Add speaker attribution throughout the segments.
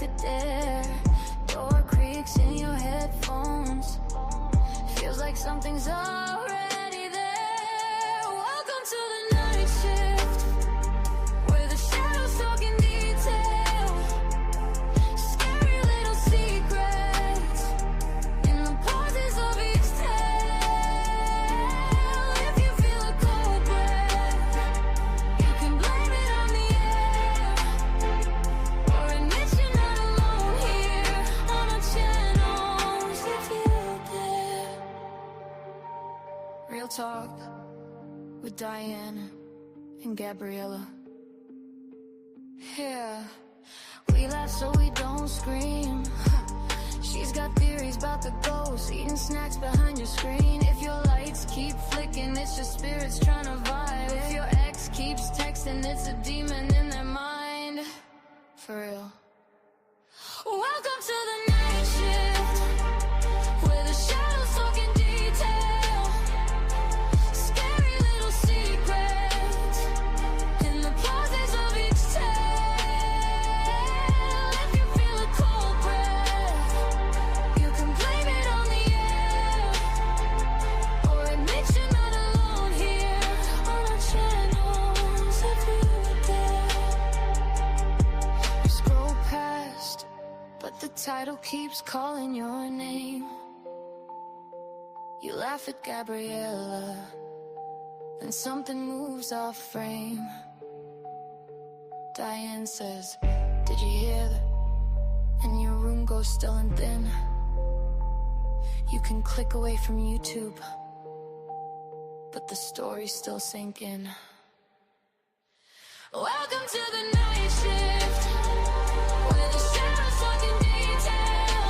Speaker 1: like a dare. Door creaks in your headphones. Feels like something's already there. Welcome to the night shift, where the shadows talk in detail. Scary little secrets in the pauses of each tale. If you feel a cold breath, you can blame it on the air, or admit you're not alone here on our channels. If you dare. Real talk with Diane and Gabriella. Yeah, we laugh so we don't scream. She's got theories about the ghosts, eating snacks behind your screen. If your lights keep flicking, it's your spirits trying to vibe. If your ex keeps texting, it's a demon in their mind. For real. Welcome to the night shift, where the shadows talk in detail. Scary little secrets in the pauses of each tale. If you feel a cold breath, you can blame it on the air, or admit you're not alone here on our channels. If you dare. You scroll past, but the title keeps calling your name. You laugh at Gabriella, then something moves off frame. Diane says, did you hear that? And your room goes still and thin. You can click away from YouTube, but the stories still sink in. Welcome to the night shift, where the shadows talk in detail.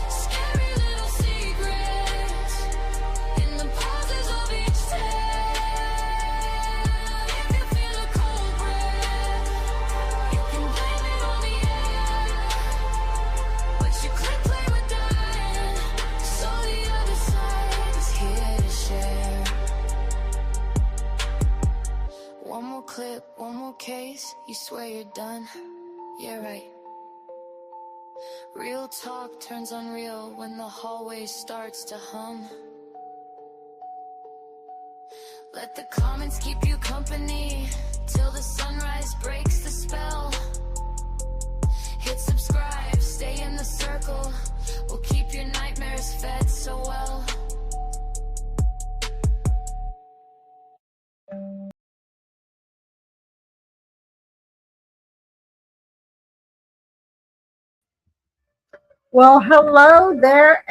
Speaker 1: Scary little secrets in the pauses of each tale. If you feel a cold breath, you can blame it on the air, but you click play with Diane, so the other side is here to share. One more clip, one more case, you swear you're done. Yeah, right. Real talk turns unreal when the hallway starts to hum. Let the comments keep you company till the sunrise breaks the spell. Hit subscribe, stay in the circle. We'll keep your nightmares fed so well.
Speaker 2: Well, hello there,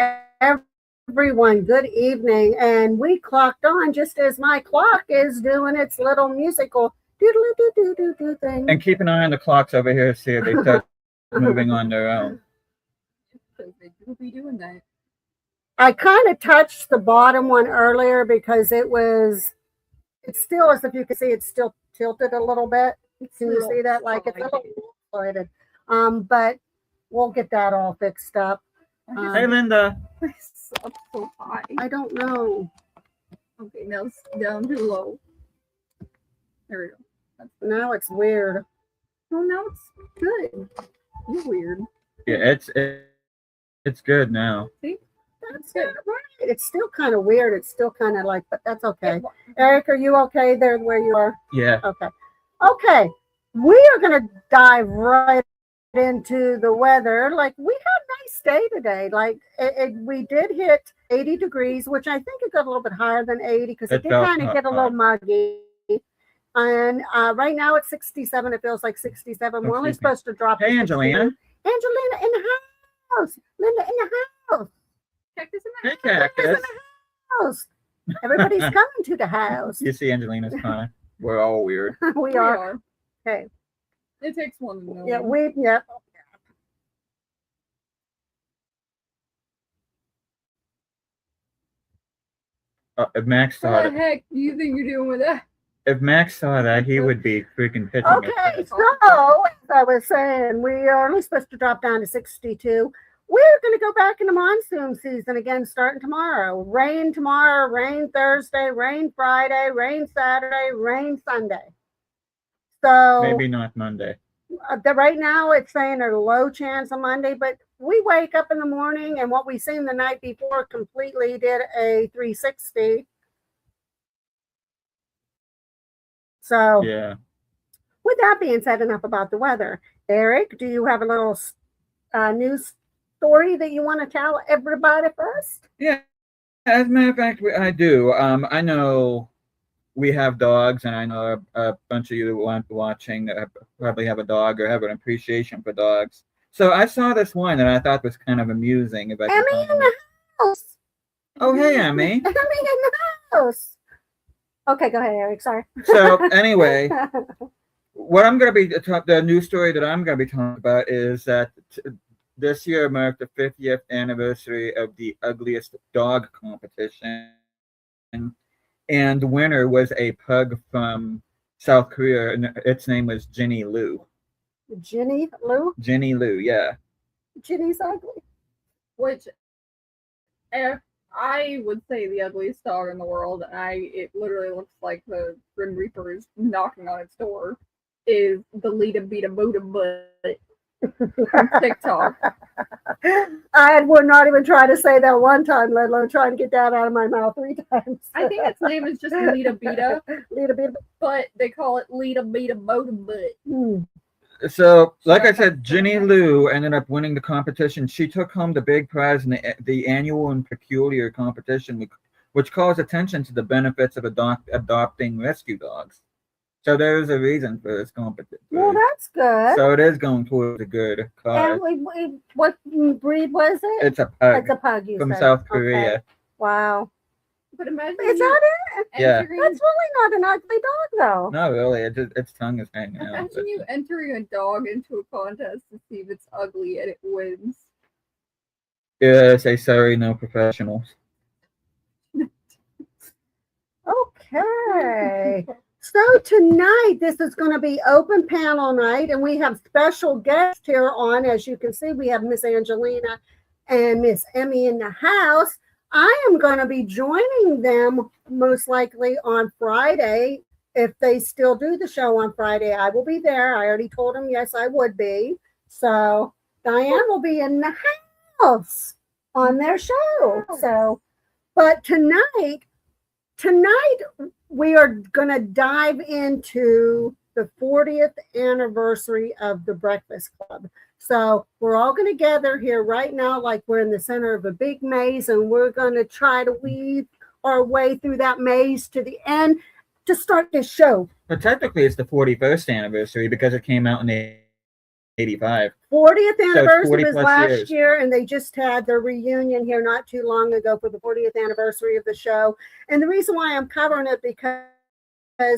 Speaker 2: everyone. Good evening. And we clocked on just as my clock is doing its little musical doodle-doo-doo-doo-doo thing.
Speaker 3: And keep an eye on the clocks over here, see if they start moving on their own.
Speaker 4: They will be doing that.
Speaker 2: I kind of touched the bottom one earlier because it's still, as if you can see, it's still tilted a little bit. Can you see that? Like it's a little floated. But we'll get that all fixed up.
Speaker 3: Hey, Linda.
Speaker 4: It's up so high.
Speaker 2: I don't know.
Speaker 4: Okay, now it's down too low. There we go.
Speaker 2: Now it's weird.
Speaker 4: Oh, now it's good. You're weird.
Speaker 3: Yeah, it's good now.
Speaker 4: See?
Speaker 2: That's good. Right. It's still kind of weird. It's still kind of like, but that's okay. Eric, are you okay there where you are?
Speaker 3: Yeah.
Speaker 2: Okay. Okay. We are going to dive right into the weather. Like, we had a nice day today. Like, we did hit 80 degrees, which I think it got a little bit higher than 80 because it did kind of get a little muggy. And right now it's 67. It feels like 67. We're only supposed to drop.
Speaker 3: Hey, Angelina.
Speaker 2: Angelina in the house. Linda in the house.
Speaker 4: Cactus in the
Speaker 3: Hey, Cactus.
Speaker 2: In the house. Everybody's coming to the house.
Speaker 3: You see Angelina's kind of, we're all weird.
Speaker 2: We are. Okay.
Speaker 4: It takes one to know.
Speaker 2: Yeah,
Speaker 3: If Max saw
Speaker 4: What the
Speaker 3: it,
Speaker 4: heck do you think you're doing with that?
Speaker 3: if Max saw that, he would be freaking pitching
Speaker 2: Okay,
Speaker 3: it.
Speaker 2: so as I was saying, we are only supposed to drop down to 62. We're going to go back into monsoon season again starting tomorrow. Rain tomorrow, rain Thursday, rain Friday, rain Saturday, rain Sunday. So
Speaker 3: Maybe not Monday.
Speaker 2: Right now it's saying a low chance on Monday, but we wake up in the morning and what we seen the night before completely did a 360. So,
Speaker 3: Yeah.
Speaker 2: with that being said, enough about the weather. Eric, do you have a little news story that you want to tell everybody first?
Speaker 3: Yeah. As a matter of fact, I do. I know we have dogs, and I know a bunch of you watching probably have a dog or have an appreciation for dogs. So I saw this one that I thought was kind of amusing. If I can
Speaker 2: Emmy
Speaker 3: find
Speaker 2: in
Speaker 3: it.
Speaker 2: the house.
Speaker 3: Oh, hey, Emmy.
Speaker 2: Emmy in the house. Okay, go ahead, Eric. Sorry.
Speaker 3: So anyway, what I'm going to be the news story that I'm going to be talking about is that this year marked the 50th anniversary of the ugliest dog competition, and the winner was a pug from South Korea, and its name was Ginny Lou.
Speaker 2: Ginny Lou?
Speaker 3: Ginny Lou, yeah.
Speaker 2: Ginny's ugly.
Speaker 4: Which, if I would say the ugliest dog in the world, it literally looks like the Grim Reaper is knocking on its door, is the Lita Beta Buddha Butt from TikTok.
Speaker 2: I would not even try to say that one time, let alone try to get that out of my mouth 3 times.
Speaker 4: I think its name is just Lita Beta,
Speaker 2: Lita Beta.
Speaker 4: but they call it Lita Beta Buddha Butt.
Speaker 3: So, like I said, Ginny Lou ended up winning the competition. She took home the big prize in the annual and peculiar competition, which calls attention to the benefits of adopting rescue dogs. So there's a reason for this competition.
Speaker 2: Well, that's good.
Speaker 3: So it is going towards a good cause.
Speaker 2: And what breed was it?
Speaker 3: It's a pug.
Speaker 2: It's a pug, you
Speaker 3: from
Speaker 2: said.
Speaker 3: South Korea.
Speaker 2: Okay. Wow.
Speaker 4: But imagine
Speaker 2: Is that it?
Speaker 3: Yeah.
Speaker 2: That's really not an ugly dog, though.
Speaker 3: Not really. Its tongue is hanging out.
Speaker 4: Imagine you entering a dog into a contest to see if it's ugly and it wins.
Speaker 3: Yeah, say sorry, no professionals.
Speaker 2: Okay. So tonight, this is going to be open panel night, and we have special guests here on. As you can see, we have Miss Angelina and Miss Emmy in the house. I am going to be joining them most likely on Friday. If they still do the show on Friday, I will be there. I already told them, yes, I would be. So Diane will be in the house on their show. So, but tonight we are going to dive into the 40th anniversary of the Breakfast Club. So we're all going to gather here right now like we're in the center of a big maze, and we're going to try to weave our way through that maze to the end to start this show.
Speaker 3: But technically it's the 41st anniversary because it came out in 85.
Speaker 2: 40th anniversary was last
Speaker 3: years.
Speaker 2: year, and they just had their reunion here not too long ago for the 40th anniversary of the show. And the reason why I'm covering it because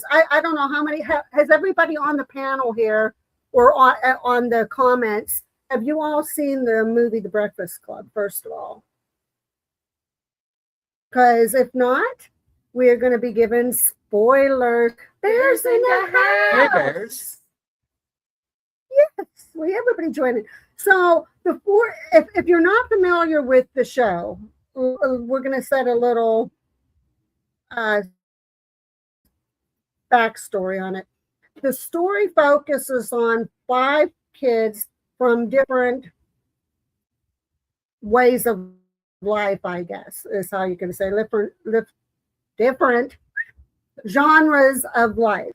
Speaker 2: I don't know how many has everybody on the panel here or on the comments. Have you all seen the movie The Breakfast Club, first of all? Because if not, we're going to be given spoilers. Bears in the house.
Speaker 3: Bears.
Speaker 2: Yes, everybody join in. So if you're not familiar with the show, we're going to set a little backstory on it. The story focuses on 5 kids from different ways of life, I guess, is how you can say, different genres of life.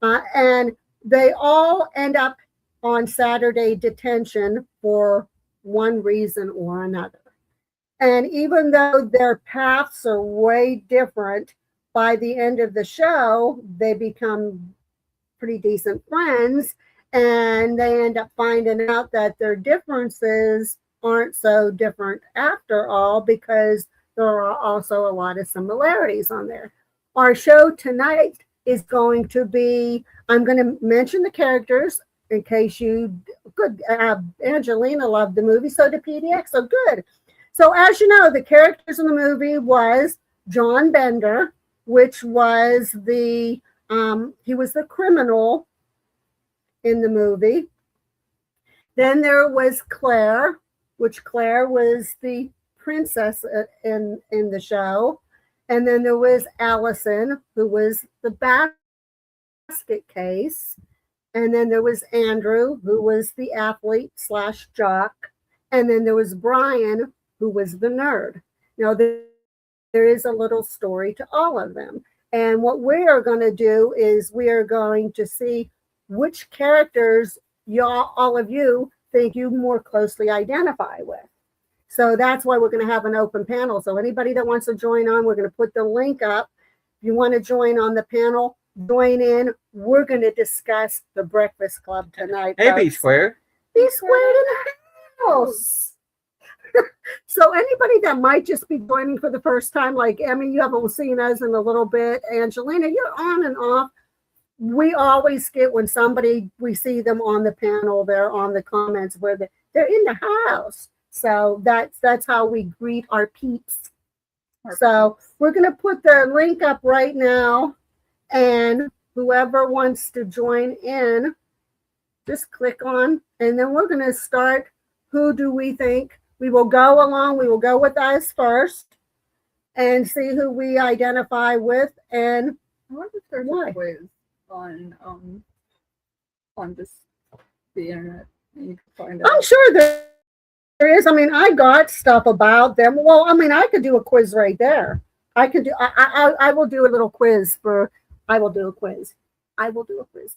Speaker 2: And they all end up on Saturday detention for one reason or another. And even though their paths are way different, by the end of the show, they become pretty decent friends, and they end up finding out that their differences aren't so different after all, because there are also a lot of similarities on there. Our show tonight is going to be, I'm going to mention the characters in case you, good, Angelina loved the movie, so did PDX, so good. So as you know, the characters in the movie was John Bender, which was he was the criminal in the movie. Then there was Claire, which Claire was the princess in the show. And then there was Allison, who was the basket case. And then there was Andrew, who was the athlete slash jock. And then there was Brian, who was the nerd. Now, there is a little story to all of them. And what we are going to do is we are going to see which characters y'all, all of you, think you more closely identify with. So that's why we're going to have an open panel. So anybody that wants to join on, we're going to put the link up. If you want to join on the panel, join in. We're going to discuss the Breakfast Club tonight.
Speaker 3: Hey,
Speaker 2: folks.
Speaker 3: B Square.
Speaker 2: Be squared in the house. So anybody that might just be joining for the first time, like Emmy, you haven't seen us in a little bit. Angelina, you're on and off. We always get when we see them on the panel, they're on the comments where they're in the house. So that's how we greet our peeps. So we're going to put the link up right now, and whoever wants to join in, just click on, and then we're going to start. Who do we think? We will go along. We will go with us first and see who we identify with. And
Speaker 4: I wonder if there's a quiz on just the internet. And you can find out.
Speaker 2: I'm sure there is. I mean, I got stuff about them. Well, I mean, I could do a quiz right there. I could do. I will do a little quiz for. I will do a quiz. I will do a quiz.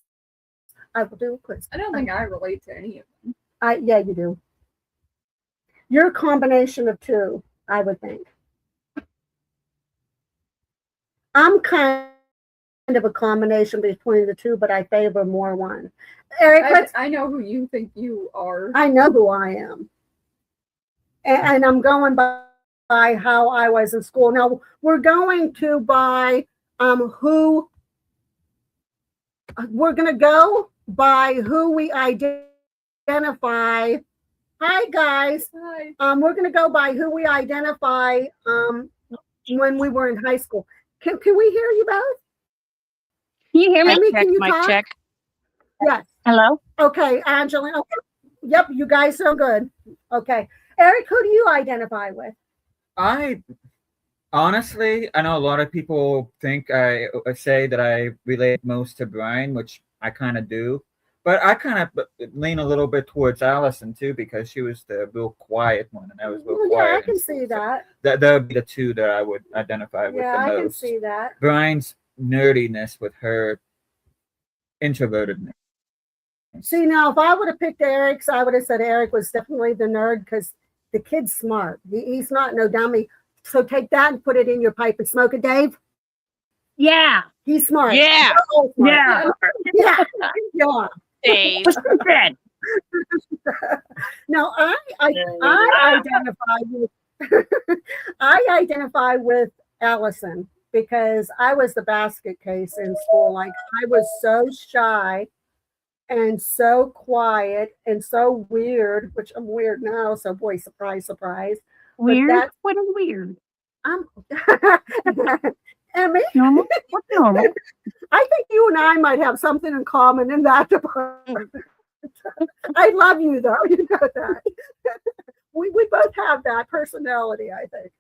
Speaker 2: I will do a quiz.
Speaker 4: I don't think I relate to any of them.
Speaker 2: Yeah, you do. You're a combination of two, I would think. I'm kind of a combination between the two, but I favor more one. Eric,
Speaker 4: I know who you think you are.
Speaker 2: I know who I am. And I'm going by how I was in school. Now, we're going to by who, we're going to go by who we identify. Hi, guys.
Speaker 4: Hi.
Speaker 2: We're going to go by who we identify when we were in high school. Can we hear you both?
Speaker 5: Can you hear me?
Speaker 2: Emmy,
Speaker 5: Check,
Speaker 2: can you
Speaker 5: mic
Speaker 2: talk?
Speaker 5: check.
Speaker 2: Yes.
Speaker 5: Hello?
Speaker 2: Okay, Angelina. Okay. Yep, you guys are good. Okay. Eric, who do you identify with?
Speaker 3: I honestly, I know a lot of people think I say that I relate most to Brian, which I kind of do. But I kind of lean a little bit towards Allison too, because she was the real quiet one, and I was real quiet.
Speaker 2: Yeah, I can see that.
Speaker 3: That would be the two that I would identify with the most.
Speaker 2: Yeah, I can see that.
Speaker 3: Brian's nerdiness with her introvertedness.
Speaker 2: See, now if I would have picked Eric's, I would have said Eric was definitely the nerd because the kid's smart. He's not no dummy. So take that and put it in your pipe and smoke it, Dave.
Speaker 5: Yeah.
Speaker 2: He's smart.
Speaker 5: Yeah.
Speaker 2: Smart.
Speaker 5: Yeah.
Speaker 2: Yeah. Yeah.
Speaker 5: Dave. What's the bed?
Speaker 2: Now I identify with I identify with Allison because I was the basket case in school. Like I was so shy and so quiet and so weird, which I'm weird now. So boy, surprise, surprise.
Speaker 5: Weird? What is weird?
Speaker 2: Emmy,
Speaker 5: Normal? What's normal?
Speaker 2: I think you and I might have something in common in that department. I love you though, you know that. we both have that personality, I think.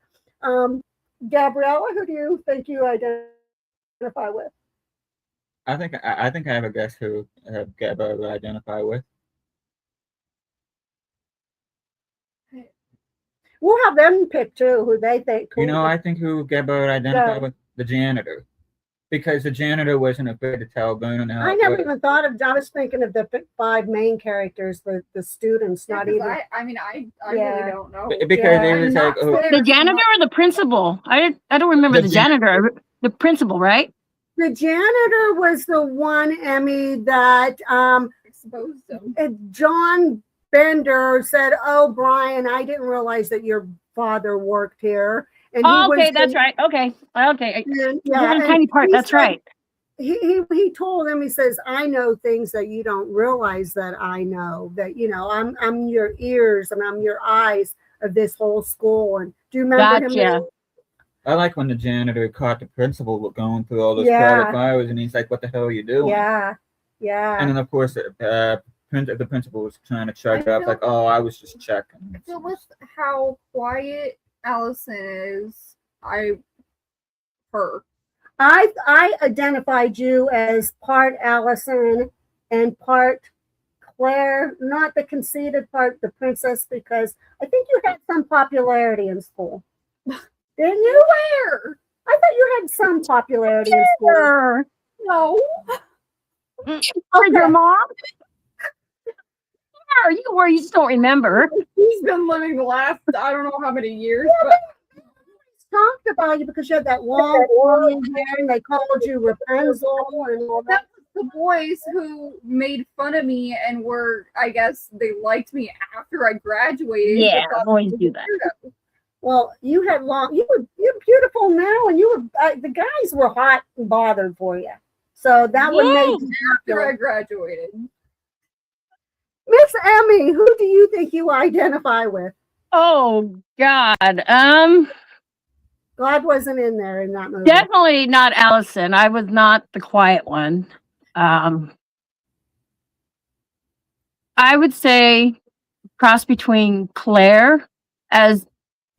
Speaker 2: Gabriella, who do you think you identify with?
Speaker 3: I think I have a guess who Gabba would identify with.
Speaker 2: We'll have them pick too, who they think.
Speaker 3: You know, I think who Gabba would identify with? The janitor. Because the janitor wasn't afraid to tell Vernon how
Speaker 2: I never even thought of. I was thinking of the 5 main characters, the students, not even.
Speaker 4: I really don't know.
Speaker 3: Because it was like
Speaker 5: the janitor or the principal? I don't remember the janitor. The principal, right?
Speaker 2: The janitor was the one, Emmy, that
Speaker 4: exposed him.
Speaker 2: John Bender said, "Oh, Brian, I didn't realize that your father worked here." And
Speaker 5: that's right. Okay. And,
Speaker 2: yeah,
Speaker 5: a tiny part. That's right.
Speaker 2: He told him, he says, "I know things that you don't realize that I know. That I'm your ears and I'm your eyes of this whole school." And do you remember him?
Speaker 3: I like when the janitor caught the principal going through all those private files, and he's like, "What the hell are you doing?"
Speaker 2: Yeah.
Speaker 3: And then of course the principal was trying to check up, like, "Oh, I was just checking."
Speaker 4: I feel with how quiet Allison is, I identified
Speaker 2: you as part Allison and part Claire, not the conceited part, the princess, because I think you had some popularity in school. Didn't you?
Speaker 4: Where?
Speaker 2: I thought you had some popularity in school.
Speaker 5: Sure.
Speaker 4: No.
Speaker 5: With
Speaker 2: Okay.
Speaker 5: your mom? Sure, you were. You just don't remember.
Speaker 4: He's been living the last, I don't know how many years, but
Speaker 2: Talked about you because you had that long flowing hair and they called you Rapunzel and all that.
Speaker 4: that was the boys who made fun of me and were, I guess, they liked me after I graduated. but
Speaker 5: Yeah,
Speaker 4: thought
Speaker 5: boys
Speaker 4: I was
Speaker 5: do
Speaker 4: a
Speaker 5: that.
Speaker 4: weirdo.
Speaker 2: Well, you're beautiful now, and you were the guys were hot and bothered for you, so that would make you
Speaker 4: After I
Speaker 2: popular.
Speaker 4: graduated.
Speaker 2: Miss Emmy, who do you think you identify with?
Speaker 5: Oh God.
Speaker 2: God wasn't in there in that movie.
Speaker 5: Definitely not Allison. I was not the quiet one. I would say cross between Claire as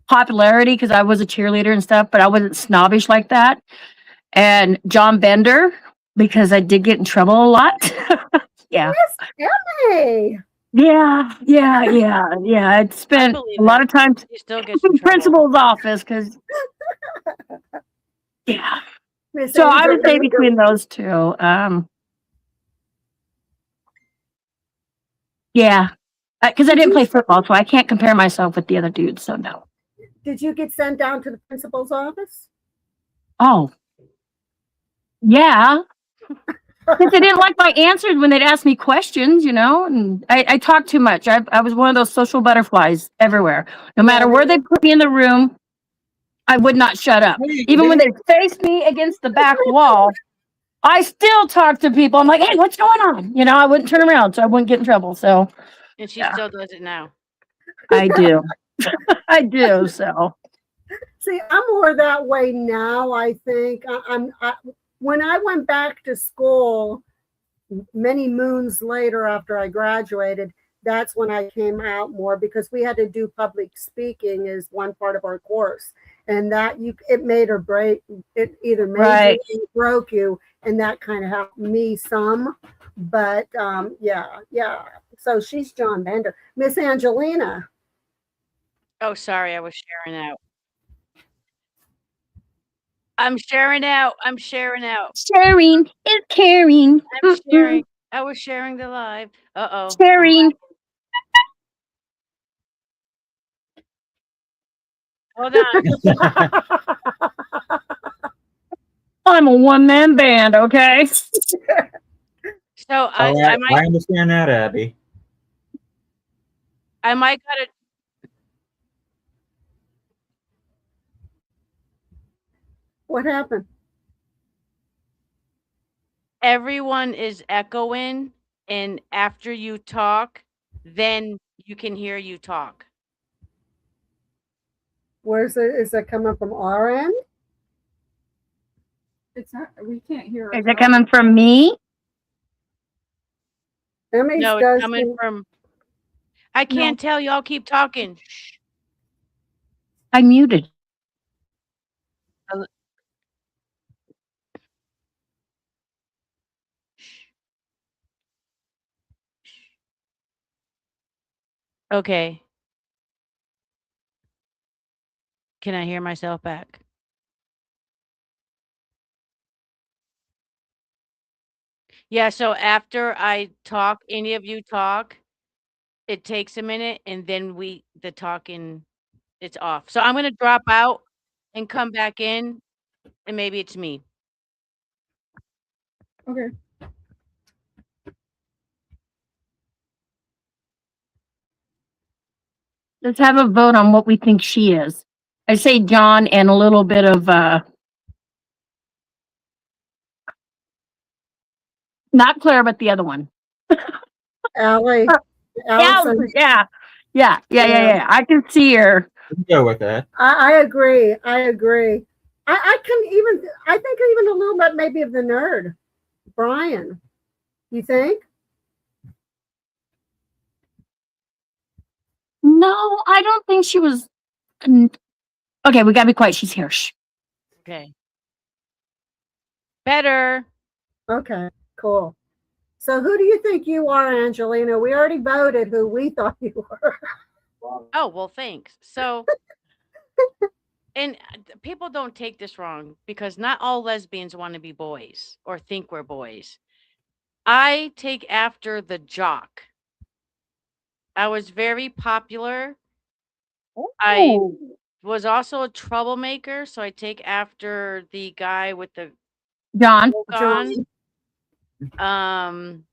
Speaker 5: popularity because I was a cheerleader and stuff, but I wasn't snobbish like that. And John Bender because I did get in trouble a lot. Yeah.
Speaker 2: Hey,
Speaker 5: Yeah. I'd spent
Speaker 6: believe
Speaker 5: a lot
Speaker 6: it.
Speaker 5: of times
Speaker 6: He still gets
Speaker 5: in
Speaker 6: in trouble.
Speaker 5: principal's office because, yeah.
Speaker 2: Miss
Speaker 5: So I would say
Speaker 2: Angel,
Speaker 5: between those two. Yeah. Because I didn't play football, so I can't compare myself with the other dudes. So no.
Speaker 2: did you get sent down to the principal's office?
Speaker 5: Oh, yeah. Because they didn't like my answers when they'd ask me questions, and I talked too much. I was one of those social butterflies everywhere. No matter where they put me in the room, I would not shut up. Even when they faced me against the back wall, I still talked to people. I'm like, hey, what's going on? I wouldn't turn around so I wouldn't get in trouble. So
Speaker 6: And she
Speaker 5: Yeah.
Speaker 6: still does it now.
Speaker 5: I do. I do. So
Speaker 2: See, I'm more that way now. I think when I went back to school many moons later after I graduated, that's when I came out more because we had to do public speaking as one part of our course, and that it made or break. It either made
Speaker 5: Right.
Speaker 2: you or broke you, and that kind of helped me some. But yeah. So she's John Bender. Miss Angelina.
Speaker 6: Oh, sorry, I was sharing out. I'm sharing out.
Speaker 5: sharing is caring.
Speaker 6: I'm sharing. I was sharing the live. Uh-oh.
Speaker 5: Sharing.
Speaker 6: Hold on.
Speaker 5: I'm a one-man band, okay?
Speaker 6: So
Speaker 3: I understand that, Abby.
Speaker 6: I might gotta.
Speaker 2: What happened?
Speaker 6: Everyone is echoing, and after you talk, then you can hear you talk.
Speaker 2: Where's it? Is it coming from our end?
Speaker 4: It's not, we can't hear
Speaker 5: Is it
Speaker 4: ourselves.
Speaker 5: coming from me?
Speaker 2: Emmy's
Speaker 6: No,
Speaker 2: does
Speaker 6: it's coming
Speaker 2: seem-
Speaker 6: from. I can't tell. Y'all keep talking.
Speaker 5: I muted.
Speaker 6: Okay. Can I hear myself back? Yeah, so after I talk, any of you talk, it takes a minute and then the talking, it's off. So I'm gonna drop out and come back in and maybe it's me.
Speaker 4: Okay.
Speaker 5: Let's have a vote on what we think she is. I say John and a little bit of not Claire, but the other one.
Speaker 2: Allie. Allison.
Speaker 5: Yeah. I can see her.
Speaker 3: Go with that.
Speaker 2: I agree. I think even a little bit maybe of the nerd. Brian. You think?
Speaker 5: No, I don't think she was. Okay, we gotta be quiet. She's here. Shh.
Speaker 6: Okay. Better.
Speaker 2: Okay, cool. So who do you think you are, Angelina? We already voted who we thought you were.
Speaker 6: Oh, well, thanks. So, and people don't take this wrong because not all lesbians want to be boys or think we're boys. I take after the jock. I was very popular. I
Speaker 5: Oh,
Speaker 6: was also a troublemaker, so I take after the guy with the
Speaker 5: John.
Speaker 6: cloak
Speaker 2: John.
Speaker 6: on.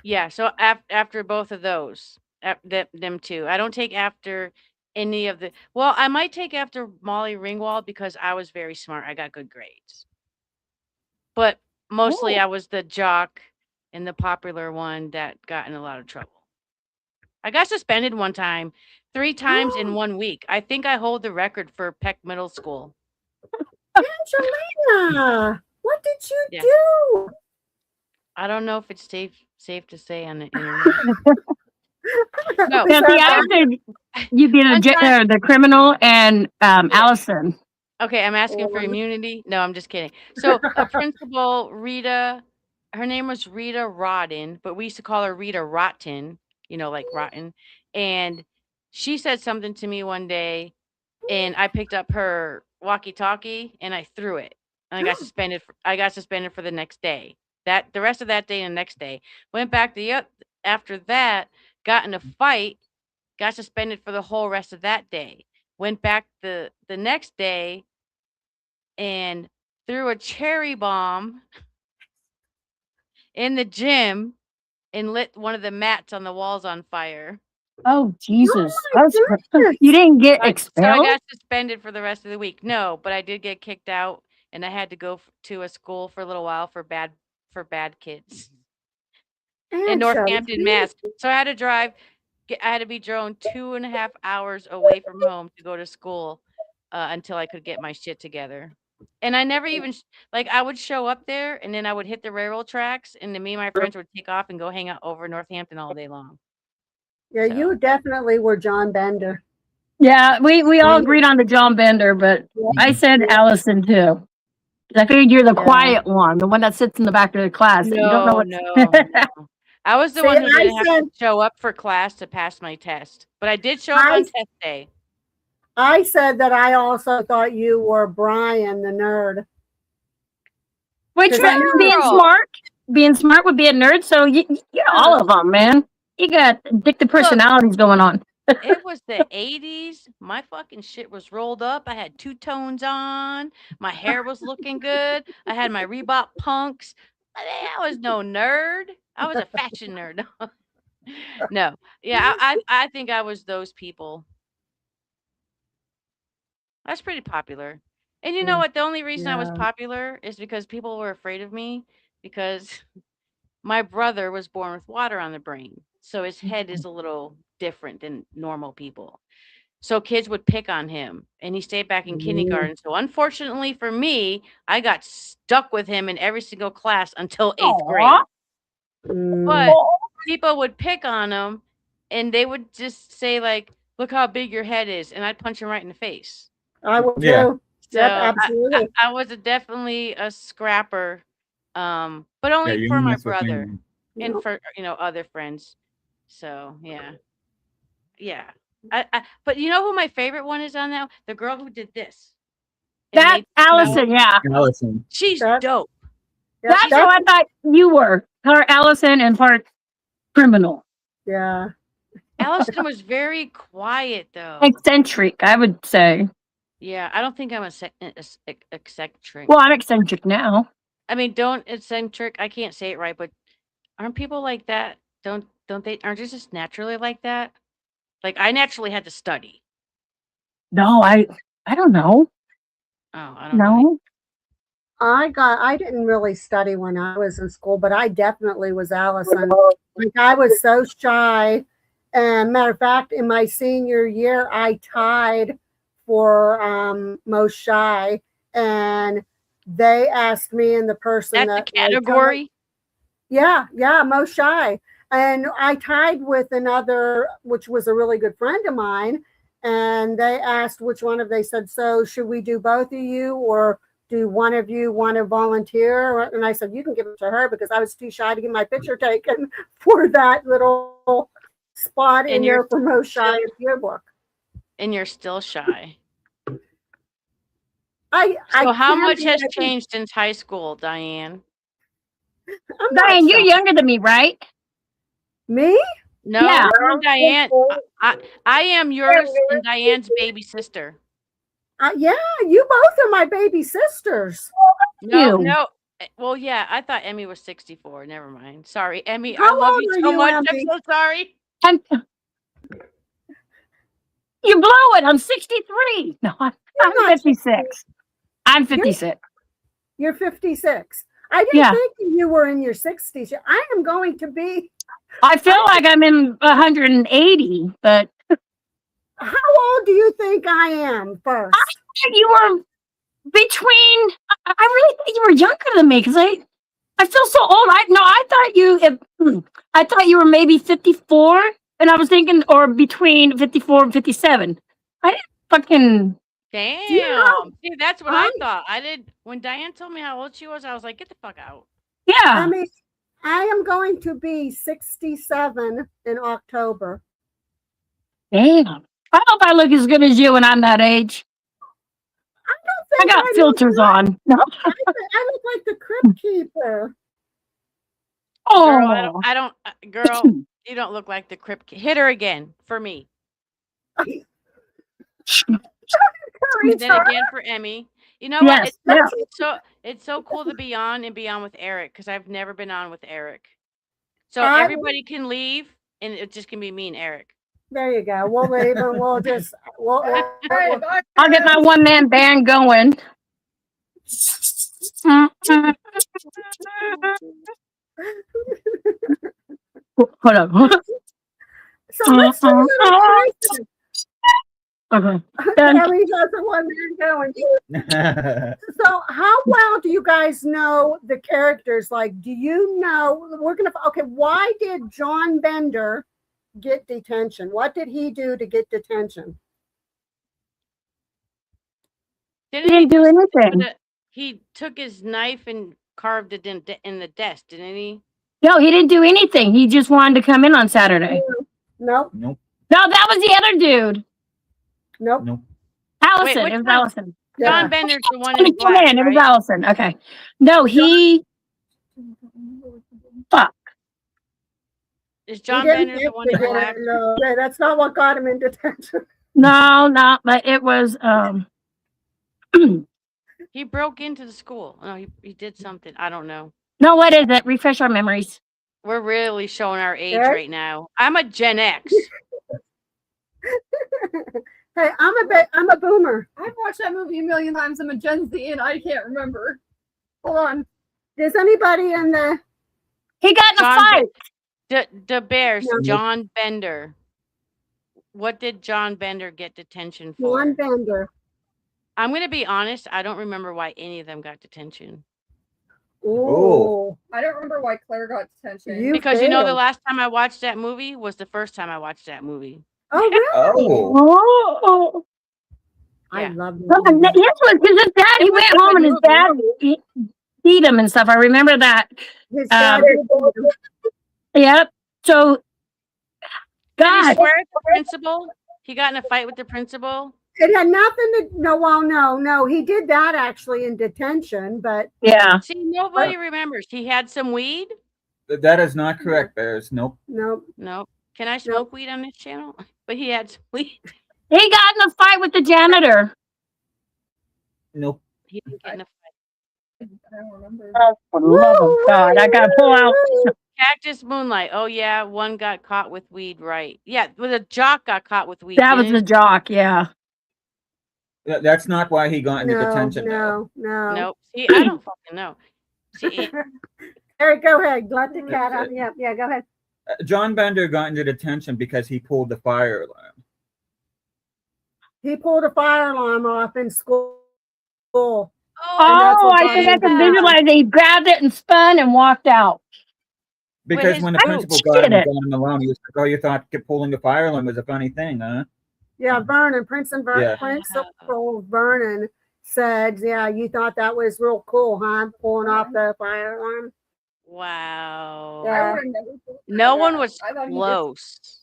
Speaker 6: Yeah, so after both of those, them two. I don't take after any of the. Well, I might take after Molly Ringwald because I was very smart. I got good grades. But mostly
Speaker 5: Oh.
Speaker 6: I was the jock and the popular one that got in a lot of trouble. I got suspended one time, 3 times in 1 week. I think I hold the record for Peck Middle School.
Speaker 2: Angelina, what did you
Speaker 6: Yeah.
Speaker 2: do?
Speaker 6: I don't know if it's safe to say on the internet. No,
Speaker 5: Yeah, see, I said you'd be
Speaker 6: one time
Speaker 5: the criminal and Allison.
Speaker 6: okay, I'm asking for immunity. No, I'm just kidding. So a principal, Rita, her name was Rita Rodden, but we used to call her Rita Rotten, like rotten. And she said something to me one day, and I picked up her walkie-talkie and I threw it. And I got suspended for the next day. That the rest of that day and the next day. Went back after that, got in a fight, got suspended for the whole rest of that day. Went back the next day and threw a cherry bomb in the gym and lit one of the mats on the walls on fire.
Speaker 5: Oh, Jesus.
Speaker 2: my
Speaker 5: You didn't get
Speaker 6: So I
Speaker 5: expelled?
Speaker 6: got suspended for the rest of the week. No, but I did get kicked out, and I had to go to a school for a little while for bad kids in Northampton, Mass. So I had to I had to be drone 2.5 hours away from home to go to school until I could get my shit together. And I never even like I would show up there and then I would hit the railroad tracks and then me and my friends would take off and go hang out over Northampton all day long.
Speaker 2: Yeah, you definitely were John Bender.
Speaker 5: Yeah, we all agreed on the John Bender, but I said Allison too. I figured you're the quiet one, the one that sits in the back of the class. That you don't know what.
Speaker 6: No. I was the
Speaker 2: See,
Speaker 6: one who
Speaker 2: I
Speaker 6: didn't have
Speaker 2: said-
Speaker 6: to show up for class to pass my test, but I did show up on test day.
Speaker 2: I said that I also thought you were Brian the nerd.
Speaker 5: Which being smart would be a nerd. So you're all of them, man. You got addictive personalities going on.
Speaker 6: It was the 80s. My fucking shit was rolled up. I had 2 tones on. My hair was looking good. I had my Reebok punks. I was no nerd. I was a fashion nerd. No. Yeah, I think I was those people. I was pretty popular. And you know what? The only reason I was popular is because people were afraid of me because my brother was born with water on the brain. So his head is a little different than normal people. So kids would pick on him and he stayed back in kindergarten. So unfortunately for me, I got stuck with him in every single class until 8th grade. But people would pick on him and they would just say like, look how big your head is. And I'd punch him right in the face.
Speaker 2: I would
Speaker 3: Yeah.
Speaker 6: So
Speaker 2: absolutely.
Speaker 6: I was definitely a scrapper, but only for my brother and for other friends. So yeah. But you know who my favorite one is on now? The girl who did this.
Speaker 5: That's Allison, yeah.
Speaker 3: Allison.
Speaker 6: She's dope.
Speaker 5: That's who I thought you were. Part Allison and part criminal.
Speaker 2: Yeah.
Speaker 6: Allison was very quiet though.
Speaker 5: Eccentric, I would say.
Speaker 6: Yeah, I don't think I'm eccentric.
Speaker 5: Well, I'm eccentric now.
Speaker 6: I mean, don't eccentric. I can't say it right, but aren't people like that? Don't they? Aren't they just naturally like that? Like I naturally had to study.
Speaker 5: No, I don't know.
Speaker 6: Oh, I don't know.
Speaker 2: I didn't really study when I was in school, but I definitely was Allison. Like I was so shy. And matter of fact, in my senior year, I tied for most shy, and they asked me and the person
Speaker 6: that's a category.
Speaker 2: Yeah, most shy. And I tied with another, which was a really good friend of mine. And they asked which one of they said, so should we do both of you or do one of you want to volunteer? And I said, you can give it to her because I was too shy to get my picture taken for that little spot in
Speaker 6: And you're
Speaker 2: there for most shy of yearbook.
Speaker 6: And you're still shy.
Speaker 2: I
Speaker 6: So how
Speaker 2: can
Speaker 6: much
Speaker 2: be,
Speaker 6: has
Speaker 2: I think-
Speaker 6: changed since high school, Diane?
Speaker 2: I'm not
Speaker 5: Diane, you're
Speaker 2: shy.
Speaker 5: younger than me, right?
Speaker 2: Me?
Speaker 6: No,
Speaker 5: Yeah.
Speaker 6: you and Diane. I am yours and Diane's baby sister.
Speaker 2: Yeah, you both are my baby sisters.
Speaker 6: No,
Speaker 5: You.
Speaker 6: no. Well, yeah, I thought Emmy was 64. Never mind. Sorry, Emmy. I
Speaker 2: How
Speaker 6: love
Speaker 2: old
Speaker 6: you
Speaker 2: are
Speaker 6: so
Speaker 2: you,
Speaker 6: much. I'm
Speaker 2: Emmy?
Speaker 6: so sorry.
Speaker 5: And you blow it. I'm 63. No, I'm
Speaker 2: not
Speaker 5: 56. I'm 56.
Speaker 2: You're 56. I didn't
Speaker 5: Yeah.
Speaker 2: think you were in your 60s. I am going to be.
Speaker 5: I feel like I'm in 180, but
Speaker 2: How old do you think I am first?
Speaker 5: you were between. I really think you were younger than me because I feel so old. I thought you were maybe 54, and I was thinking, or between 54 and 57. I didn't fucking.
Speaker 6: Damn.
Speaker 2: know,
Speaker 6: See, that's what I thought. I did. When Diane told me how old she was, I was like, get the fuck out.
Speaker 5: Yeah.
Speaker 2: I mean, I am going to be 67 in October.
Speaker 5: Damn. I hope I look as good as you when I'm that age. I got
Speaker 2: I
Speaker 5: filters
Speaker 2: look like-
Speaker 5: on. No.
Speaker 2: I look like the crypt keeper.
Speaker 6: Girl,
Speaker 5: Oh.
Speaker 6: I don't girl, you don't look like the Crip Kid. Hit her again for me. And then again for Emmy. You know what?
Speaker 5: Yes.
Speaker 6: It's so cool to be on and be on with Eric because I've never been on with Eric. So
Speaker 2: I-
Speaker 6: everybody can leave and it just can be me and Eric.
Speaker 2: There you go. We'll leave and we'll just. We'll,
Speaker 5: I'll get my one man band going. Hold on.
Speaker 2: so let's do a little quiz.
Speaker 5: Okay. Done.
Speaker 2: Emmy has a one man going. So, how well do you guys know the characters? Like, do you know? Okay, why did John Bender get detention? What did he do to get detention?
Speaker 5: He didn't do anything.
Speaker 6: He took his knife and carved it in the desk, didn't he?
Speaker 5: No, he didn't do anything. He just wanted to come in on Saturday.
Speaker 2: Nope.
Speaker 3: Nope.
Speaker 5: No, that was the other dude.
Speaker 2: Nope.
Speaker 3: Nope.
Speaker 5: Allison.
Speaker 6: which
Speaker 5: It was
Speaker 6: one?
Speaker 5: Allison.
Speaker 2: Yeah.
Speaker 6: John Bender's the one
Speaker 5: When
Speaker 6: in
Speaker 5: he came
Speaker 6: black,
Speaker 5: in, it was
Speaker 6: right?
Speaker 5: Allison. Okay. No, he. Fuck.
Speaker 6: Is
Speaker 2: He
Speaker 6: John
Speaker 2: didn't
Speaker 6: Bender the
Speaker 2: get
Speaker 6: one in
Speaker 2: to
Speaker 6: black?
Speaker 2: no, that's not what got him in detention.
Speaker 5: No, but it was.
Speaker 6: He broke into the school. No, he did something. I don't know.
Speaker 5: No, what is it? Refresh our memories.
Speaker 6: We're really showing our age
Speaker 2: Okay.
Speaker 6: right now. I'm a Gen X.
Speaker 2: Hey, I'm a boomer.
Speaker 4: I've watched that movie a million times. I'm a Gen Z and I can't remember. Hold on.
Speaker 2: Does anybody in the
Speaker 5: He got in a
Speaker 6: John
Speaker 5: fight.
Speaker 6: The Bears,
Speaker 2: No.
Speaker 6: John Bender. What did John Bender get detention for?
Speaker 2: John Bender?
Speaker 6: I'm going to be honest. I don't remember why any of them got detention.
Speaker 2: Ooh.
Speaker 4: I don't remember why Claire got detention.
Speaker 2: You
Speaker 6: Because you know, the
Speaker 2: failed.
Speaker 6: last time I watched that movie was the first time I watched that movie.
Speaker 2: Oh, really?
Speaker 3: Oh.
Speaker 5: Oh.
Speaker 2: I
Speaker 6: Yeah.
Speaker 2: love
Speaker 5: Yes,
Speaker 2: that.
Speaker 5: because his dad, he
Speaker 6: It was
Speaker 5: went
Speaker 6: a
Speaker 5: home
Speaker 6: good
Speaker 5: and his dad beat him and stuff. I remember that.
Speaker 2: His dad
Speaker 5: Um, Yep. So,
Speaker 6: Did he
Speaker 5: God,
Speaker 6: swear at the principal? He got in a fight with the principal?
Speaker 2: it had nothing to no. He did that actually in detention, but
Speaker 5: yeah.
Speaker 6: See, nobody remembers. He had some weed?
Speaker 3: That is not correct, Bears. Nope.
Speaker 2: no.
Speaker 6: No. Can I smoke weed on this channel? But he had some weed.
Speaker 5: He got in a fight with the janitor.
Speaker 3: Nope.
Speaker 6: He didn't get in a fight.
Speaker 4: I don't remember.
Speaker 5: Oh, for the love of God. I got to pull out.
Speaker 6: Cactus Moonlight. Oh, yeah. One got caught with weed, right. Yeah, well, the jock got caught with weed.
Speaker 5: That was
Speaker 6: didn't
Speaker 5: the
Speaker 6: he?
Speaker 5: jock, yeah.
Speaker 3: That's not why he got into detention.
Speaker 2: No.
Speaker 6: Nope. See, I don't fucking know. See,
Speaker 2: Eric, go ahead. Let the cat out. Yeah, go ahead.
Speaker 3: John Bender got into detention because he pulled the fire alarm.
Speaker 2: He pulled a fire alarm off in school.
Speaker 5: Oh,
Speaker 2: that's what
Speaker 5: I
Speaker 2: got
Speaker 5: think
Speaker 2: him
Speaker 5: I can
Speaker 2: down.
Speaker 5: visualize it. He grabbed it and spun and walked out.
Speaker 3: Because
Speaker 6: his
Speaker 3: when the
Speaker 6: boots.
Speaker 3: principal got him,
Speaker 5: Shit.
Speaker 3: and got him alone, he was like, "Oh, you thought pulling the fire alarm was a funny thing, huh?"
Speaker 2: Yeah, Vernon, Principal
Speaker 3: Yeah.
Speaker 2: Vernon said, yeah, you thought that was real cool, huh? Pulling off the firearm.
Speaker 6: Wow.
Speaker 2: Yeah.
Speaker 4: I would have never thought
Speaker 6: No
Speaker 4: that.
Speaker 6: one was
Speaker 4: I thought he just-
Speaker 6: close.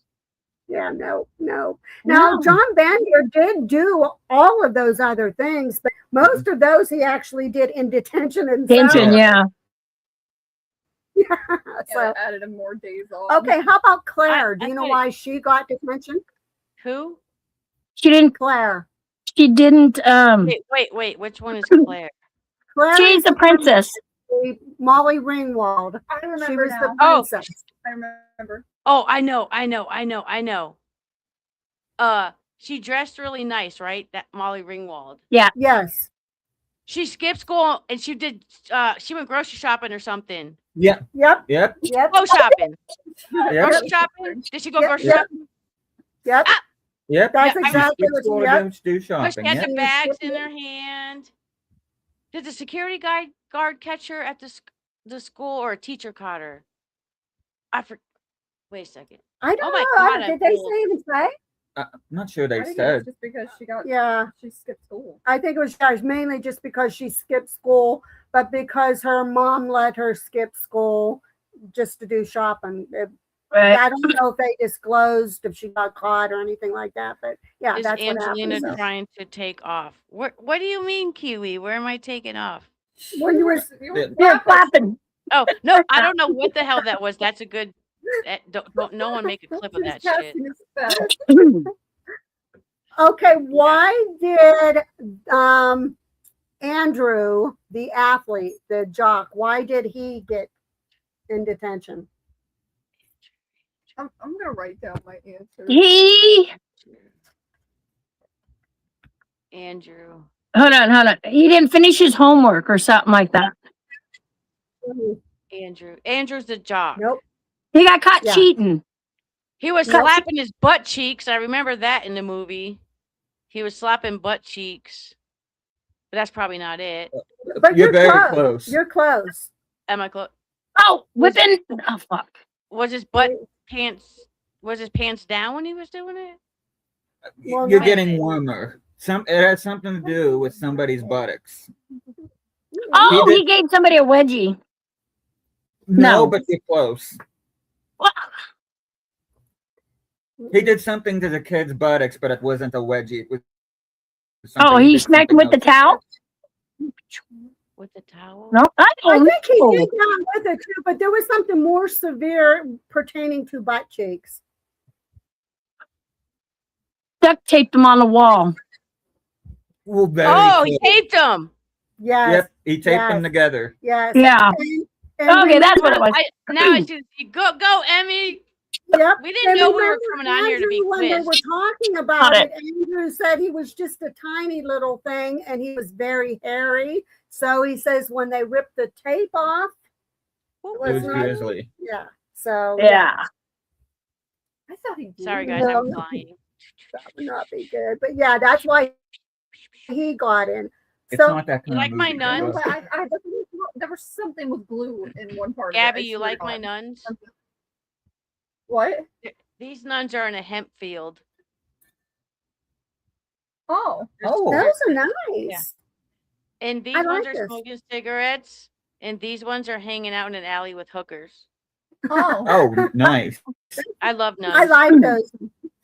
Speaker 2: Yeah, no. Now,
Speaker 5: No.
Speaker 2: John Bender did do all of those other things, but most of those he actually did in detention himself.
Speaker 5: Detention, yeah.
Speaker 4: Yeah,
Speaker 2: So,
Speaker 4: they added him more days on.
Speaker 2: okay, how about Claire? Do
Speaker 6: I
Speaker 2: you know
Speaker 6: thought
Speaker 2: why she got detention?
Speaker 6: Who?
Speaker 5: She didn't,
Speaker 2: Claire.
Speaker 6: Wait. Which one is Claire?
Speaker 2: Claire
Speaker 5: she's
Speaker 2: is
Speaker 5: the princess.
Speaker 2: Molly Ringwald.
Speaker 4: I remember
Speaker 2: She was
Speaker 4: now.
Speaker 2: the
Speaker 6: Oh.
Speaker 2: princess.
Speaker 4: I remember.
Speaker 6: Oh, I know. She dressed really nice, right? That Molly Ringwald.
Speaker 2: Yes.
Speaker 6: She skipped school and she went grocery shopping or something.
Speaker 3: Yep.
Speaker 2: Yep.
Speaker 3: Yep.
Speaker 2: Yep.
Speaker 6: Go shopping.
Speaker 3: Yep.
Speaker 6: Grocery shopping? Did she go
Speaker 2: Yep.
Speaker 6: grocery
Speaker 2: Yep.
Speaker 6: shopping?
Speaker 2: Yep.
Speaker 3: Yep.
Speaker 2: That's
Speaker 6: Yeah, I
Speaker 2: exactly
Speaker 3: Skipped
Speaker 2: what
Speaker 3: school
Speaker 2: she
Speaker 3: to
Speaker 2: yep.
Speaker 3: go do
Speaker 6: Oh, she
Speaker 3: shopping.
Speaker 6: had
Speaker 3: Yep.
Speaker 6: the bags in her hand. Did the security guard catch her at the school, or a teacher caught her? Wait a second.
Speaker 2: I don't
Speaker 6: Oh my
Speaker 2: know.
Speaker 6: God, I'm
Speaker 2: Did they
Speaker 6: old.
Speaker 2: even say?
Speaker 3: I'm not sure
Speaker 4: I
Speaker 3: they
Speaker 4: think it
Speaker 3: said.
Speaker 4: was just because
Speaker 2: Yeah.
Speaker 4: she skipped school.
Speaker 2: I think it was mainly just because she skipped school, but because her mom let her skip school just to do shopping.
Speaker 5: Right.
Speaker 2: I don't know if they disclosed if she got caught or anything like that, but yeah,
Speaker 6: Is
Speaker 2: that's
Speaker 6: Angelina
Speaker 2: what happened. So.
Speaker 6: trying to take off? What do you mean, Kiwi? Where am I taking off?
Speaker 2: When you were
Speaker 3: Yeah.
Speaker 5: You're flapping.
Speaker 6: Oh, no, I don't know what the hell that was. That's a good don't no one make a clip of that shit.
Speaker 4: Testing his spell.
Speaker 2: okay, why did Andrew, the athlete, the jock, why did he get in detention?
Speaker 4: I'm gonna write down my answer.
Speaker 5: He,
Speaker 6: Andrew.
Speaker 5: hold on. He didn't finish his homework or something like that.
Speaker 6: Andrew's the jock.
Speaker 2: Nope.
Speaker 5: He got caught
Speaker 2: Yeah.
Speaker 5: cheating.
Speaker 6: He was
Speaker 2: Nope.
Speaker 6: slapping his butt cheeks. I remember that in the movie. He was slapping butt cheeks. But that's probably not it.
Speaker 2: But
Speaker 3: You're very close.
Speaker 2: You're close.
Speaker 6: Am I close?
Speaker 5: Oh, whipping. Oh, fuck.
Speaker 6: Was his pants down when he was doing it?
Speaker 2: Well,
Speaker 3: You're
Speaker 2: no.
Speaker 3: getting warmer. It has something to do with somebody's buttocks.
Speaker 5: Oh,
Speaker 3: did-
Speaker 5: he gave somebody a wedgie.
Speaker 3: No,
Speaker 5: No.
Speaker 3: but you're close.
Speaker 5: What?
Speaker 3: He did something to the kid's buttocks, but it wasn't a wedgie. It was
Speaker 5: Oh,
Speaker 3: something-
Speaker 5: he
Speaker 3: did
Speaker 5: smacked him with the
Speaker 3: something else.
Speaker 5: towel?
Speaker 6: With the towel?
Speaker 5: No, I
Speaker 2: I
Speaker 5: don't
Speaker 2: think he
Speaker 5: know.
Speaker 2: did that with it too, but there was something more severe pertaining to butt cheeks.
Speaker 5: Duct taped him on the wall.
Speaker 3: Well, very
Speaker 6: Oh,
Speaker 3: close.
Speaker 6: he taped him.
Speaker 2: Yes.
Speaker 3: Yep, he taped
Speaker 2: Yes.
Speaker 3: them together.
Speaker 2: Yes.
Speaker 5: Yeah.
Speaker 2: And
Speaker 5: Okay, that's what it was.
Speaker 6: Now I should see. Go, Emmy.
Speaker 2: Yep.
Speaker 6: We didn't
Speaker 2: And
Speaker 6: know we were
Speaker 2: remember,
Speaker 6: coming on here to be
Speaker 2: Andrew, when they
Speaker 6: quizzed.
Speaker 2: were talking about
Speaker 5: Got
Speaker 2: it, Andrew said he was just a tiny little thing and he was very hairy. So he says when they ripped the tape off,
Speaker 3: It was
Speaker 2: not-
Speaker 3: grizzly.
Speaker 2: yeah. So
Speaker 5: Yeah.
Speaker 4: I thought he.
Speaker 6: Sorry,
Speaker 4: blew.
Speaker 6: guys,
Speaker 2: No.
Speaker 6: I'm flying.
Speaker 2: that would not be good. But yeah, that's why he got in.
Speaker 3: It's
Speaker 2: So
Speaker 3: not that kind
Speaker 6: You like
Speaker 3: of
Speaker 6: my
Speaker 3: movie,
Speaker 6: nuns?
Speaker 3: though.
Speaker 4: But there was something with glue in one part.
Speaker 6: Gabby,
Speaker 4: of it. I
Speaker 6: you
Speaker 4: swear
Speaker 6: like
Speaker 4: to
Speaker 6: my
Speaker 4: God.
Speaker 6: nuns?
Speaker 4: What?
Speaker 6: These nuns are in a hemp field.
Speaker 4: Oh.
Speaker 3: Oh,
Speaker 2: those are nice.
Speaker 6: Yeah. And these
Speaker 2: I
Speaker 6: ones
Speaker 2: like
Speaker 6: are
Speaker 2: this.
Speaker 6: smoking cigarettes. And these ones are hanging out in an alley with hookers.
Speaker 4: Oh.
Speaker 3: oh, nice.
Speaker 6: I love nuns.
Speaker 2: I like those.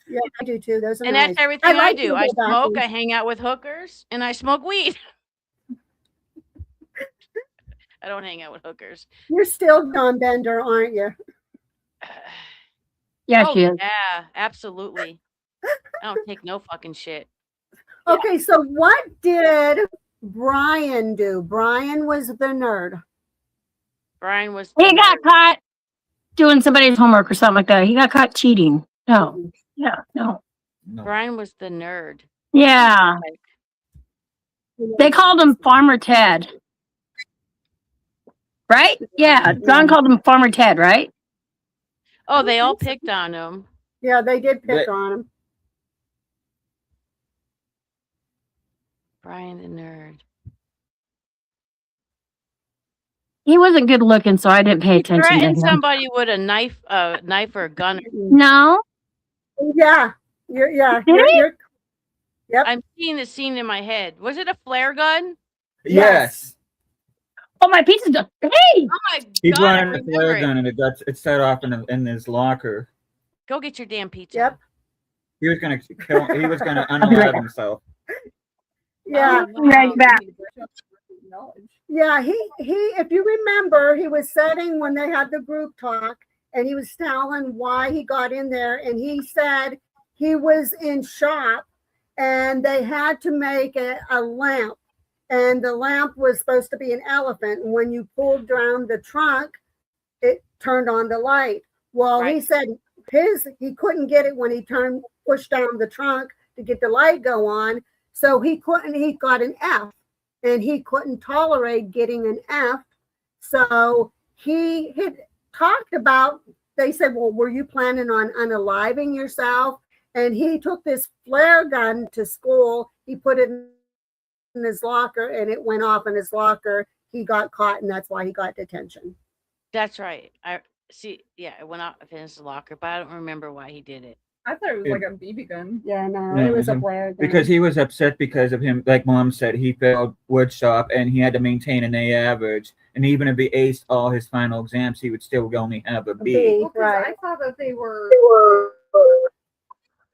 Speaker 2: Yeah, I do too. Those are
Speaker 6: and
Speaker 2: nice.
Speaker 6: that's everything I
Speaker 2: like
Speaker 6: do. I
Speaker 2: people
Speaker 6: smoke,
Speaker 2: back
Speaker 6: I hang out with hookers, and I smoke weed. I don't hang out with hookers.
Speaker 2: You're still John Bender, aren't you?
Speaker 5: Yeah,
Speaker 6: Oh,
Speaker 5: she is.
Speaker 6: yeah, absolutely. I don't take no fucking shit.
Speaker 2: Okay, so what did Brian do? Brian was the nerd.
Speaker 6: Brian was.
Speaker 5: He got caught doing somebody's homework or something like that. He got caught cheating. No. Yeah, no.
Speaker 3: No.
Speaker 6: Brian was the nerd.
Speaker 5: Yeah. They called him Farmer Ted. Right? Yeah. John called him Farmer Ted, right?
Speaker 6: Oh, they all picked on him.
Speaker 2: Yeah, they did pick
Speaker 3: But-
Speaker 2: on him.
Speaker 6: Brian the nerd.
Speaker 5: He wasn't good looking, so I didn't pay
Speaker 6: He
Speaker 5: attention to
Speaker 6: threatened
Speaker 5: him.
Speaker 6: somebody with a knife or a gun.
Speaker 5: No.
Speaker 2: Yeah, you're, yeah,
Speaker 5: Did he?
Speaker 2: Yep.
Speaker 6: I'm seeing the scene in my head. Was it a flare gun?
Speaker 3: Yes.
Speaker 5: Oh, my pizza's done. Hey!
Speaker 6: Oh my
Speaker 3: He
Speaker 6: god, I
Speaker 3: brought in a
Speaker 6: remember
Speaker 3: flare
Speaker 6: it.
Speaker 3: gun and it set off in his locker.
Speaker 6: Go get your damn pizza.
Speaker 2: Yep.
Speaker 3: He was gonna kill. He was gonna
Speaker 5: I'll be right
Speaker 3: unalive
Speaker 5: back.
Speaker 3: himself.
Speaker 2: Yeah.
Speaker 6: Oh, wow.
Speaker 5: Right back.
Speaker 4: Knowledge.
Speaker 2: Yeah, he if you remember, he was setting when they had the group talk and he was telling why he got in there, and he said he was in shop and they had to make a lamp, and the lamp was supposed to be an elephant, and when you pulled down the trunk it turned on the light. Well, he
Speaker 6: Right.
Speaker 2: said he couldn't get it when he pushed down the trunk to get the light go on, so he got an F, and he couldn't tolerate getting an F. So he had talked about, they said, well, were you planning on unaliving yourself? And he took this flare gun to school. He put it in his locker and it went off in his locker. He got caught, and that's why he got detention.
Speaker 6: That's right. I see. Yeah, it went off in his locker, but I don't remember why he did it.
Speaker 4: I thought it was like a BB gun.
Speaker 2: Yeah, no,
Speaker 3: Yeah,
Speaker 2: it was a
Speaker 3: mhm.
Speaker 2: flare gun.
Speaker 3: Because he was upset because of him, like Mom said, he failed woodshop and he had to maintain an A average. And even if he aced all his final exams, he would still only have a B.
Speaker 2: B.
Speaker 4: Well, 'cause
Speaker 2: Right.
Speaker 4: I thought that they were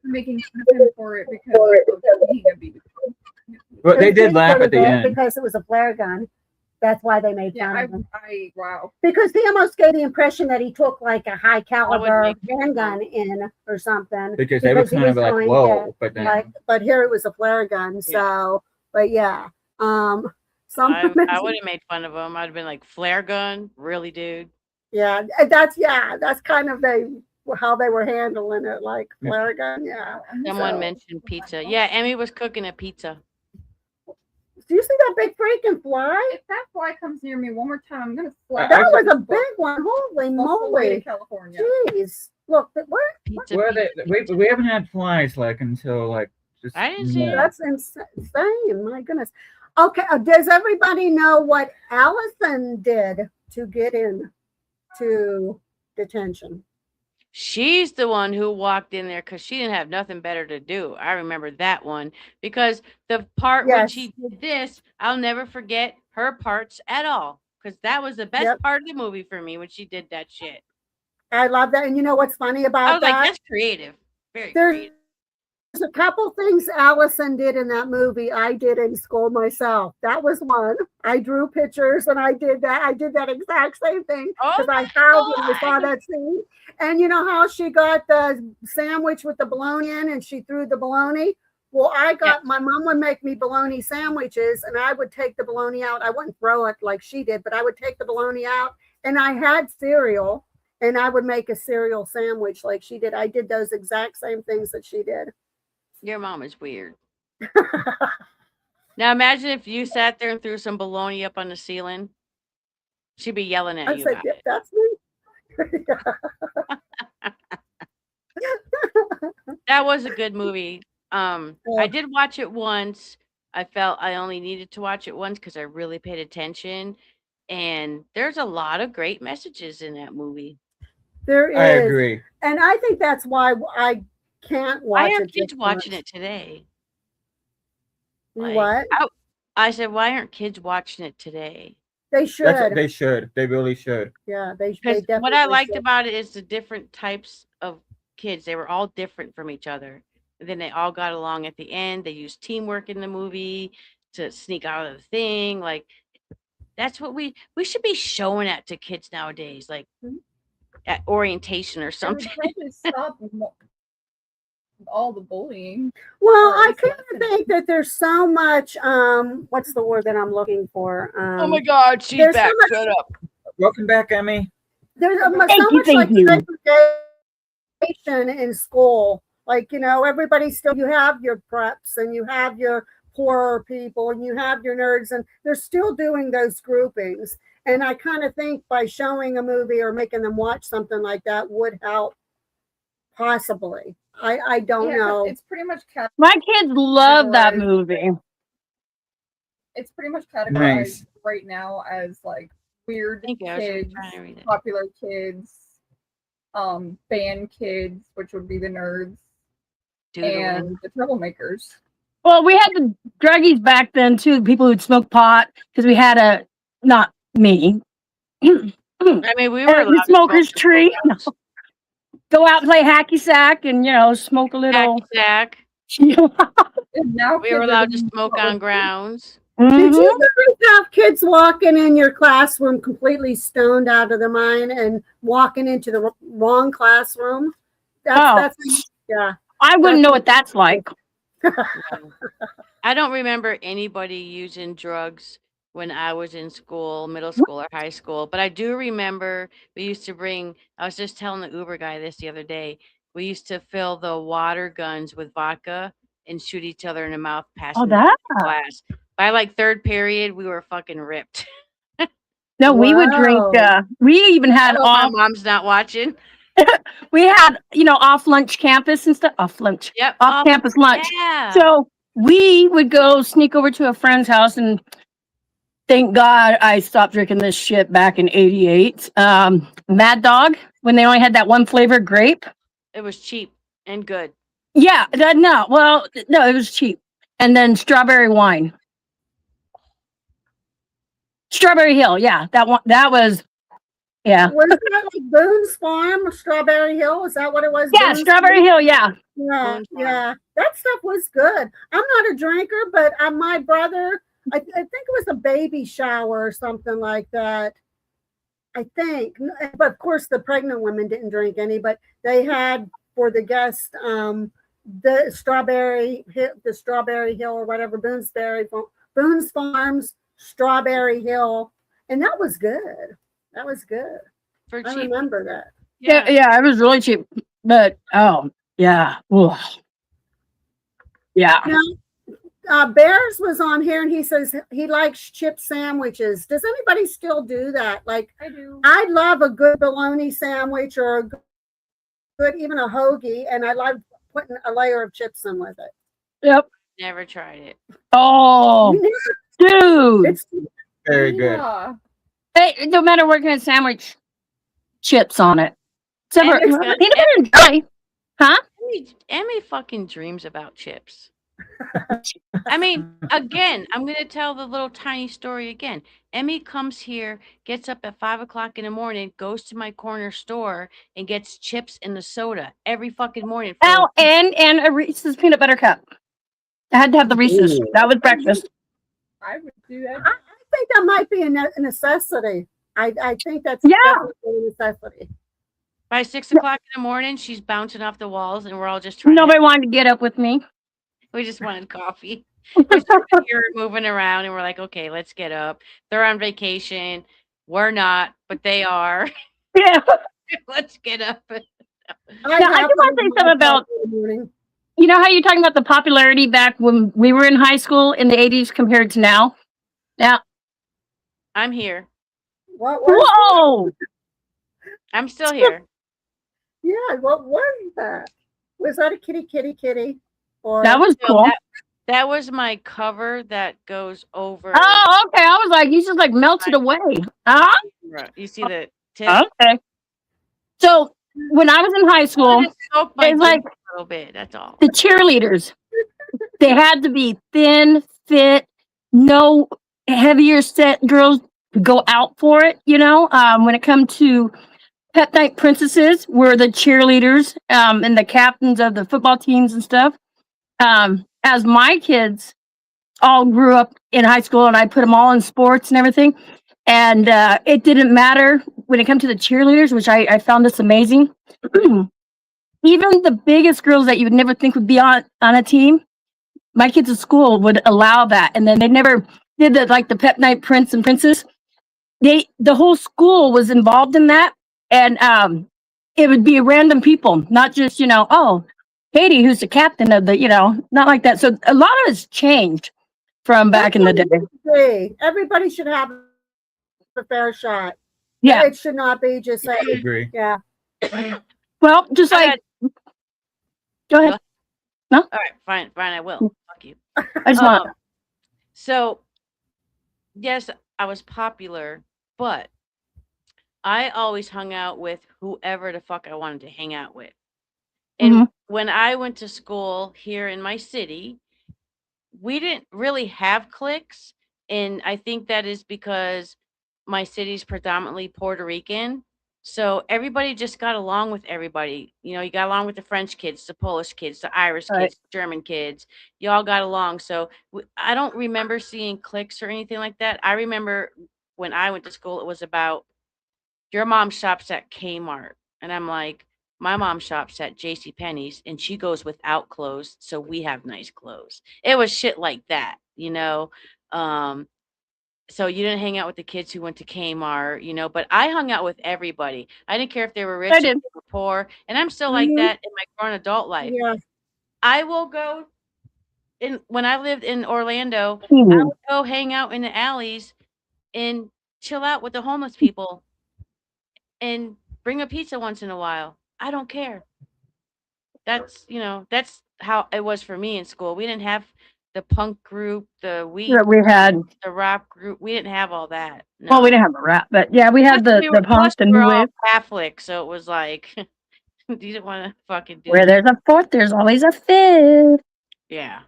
Speaker 4: making fun of him for it because of being a BB gun.
Speaker 3: But they did laugh at the end.
Speaker 2: because it was a flare gun. That's why they made
Speaker 4: Yeah,
Speaker 2: fun of him.
Speaker 4: wow.
Speaker 2: Because he almost gave the impression that he took like a high caliber
Speaker 6: make
Speaker 2: handgun in or something.
Speaker 3: Because they were
Speaker 2: he
Speaker 3: kind of
Speaker 2: was
Speaker 3: like,
Speaker 2: going
Speaker 3: whoa.
Speaker 2: to,
Speaker 3: But then,
Speaker 2: like, but here it was a flare gun. So, but yeah, some
Speaker 6: I would have made fun of him. I'd have been like, flare gun? Really, dude?
Speaker 2: yeah, that's kind of how they were handling it, like
Speaker 3: Yeah.
Speaker 2: flare gun. Yeah.
Speaker 6: Someone
Speaker 2: So-
Speaker 6: mentioned pizza. Yeah, Emmy was cooking a pizza.
Speaker 2: Do you see that big freaking fly?
Speaker 4: If that fly comes near me one more time, I'm gonna slap.
Speaker 2: That
Speaker 4: it
Speaker 2: was a
Speaker 4: with
Speaker 2: big one. Holy
Speaker 4: most of the way to
Speaker 2: moly!
Speaker 4: California.
Speaker 2: Jeez, look,
Speaker 6: Pizza.
Speaker 3: well,
Speaker 6: pizza.
Speaker 3: we haven't had flies like until like just.
Speaker 6: I didn't see it.
Speaker 2: that's insane. My goodness. Okay, does everybody know what Allison did to get in to detention?
Speaker 6: She's the one who walked in there because she didn't have nothing better to do. I remember that one because the part when
Speaker 2: Yes.
Speaker 6: she did this, I'll never forget her parts at all because that was the best
Speaker 2: Yep.
Speaker 6: part of the movie for me when she did that shit.
Speaker 2: I love that. And you know what's funny
Speaker 6: I
Speaker 2: about
Speaker 6: was like,
Speaker 2: that?
Speaker 6: that's creative. Very
Speaker 2: There's
Speaker 6: creative.
Speaker 2: a couple things Allison did in that movie I did in school myself. That was one. I drew pictures and I did that. I did that exact same thing
Speaker 6: Oh
Speaker 2: because I
Speaker 6: my
Speaker 2: howled when I saw
Speaker 6: God.
Speaker 2: that scene. And you know how she got the sandwich with the bologna in and she threw the bologna? Well, my mom would make me bologna sandwiches and I would take the bologna out. I wouldn't throw it like she did, but I would take the bologna out and I had cereal and I would make a cereal sandwich like she did. I did those exact same things that she did.
Speaker 6: Your mom is weird. Now imagine if you sat there and threw some bologna up on the ceiling. She'd be yelling at
Speaker 2: I
Speaker 6: you
Speaker 2: said,
Speaker 6: about
Speaker 2: "Yep,
Speaker 6: it.
Speaker 2: that's me."
Speaker 6: That was a good movie. I did watch it once. I felt I only needed to watch it once because I really paid attention. And there's a lot of great messages in that movie.
Speaker 2: There is.
Speaker 3: I agree.
Speaker 2: And I think that's why I can't watch
Speaker 6: Why
Speaker 2: it.
Speaker 6: aren't kids
Speaker 2: just
Speaker 6: watching
Speaker 2: once.
Speaker 6: it today?
Speaker 2: You
Speaker 6: Like,
Speaker 2: what?
Speaker 6: I said, why aren't kids watching it today?
Speaker 2: They should.
Speaker 3: They should. They really should.
Speaker 2: Yeah, they
Speaker 6: Because
Speaker 2: definitely
Speaker 6: what I liked
Speaker 2: should.
Speaker 6: about it is the different types of kids. They were all different from each other. And then they all got along at the end. They used teamwork in the movie to sneak out of the thing. Like, that's what we should be showing that to kids nowadays, like at orientation or
Speaker 4: It would
Speaker 6: something.
Speaker 4: probably stop all the bullying.
Speaker 2: Well,
Speaker 4: or at
Speaker 2: I
Speaker 4: least
Speaker 2: kind of
Speaker 4: lessen it.
Speaker 2: think that there's so much. What's the word that I'm looking for?
Speaker 6: Oh my God, she's
Speaker 2: there's so
Speaker 6: back.
Speaker 2: much-
Speaker 6: Shut up.
Speaker 3: Welcome back, Emmy.
Speaker 2: There's so
Speaker 5: Thank you,
Speaker 2: much
Speaker 5: thank
Speaker 2: like
Speaker 5: you.
Speaker 2: segregation in school. Like, you know, everybody still, you have your preps and you have your poorer people and you have your nerds, and they're still doing those groupings. And I kind of think by showing a movie or making them watch something like that would help, possibly. I don't
Speaker 4: Yeah, 'cause
Speaker 2: know.
Speaker 4: it's pretty much
Speaker 5: My kids love that
Speaker 4: Categorized.
Speaker 5: movie.
Speaker 4: it's pretty much categorized
Speaker 3: Nice.
Speaker 4: right now as like weird
Speaker 6: Thank you. I was really
Speaker 4: kids,
Speaker 6: trying to read it.
Speaker 4: popular kids, band kids, which would be the nerds,
Speaker 6: Doodling.
Speaker 4: and the troublemakers.
Speaker 5: Well, we had the druggies back then too. The people who'd smoke pot because we had not me.
Speaker 6: I mean, we were allowed
Speaker 5: the
Speaker 6: to smoke
Speaker 5: smoker's
Speaker 6: in
Speaker 5: tree.
Speaker 6: schools.
Speaker 5: Go out and play hacky sack and smoke a little.
Speaker 6: Hacky sack.
Speaker 4: And now
Speaker 6: We were
Speaker 4: kids are
Speaker 6: allowed to
Speaker 4: doing
Speaker 6: smoke
Speaker 4: what?
Speaker 6: on grounds.
Speaker 2: Did
Speaker 5: Mhm.
Speaker 2: you guys have kids walking in your classroom completely stoned out of their mind and walking into the wrong classroom? That's yeah.
Speaker 5: I wouldn't know what that's like.
Speaker 6: I don't remember anybody using drugs when I was in school, middle school or high school, but I do remember we used to bring, I was just telling the Uber guy this the other day, we used to fill the water guns with vodka and shoot each other in the mouth, passing them
Speaker 5: that.
Speaker 6: in class. By like third period, we were fucking ripped.
Speaker 5: No, we would drink.
Speaker 2: Wow.
Speaker 5: We even
Speaker 6: I
Speaker 5: had
Speaker 6: hope my
Speaker 5: off.
Speaker 6: mom's not watching.
Speaker 5: We had off lunch campus and stuff. Off lunch.
Speaker 6: Yep.
Speaker 5: Off campus lunch.
Speaker 6: Yeah.
Speaker 5: So we would go sneak over to a friend's house, and thank God I stopped drinking this shit back in '88. Mad Dog, when they only had that one flavor, grape.
Speaker 6: It was cheap and good.
Speaker 5: Yeah, no, it was cheap. And then strawberry wine. Strawberry Hill, yeah, that was, yeah.
Speaker 2: Was that like Boone's Farm, Strawberry Hill? Is that what it was?
Speaker 5: Yeah,
Speaker 2: Boone's
Speaker 5: Strawberry
Speaker 2: Farm?
Speaker 5: Hill, yeah.
Speaker 2: Yeah,
Speaker 6: Boone's Farm.
Speaker 2: yeah. That stuff was good. I'm not a drinker, but my brother, I think it was a baby shower or something like that. I think, but of course the pregnant women didn't drink any, but they had for the guests the Strawberry Hill or whatever, Boone's Farms, Strawberry Hill, and that was good. That was good.
Speaker 6: For
Speaker 2: I
Speaker 6: cheap.
Speaker 2: remember that.
Speaker 5: Yeah, it was really cheap. But yeah. Ugh. Yeah.
Speaker 2: Now, Bears was on here and he says he likes chip sandwiches. Does anybody still do that? Like,
Speaker 4: I do.
Speaker 2: I love a good bologna sandwich or a good, even a hoagie, and I love putting a layer of chips in with it.
Speaker 5: Yep.
Speaker 6: Never tried it.
Speaker 5: Oh, dude.
Speaker 2: It's
Speaker 3: Very good.
Speaker 4: Yeah.
Speaker 5: Hey, no matter what kind of sandwich, chips on it.
Speaker 6: And it's
Speaker 5: Peanut
Speaker 6: good.
Speaker 5: butter and jelly. Huh?
Speaker 6: Emmy fucking dreams about chips. I mean, again, I'm going to tell the little tiny story again. Emmy comes here, gets up at 5:00 in the morning, goes to my corner store and gets chips and the soda every fucking morning.
Speaker 5: Oh, and a Reese's peanut butter cup. I had to have the Reese's.
Speaker 3: Ooh.
Speaker 5: That was breakfast.
Speaker 4: I would do that.
Speaker 2: I think that might be a necessity. I think that's
Speaker 5: Yeah.
Speaker 2: definitely a necessity.
Speaker 6: By 6:00 in the morning, she's bouncing off the walls, and we're all just trying.
Speaker 5: Nobody wanted to get up with me.
Speaker 6: We just wanted coffee. We're sitting here moving around, and we're like, okay, let's get up. They're on vacation. We're not, but they are.
Speaker 5: Yeah.
Speaker 6: Let's get up.
Speaker 5: I just want to say something about, you know how you're talking about the popularity back when we were in high school in the 80s compared to now? Now,
Speaker 6: I'm here.
Speaker 5: whoa!
Speaker 6: I'm still here.
Speaker 2: Yeah, what was that? Was that a kitty? Or
Speaker 5: That was
Speaker 6: So
Speaker 5: cool.
Speaker 6: that was my cover that goes over.
Speaker 5: Oh, okay. I was like, you just like melted away. Huh?
Speaker 6: You see the tip?
Speaker 5: Okay. So when I was in high school,
Speaker 6: Just soak my
Speaker 5: it's like
Speaker 6: dick a little bit. That's all.
Speaker 5: the cheerleaders, they had to be thin, fit, no heavier set girls to go out for it. When it come to pep night princesses, were the cheerleaders and the captains of the football teams and stuff. As my kids all grew up in high school, and I put them all in sports and everything, and it didn't matter when it came to the cheerleaders, which I found this amazing. Even the biggest girls that you would never think would be on a team, my kids at school would allow that. And then they never did the pep night prince and princess. The whole school was involved in that. And it would be random people, not just, oh, Katie, who's the captain of the, not like that. So a lot of it's changed from back in the day.
Speaker 2: Everybody should have a fair shot.
Speaker 5: Yeah.
Speaker 2: It should not be just
Speaker 3: I
Speaker 2: like,
Speaker 3: agree.
Speaker 2: yeah.
Speaker 5: Well, just like, go ahead.
Speaker 6: All right, fine, I will. Fuck you.
Speaker 5: I just want
Speaker 6: So, yes, I was popular, but I always hung out with whoever the fuck I wanted to hang out with. And when I went to school here in my city, we didn't really have cliques, and I think that is because my city's predominantly Puerto Rican. So everybody just got along with everybody. You know, you got along with the French kids, the Polish kids, the Irish
Speaker 5: Right.
Speaker 6: kids, German kids. You all got along. So I don't remember seeing cliques or anything like that. I remember when I went to school, it was about your mom shops at Kmart. And I'm like, my mom shops at J.C. Penney's and she goes without clothes, so we have nice clothes. It was shit like that, you know. Um, so you didn't hang out with the kids who went to Kmart, you know, but I hung out with everybody. I didn't care if they were
Speaker 5: I
Speaker 6: rich, if
Speaker 5: did.
Speaker 6: they were poor, and I'm still like
Speaker 2: Mhm.
Speaker 6: that in my grown adult life.
Speaker 2: Yeah.
Speaker 6: I will go in when I lived in Orlando, I
Speaker 5: Mhm.
Speaker 6: would go hang out in the alleys and chill out with the homeless people and bring a pizza once in a while. I don't care. That's, you know, that's how it was for me in school. We didn't have the punk group, the weed
Speaker 5: That we
Speaker 6: group,
Speaker 5: had.
Speaker 6: the rock group. We didn't have all that.
Speaker 5: Well, we
Speaker 6: No.
Speaker 5: didn't have a rap, but yeah, we had the
Speaker 6: Plus
Speaker 5: punk, the
Speaker 6: we were
Speaker 5: new
Speaker 6: all
Speaker 5: wave.
Speaker 6: Catholic, so it was like you didn't want to fucking do
Speaker 5: Where
Speaker 6: that.
Speaker 5: there's a fourth, there's always a fifth.
Speaker 6: Yeah.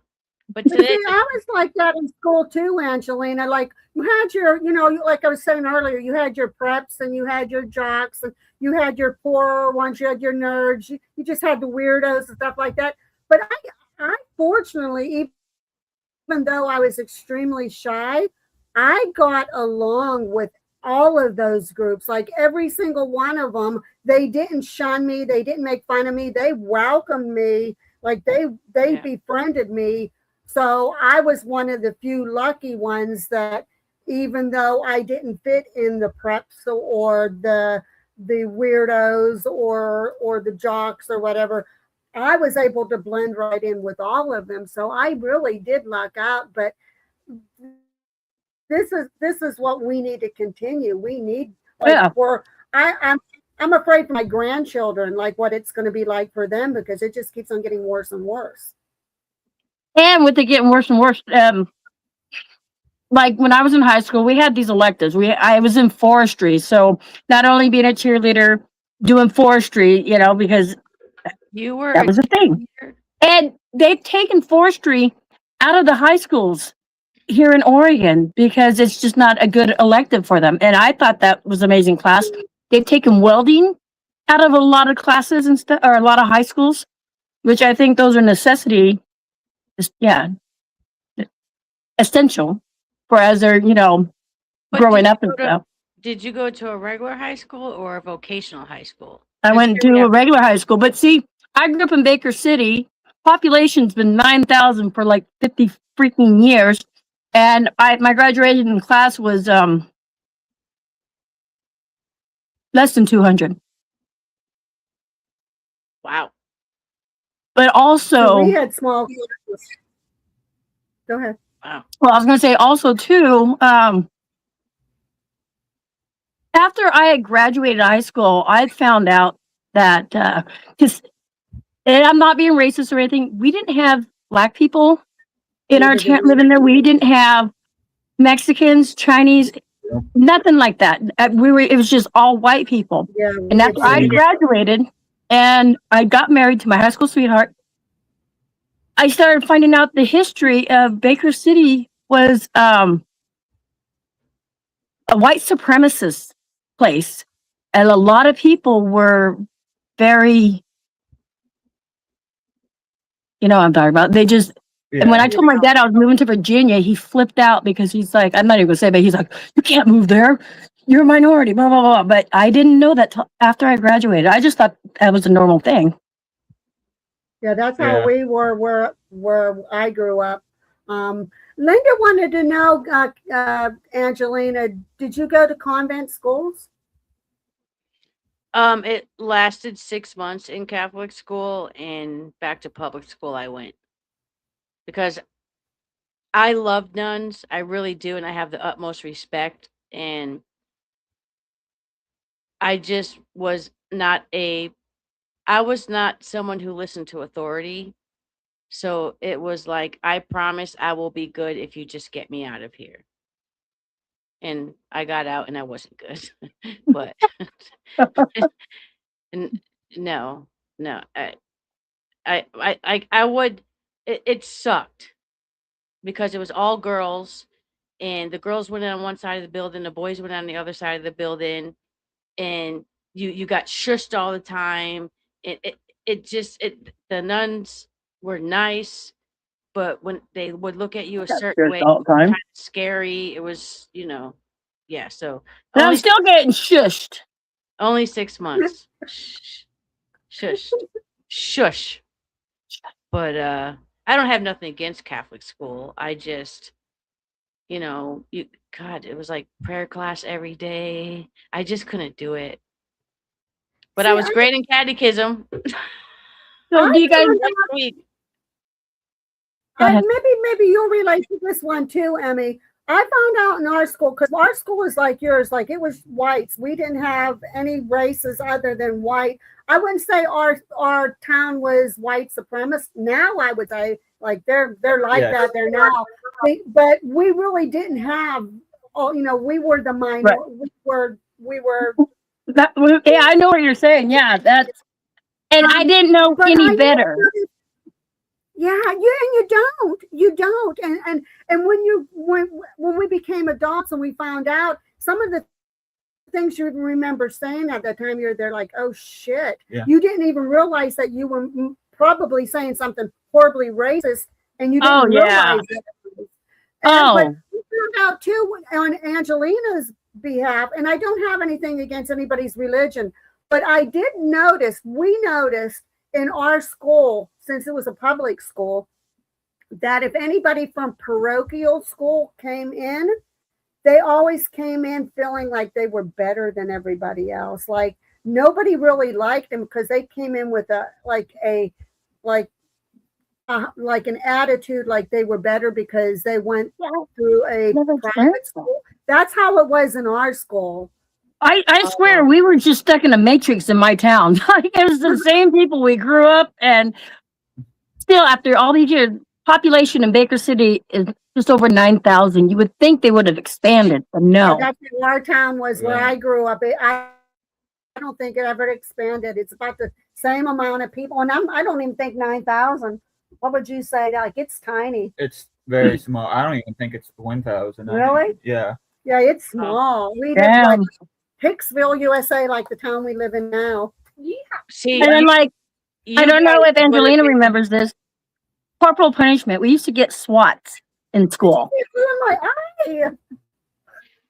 Speaker 6: But
Speaker 2: But see,
Speaker 6: today,
Speaker 2: I was like that in school too, Angelina. Like you had your, like I was saying earlier, you had your preps and you had your jocks and you had your poorer ones, you had your nerds, you just had the weirdos and stuff like that. But I fortunately, even though I was extremely shy, I got along with all of those groups. Like every single one of them, they didn't shun me, they didn't make fun of me, they welcomed me, like they
Speaker 6: yeah.
Speaker 2: befriended me. So I was one of the few lucky ones that even though I didn't fit in the preps or the weirdos or the jocks or whatever, I was able to blend right in with all of them. So I really did luck out. But this is what we need to continue. We need like
Speaker 5: Yeah.
Speaker 2: for I'm afraid for my grandchildren, like what it's going to be like for them because it just keeps on getting worse and worse.
Speaker 5: And with it getting worse and worse, like when I was in high school, we had these electives. I was in forestry, so not only being a cheerleader, doing forestry, because
Speaker 6: You were
Speaker 5: that
Speaker 6: a
Speaker 5: was a thing.
Speaker 6: cheerleader?
Speaker 5: And they've taken forestry out of the high schools here in Oregon because it's just not a good elective for them. And I thought that was amazing class. They've taken welding out of a lot of classes and stuff, or a lot of high schools, which I think those are necessity, yeah, essential for as they're,
Speaker 6: But
Speaker 5: growing up and stuff.
Speaker 6: did you go to a regular high school or a vocational high school?
Speaker 5: I
Speaker 6: 'Cause
Speaker 5: went
Speaker 6: here we
Speaker 5: to a
Speaker 6: have
Speaker 5: regular high school, but see, I grew up in Baker City. Population's been 9,000 for like 50 freaking years, and my graduating class was less than 200.
Speaker 6: wow.
Speaker 5: But
Speaker 2: See, we
Speaker 5: also,
Speaker 2: had small. Go ahead.
Speaker 6: Wow.
Speaker 5: well, I was going to say also too. After I had graduated high school, I found out that because, and I'm not being racist or anything, we didn't have black people in our
Speaker 2: Neither did
Speaker 5: tent
Speaker 2: we.
Speaker 5: living there. We didn't have Mexicans, Chinese, nothing like that. It was just all white people.
Speaker 2: Yeah,
Speaker 5: And
Speaker 2: we did
Speaker 5: after I
Speaker 2: too.
Speaker 5: graduated and I got married to my high school sweetheart, I started finding out the history of Baker City was a white supremacist place. And a lot of people were very, what I'm talking about. They just, and when
Speaker 3: Yeah.
Speaker 5: I told my dad I was moving to Virginia, he flipped out because he's like, I'm not even gonna say, but he's like, you can't move there. You're a minority, blah, blah, blah. But I didn't know that till after I graduated. I just thought that was a normal thing.
Speaker 2: Yeah, that's how
Speaker 3: Yeah.
Speaker 2: we were where I grew up. Linda wanted to know, Angelina, did you go to convent schools?
Speaker 6: It lasted 6 months in Catholic school and back to public school I went because I love nuns. I really do, and I have the utmost respect. And I just I was not someone who listened to authority. So it was like, I promise I will be good if you just get me out of here. And I got out and I wasn't good. But n- no, no, I would, it sucked. because it was all girls, and the girls went in on one side of the building, the boys went on the other side of the building, and you got shushed all the time. It the nuns were nice, but when they would look at you a
Speaker 5: Got
Speaker 6: certain
Speaker 5: shushed
Speaker 6: way,
Speaker 5: all the time.
Speaker 6: kind of scary. It was, yeah. So
Speaker 5: And I'm
Speaker 6: only
Speaker 5: still getting shushed.
Speaker 6: only 6 months. Shh, shush, shush. But I don't have nothing against Catholic school. I just, God, it was like prayer class every day. I just couldn't do it. But I
Speaker 2: See,
Speaker 6: was great in catechism.
Speaker 5: So
Speaker 2: I
Speaker 5: do you guys?
Speaker 2: found
Speaker 6: Next week.
Speaker 5: Go ahead.
Speaker 2: maybe you'll relate to this one too, Emmy. I found out in our school, because our school is like yours, like it was whites. We didn't have any races other than white. I wouldn't say our town was white supremacist. Now I would say like they're like
Speaker 3: Yes.
Speaker 2: that there now. But we really didn't have. Oh, we were the minor.
Speaker 5: Right.
Speaker 2: We were.
Speaker 5: Yeah, I know what you're saying. Yeah, that's. And I didn't know
Speaker 2: But
Speaker 5: any
Speaker 2: I
Speaker 5: better.
Speaker 2: Yeah, and you don't, and when we became adults and we found out some of the things you remember saying at that time, you're there like, oh shit,
Speaker 3: Yeah.
Speaker 2: you didn't even realize that you were probably saying something horribly racist, and you
Speaker 5: Oh
Speaker 2: didn't
Speaker 5: yeah.
Speaker 2: realize it. But
Speaker 5: Oh,
Speaker 2: we found out too on Angelina's behalf, and I don't have anything against anybody's religion, but I did notice, we noticed in our school, since it was a public school, that if anybody from parochial school came in, they always came in feeling like they were better than everybody else. Like nobody really liked them because they came in with like an attitude like they were better because they went
Speaker 5: yeah,
Speaker 2: through a
Speaker 5: never
Speaker 2: private
Speaker 5: experienced that.
Speaker 2: school. That's how it was in our school.
Speaker 5: I swear we were just stuck in a matrix in my town. Like it was the same people we grew up, and still after all these years, population in Baker City is just over 9,000. You would think they would have expanded, but no.
Speaker 2: That's what our town was where
Speaker 3: Yeah.
Speaker 2: I grew up. I don't think it ever expanded. It's about the same amount of people, and I don't even think 9,000. What would you say? Like it's tiny.
Speaker 3: It's very small. I don't even think it's 1,000.
Speaker 2: Really?
Speaker 3: Yeah.
Speaker 2: Yeah, it's small. We live like
Speaker 5: Damn.
Speaker 2: Hicksville, USA, like the town we live in now.
Speaker 4: Yeah.
Speaker 6: See,
Speaker 5: And then like
Speaker 6: you
Speaker 5: I don't know
Speaker 6: guys
Speaker 5: if
Speaker 6: would've
Speaker 5: Angelina
Speaker 6: been-
Speaker 5: remembers this. Corporal punishment. We used to get SWATs in school.
Speaker 2: It's in my eye.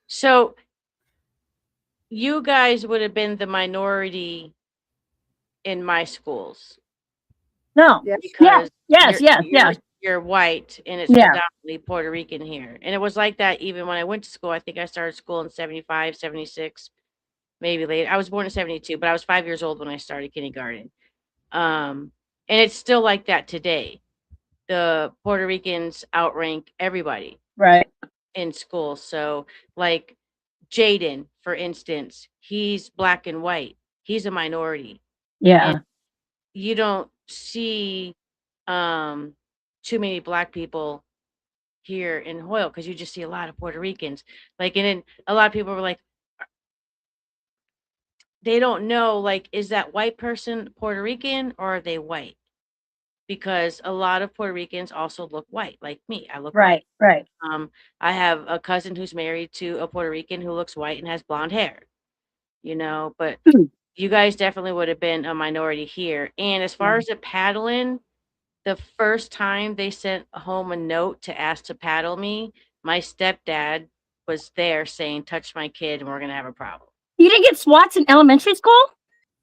Speaker 6: So you guys would have been the minority in my schools
Speaker 5: No.
Speaker 2: Yeah.
Speaker 6: because
Speaker 5: Yes.
Speaker 6: you're white and it's
Speaker 5: Yeah.
Speaker 6: predominantly Puerto Rican here. And it was like that even when I went to school. I think I started school in 75, 76, maybe later. I was born in 72, but I was 5 years old when I started kindergarten. And it's still like that today. The Puerto Ricans outrank everybody
Speaker 5: Right.
Speaker 6: in school. So, like Jaden, for instance, he's black and white. He's a minority.
Speaker 5: Yeah.
Speaker 6: And you don't see too many black people here in Hoyle because you just see a lot of Puerto Ricans. Like, and then a lot of people were like, they don't know, like, is that white person Puerto Rican or are they white? Because a lot of Puerto Ricans also look white, like me. I look white.
Speaker 5: Right.
Speaker 6: I have a cousin who's married to a Puerto Rican who looks white and has blonde hair, but you guys definitely would have been a minority here. And as far as the paddling, the first time they sent home a note to ask to paddle me, my stepdad was there saying, touch my kid and we're going to have a problem.
Speaker 5: You didn't get SWATs in elementary school?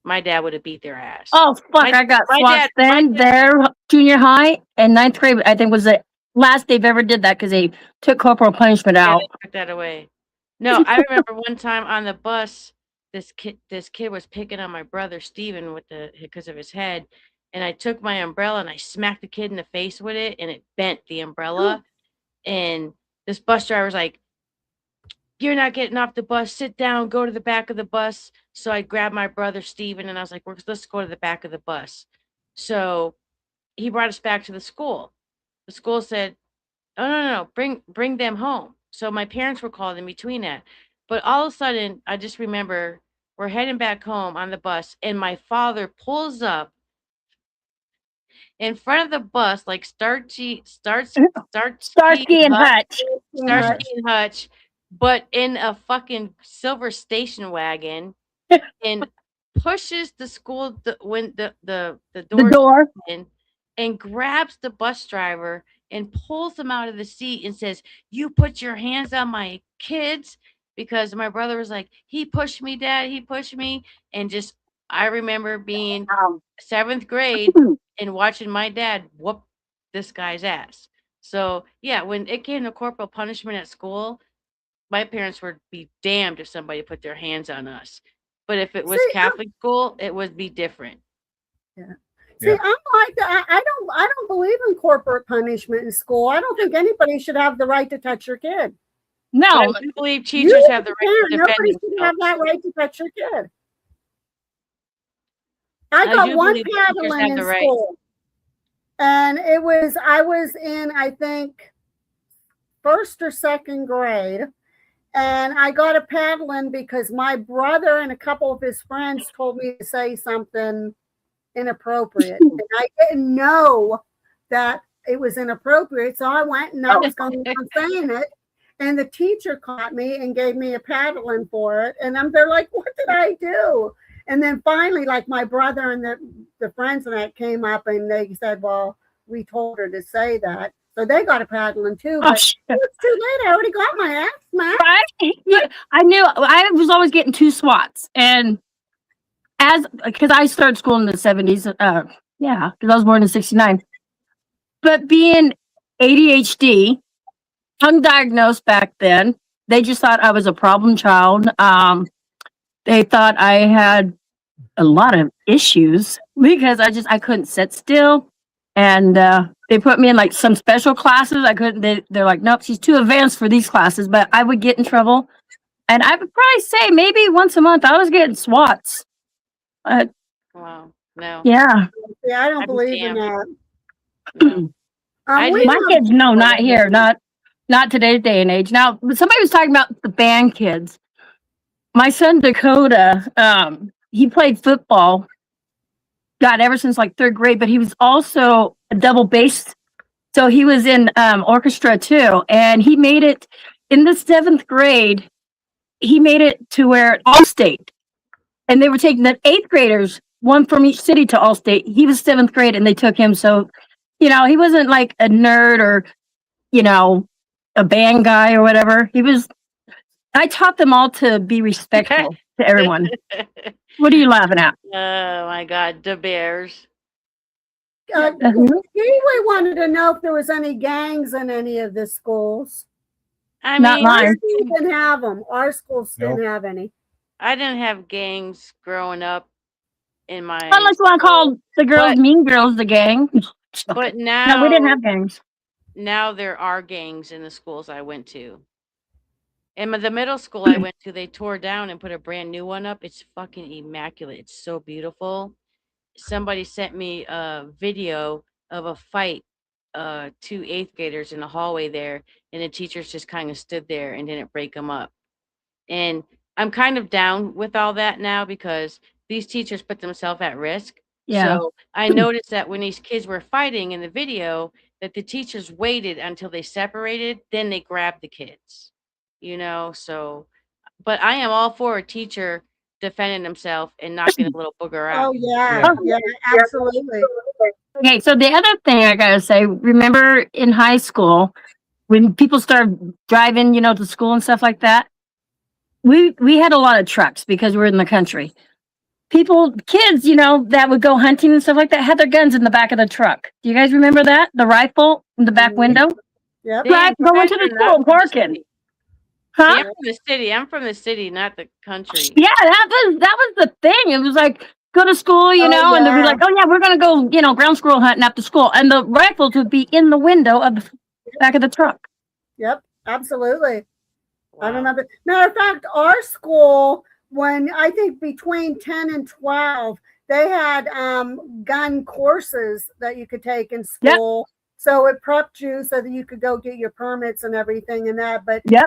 Speaker 6: My dad would have beat their ass.
Speaker 5: Oh fuck! I got SWATs then, there, junior high, and ninth grade. I think was the last they've ever did that because they took corporal punishment
Speaker 6: Yeah,
Speaker 5: out.
Speaker 6: they took that away. No, I remember one time on the bus, this kid was picking on my brother Steven because of his head, and I took my umbrella and I smacked the kid in the face with it, and it bent the umbrella. And this bus driver was like, "You're not getting off the bus. Sit down. Go to the back of the bus." So I grabbed my brother Steven and I was like, "Let's go to the back of the bus." So he brought us back to the school. The school said, "Oh no, bring them home." So my parents were called in between that. But all of a sudden, I just remember we're heading back home on the bus, and my father pulls up in front of the bus, like Starsky
Speaker 5: Starsky and
Speaker 6: Hutch,
Speaker 5: Hutch.
Speaker 6: Starsky and Hutch, but in a fucking silver station wagon, and pushes the school when the
Speaker 5: The
Speaker 6: doors
Speaker 5: door.
Speaker 6: open, and grabs the bus driver and pulls him out of the seat and says, "You put your hands on my kids," because my brother was like, "He pushed me, Dad. He pushed me," and just I remember being seventh grade and watching my dad whoop this guy's ass. So yeah, when it came to corporal punishment at school, my parents would be damned if somebody put their hands on us. But if it was
Speaker 2: See,
Speaker 6: Catholic school, it would be different.
Speaker 2: yeah. See,
Speaker 3: Yeah.
Speaker 2: I'm like that. I don't believe in corporate punishment in school. I don't think anybody should have the right to touch your kid.
Speaker 6: But I
Speaker 5: No,
Speaker 6: do believe
Speaker 2: You,
Speaker 6: teachers
Speaker 2: as
Speaker 6: have
Speaker 2: a
Speaker 6: the right to
Speaker 2: parent, nobody
Speaker 6: defend
Speaker 2: should have
Speaker 6: themselves.
Speaker 2: that right to touch your kid. I
Speaker 6: I
Speaker 2: got
Speaker 6: do
Speaker 2: one
Speaker 6: believe the teachers
Speaker 2: paddling
Speaker 6: have
Speaker 2: in
Speaker 6: the right.
Speaker 2: school, and I was in, I think, first or second grade, and I got a paddling because my brother and a couple of his friends told me to say something inappropriate, and I didn't know that it was inappropriate, so I went and I was going on saying it, and the teacher caught me and gave me a paddling for it, and they're like, "What did I do?" And then finally, like my brother and the friends and that came up and they said, "Well, we told her to say that," so they got a paddling too.
Speaker 5: oh,
Speaker 2: But
Speaker 5: shit.
Speaker 2: it's too late. I already got my ass smacked.
Speaker 5: Right? Yeah, I knew I was always getting 2 swats, and because I started school in the 70s, yeah, because I was born in 69. But being ADHD, undiagnosed back then, they just thought I was a problem child. They thought I had a lot of issues because I couldn't sit still, and they put me in like some special classes. I couldn't. They're like, nope, she's too advanced for these classes. But I would get in trouble, and I would probably say maybe once a month I was getting swats.
Speaker 6: Wow. No.
Speaker 2: Yeah, I don't
Speaker 6: I'd be
Speaker 2: believe in
Speaker 6: damned.
Speaker 2: that.
Speaker 6: No. I
Speaker 2: We
Speaker 6: did-
Speaker 5: My
Speaker 2: have
Speaker 5: kids, no, not here, not today's day and age. Now, somebody was talking about the band kids. My son Dakota, he played football, God, ever since like third grade, but he was also a double bass. So he was in orchestra too, and he made it in the 7th grade. He made it to where all state, and they were taking the 8th graders, one from each city, to all state. He was 7th grade, and they took him. So, he wasn't like a nerd or you know a band guy or whatever. He was. I taught them all to be respectful to everyone. What are you laughing at?
Speaker 6: Oh my God, the Bears.
Speaker 2: We wanted to know if there was any gangs in any of the schools.
Speaker 6: I
Speaker 5: Not
Speaker 6: mean,
Speaker 5: mine.
Speaker 2: We didn't have them. Our schools didn't
Speaker 3: Nope.
Speaker 2: have any.
Speaker 6: I didn't have gangs growing up in my.
Speaker 5: Unless you want to call the girls
Speaker 6: But-
Speaker 5: Mean Girls the gang.
Speaker 6: But
Speaker 5: No, we didn't have gangs.
Speaker 6: now there are gangs in the schools I went to. And the middle school I went to, they tore down and put a brand new one up. It's fucking immaculate. It's so beautiful. Somebody sent me a video of a fight, 2 8th graders in the hallway there, and the teachers just kind of stood there and didn't break them up. And I'm kind of down with all that now because these teachers put themselves at risk.
Speaker 5: Yeah.
Speaker 6: So I noticed that when these kids were fighting in the video, that the teachers waited until they separated, then they grabbed the kids. So but I am all for a teacher defending himself and knocking a little booger out.
Speaker 2: Oh yeah,
Speaker 3: Yeah.
Speaker 2: yeah, absolutely.
Speaker 5: Okay, so the other thing I gotta say, remember in high school when people started driving, to school and stuff like that? We had a lot of trucks because we're in the country. Kids, that would go hunting and stuff like that had their guns in the back of the truck. Do you guys remember that? The rifle in the back window?
Speaker 2: Yep.
Speaker 5: Right, going to the school, parking. Huh?
Speaker 6: See, I'm from the city. I'm from the city, not the country.
Speaker 5: Yeah, that was the thing. It was like go to school, and they'd be
Speaker 2: yeah.
Speaker 5: like, "Oh yeah, we're gonna go, ground squirrel hunting after school," and the rifles would be in the window of the back of the truck.
Speaker 2: Yep, absolutely. I
Speaker 6: Wow.
Speaker 2: remember. Matter of fact, our school, when I think between 10 and 12, they had gun courses that you could take in school. So it prepped you so that you could go get your permits and everything and that. But
Speaker 5: Yep.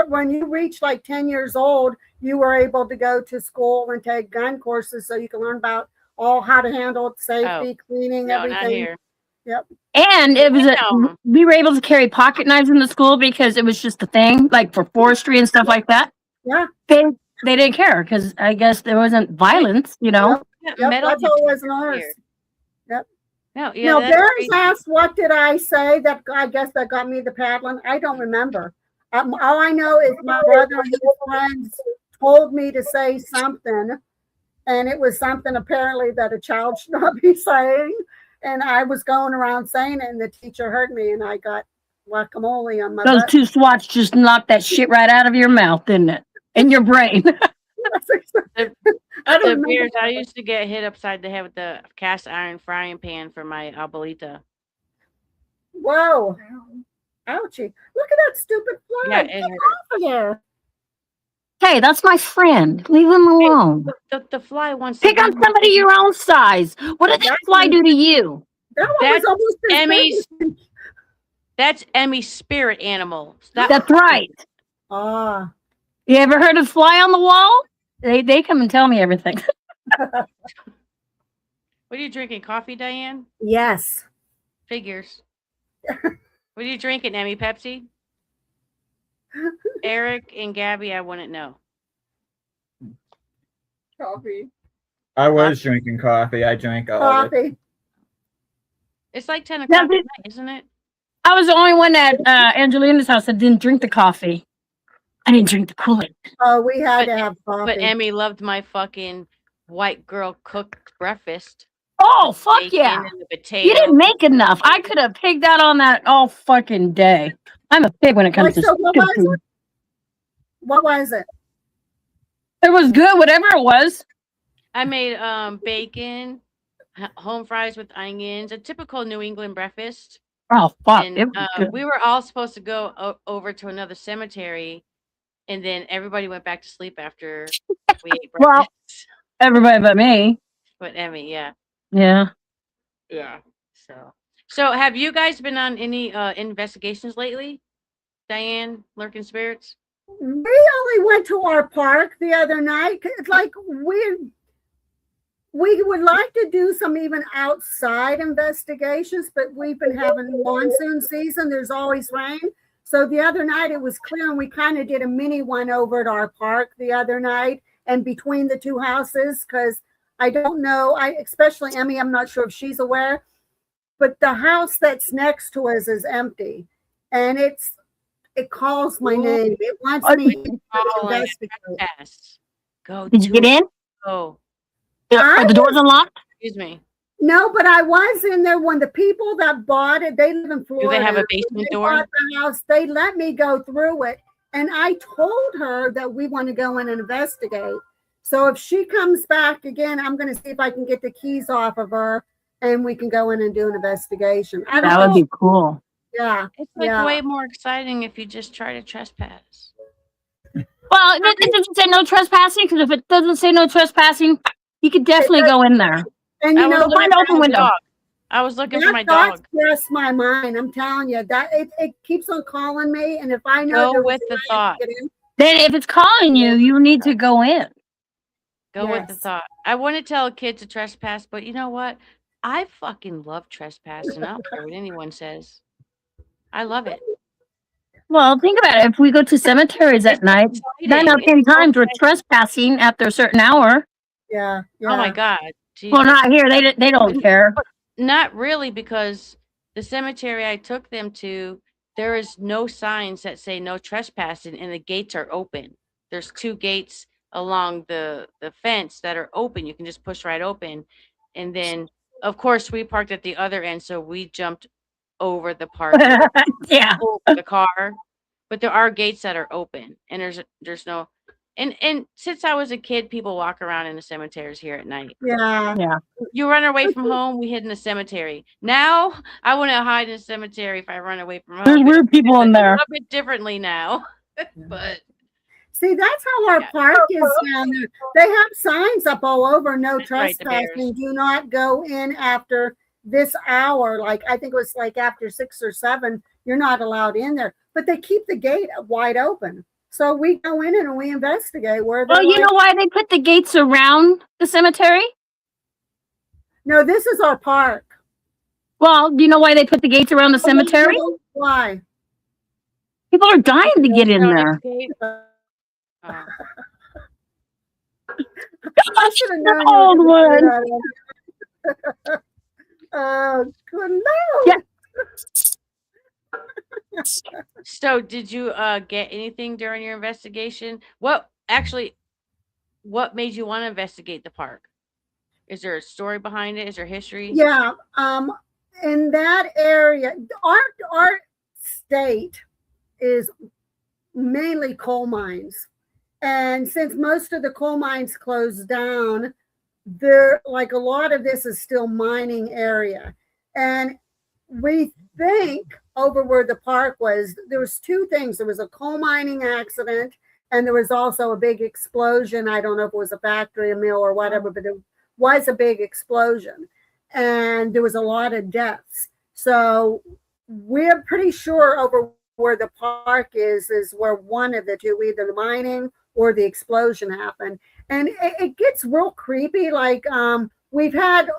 Speaker 2: when you reached like 10 years old, you were able to go to school and take gun courses so you can learn about all how to handle safety, cleaning,
Speaker 6: No, not
Speaker 2: everything.
Speaker 6: here.
Speaker 2: Yep.
Speaker 5: And it was
Speaker 6: No.
Speaker 5: we were able to carry pocket knives in the school because it was just a thing, like for forestry and stuff like that.
Speaker 2: Yeah.
Speaker 5: They didn't care because I guess there wasn't violence, you know.
Speaker 2: Yep.
Speaker 6: Yeah,
Speaker 2: Yep.
Speaker 6: metal
Speaker 2: That's all it was in
Speaker 6: detectors
Speaker 2: ours.
Speaker 6: here.
Speaker 2: Yep.
Speaker 6: No, yeah,
Speaker 2: Now,
Speaker 6: that's
Speaker 2: Barron's
Speaker 6: crazy.
Speaker 2: asked, what did I say that I guess that got me the paddling? I don't remember. All I know is my brother and his friends told me to say something, and it was something apparently that a child should not be saying. And I was going around saying it, and the teacher heard me, and I got guacamole on my
Speaker 5: Those
Speaker 2: butt.
Speaker 5: two swats just knocked that shit right out of your mouth, didn't it? In your brain.
Speaker 2: I don't
Speaker 6: The
Speaker 2: remember.
Speaker 6: beers, I used to get hit upside the head with the cast iron frying pan for my abuelita.
Speaker 2: Whoa. Ouchie. Look at that stupid fly.
Speaker 6: Yeah,
Speaker 2: Get
Speaker 6: it hurt.
Speaker 2: off of there.
Speaker 5: Hey, that's my friend. Leave him alone.
Speaker 6: The fly wants to
Speaker 5: Pick on
Speaker 6: be-
Speaker 5: somebody your own size. What did that fly do to you?
Speaker 2: That one
Speaker 6: That's
Speaker 2: was almost as
Speaker 6: Emmy's.
Speaker 2: big.
Speaker 6: That's Emmy's spirit animal. Stop.
Speaker 5: That's right.
Speaker 2: Ah.
Speaker 5: You ever heard of fly on the wall? They come and tell me everything.
Speaker 6: What are you drinking? Coffee, Diane?
Speaker 2: Yes.
Speaker 6: Figures. What are you drinking, Emmy? Pepsi? Eric and Gabby, I wouldn't know.
Speaker 4: Coffee.
Speaker 3: I was drinking coffee. I drank all of it.
Speaker 2: Coffee.
Speaker 6: It's like 10
Speaker 5: Now,
Speaker 6: o'clock at
Speaker 5: did-
Speaker 6: night, isn't it?
Speaker 5: I was the only one at Angelina's house that didn't drink the coffee. I didn't drink the Kool-Aid.
Speaker 2: Oh, we had
Speaker 6: But-
Speaker 2: to have coffee.
Speaker 6: But Emmy loved my fucking white girl cooked breakfast.
Speaker 5: Oh, fuck
Speaker 6: Bacon
Speaker 5: yeah.
Speaker 6: and the potato.
Speaker 5: You didn't make enough. I could have pigged out on that all fucking day. I'm a pig when it comes
Speaker 2: Like,
Speaker 5: to
Speaker 2: so what
Speaker 5: stupid
Speaker 2: was
Speaker 5: food.
Speaker 2: What was it?
Speaker 5: It was good, whatever it was.
Speaker 6: I made bacon, home fries with onions, a typical New England breakfast.
Speaker 5: Oh, fuck.
Speaker 6: And
Speaker 5: It was good.
Speaker 6: we were all supposed to go over to another cemetery, and then everybody went back to sleep after we ate breakfast.
Speaker 5: Well- Everybody but me.
Speaker 6: But Emmy, yeah.
Speaker 5: Yeah.
Speaker 6: Yeah. So have you guys been on any investigations lately? Diane, Lurking Spirits?
Speaker 2: We only went to our park the other night. It's like we would like to do some even outside investigations, but we've been having monsoon season. There's always rain. So the other night it was clear, and we kind of did a mini one over at our park the other night and between the two houses, because I don't know, especially Emmy, I'm not sure if she's aware, but the house that's next to us is empty, and it calls my name. It wants me to investigate.
Speaker 6: Yes. Go.
Speaker 5: Did you
Speaker 6: do
Speaker 5: get in?
Speaker 6: it. Oh,
Speaker 5: Are the doors unlocked?
Speaker 6: excuse me.
Speaker 2: No, but I was in there when the people that bought it, they live in Florida.
Speaker 6: Do they have a
Speaker 2: When
Speaker 6: basement
Speaker 2: they
Speaker 6: door?
Speaker 2: bought the house, they let me go through it. And I told her that we want to go in and investigate. So if she comes back again, I'm going to see if I can get the keys off of her and we can go in and do an investigation. I don't
Speaker 5: That would
Speaker 2: know.
Speaker 5: be cool.
Speaker 2: Yeah.
Speaker 6: It's like
Speaker 2: Yeah.
Speaker 6: way more exciting if you just try to trespass.
Speaker 5: Well, it doesn't say no trespassing, because if it doesn't say no trespassing, you could definitely go in there.
Speaker 2: And you
Speaker 6: I was
Speaker 2: know,
Speaker 6: looking
Speaker 5: find
Speaker 6: for
Speaker 5: open
Speaker 6: my
Speaker 5: window.
Speaker 6: dog. I was looking for my
Speaker 2: that thought
Speaker 6: dog.
Speaker 2: crossed my mind. I'm telling you that it keeps on calling me. And if I know
Speaker 6: Go
Speaker 2: there was
Speaker 6: with
Speaker 2: a
Speaker 6: the
Speaker 2: way to
Speaker 6: thought.
Speaker 2: get in,
Speaker 5: Then if it's calling you, you need to go in.
Speaker 6: Go with the
Speaker 2: Yes.
Speaker 6: thought. I want to tell a kid to trespass, but you know what? I fucking love trespassing. I don't care what anyone says. I love it.
Speaker 5: Well, think about it. If we go to cemeteries at night, 9 out of 10 times we're trespassing after a certain hour.
Speaker 2: yeah.
Speaker 6: Oh my
Speaker 2: Yeah.
Speaker 6: God.
Speaker 5: Well,
Speaker 6: Jesus.
Speaker 5: not here. They don't care.
Speaker 6: Not really, because the cemetery I took them to, there is no signs that say no trespassing, and the gates are open. There's 2 gates along the fence that are open. You can just push right open. And then, of course, we parked at the other end, so we jumped over the park,
Speaker 5: Yeah.
Speaker 6: over the car. But there are gates that are open, and there's no. And since I was a kid, people walk around in the cemeteries here at night.
Speaker 2: Yeah.
Speaker 6: You run away from home, we hid in the cemetery. Now I want to hide in the cemetery if I run away from home.
Speaker 5: There's
Speaker 6: It's
Speaker 5: weird people in
Speaker 6: a
Speaker 5: there.
Speaker 6: little bit differently now. But
Speaker 2: See, that's how our
Speaker 6: Yeah.
Speaker 2: park is down there. They have signs up all over, no
Speaker 6: Right, the bears.
Speaker 2: trespassing, do not go in after this hour. Like, I think it was like after 6 or 7, you're not allowed in there. But they keep the gate wide open. So we go in and we investigate where they're
Speaker 5: Well, you know why they put the gates around the cemetery?
Speaker 2: No, this is our park.
Speaker 5: Well, do you know why they put the gates around the cemetery?
Speaker 2: Why?
Speaker 5: People are dying to get in
Speaker 6: Don't
Speaker 5: there.
Speaker 6: escape. Oh.
Speaker 2: I should have known
Speaker 5: Old
Speaker 2: you were
Speaker 5: one.
Speaker 2: gonna say that. Good no.
Speaker 5: Yeah.
Speaker 6: So did you get anything during your investigation? What made you want to investigate the park? Is there a story behind it? Is there history?
Speaker 2: Yeah. In that area, our state is mainly coal mines. And since most of the coal mines closed down, there like a lot of this is still mining area. And we think over where the park was, there was two things. There was a coal mining accident and there was also a big explosion. I don't know if it was a factory, a mill or whatever, but there was a big explosion and there was a lot of deaths. So we're pretty sure over where the park is where one of the two, either the mining or the explosion happened. And it gets real creepy. Like we've had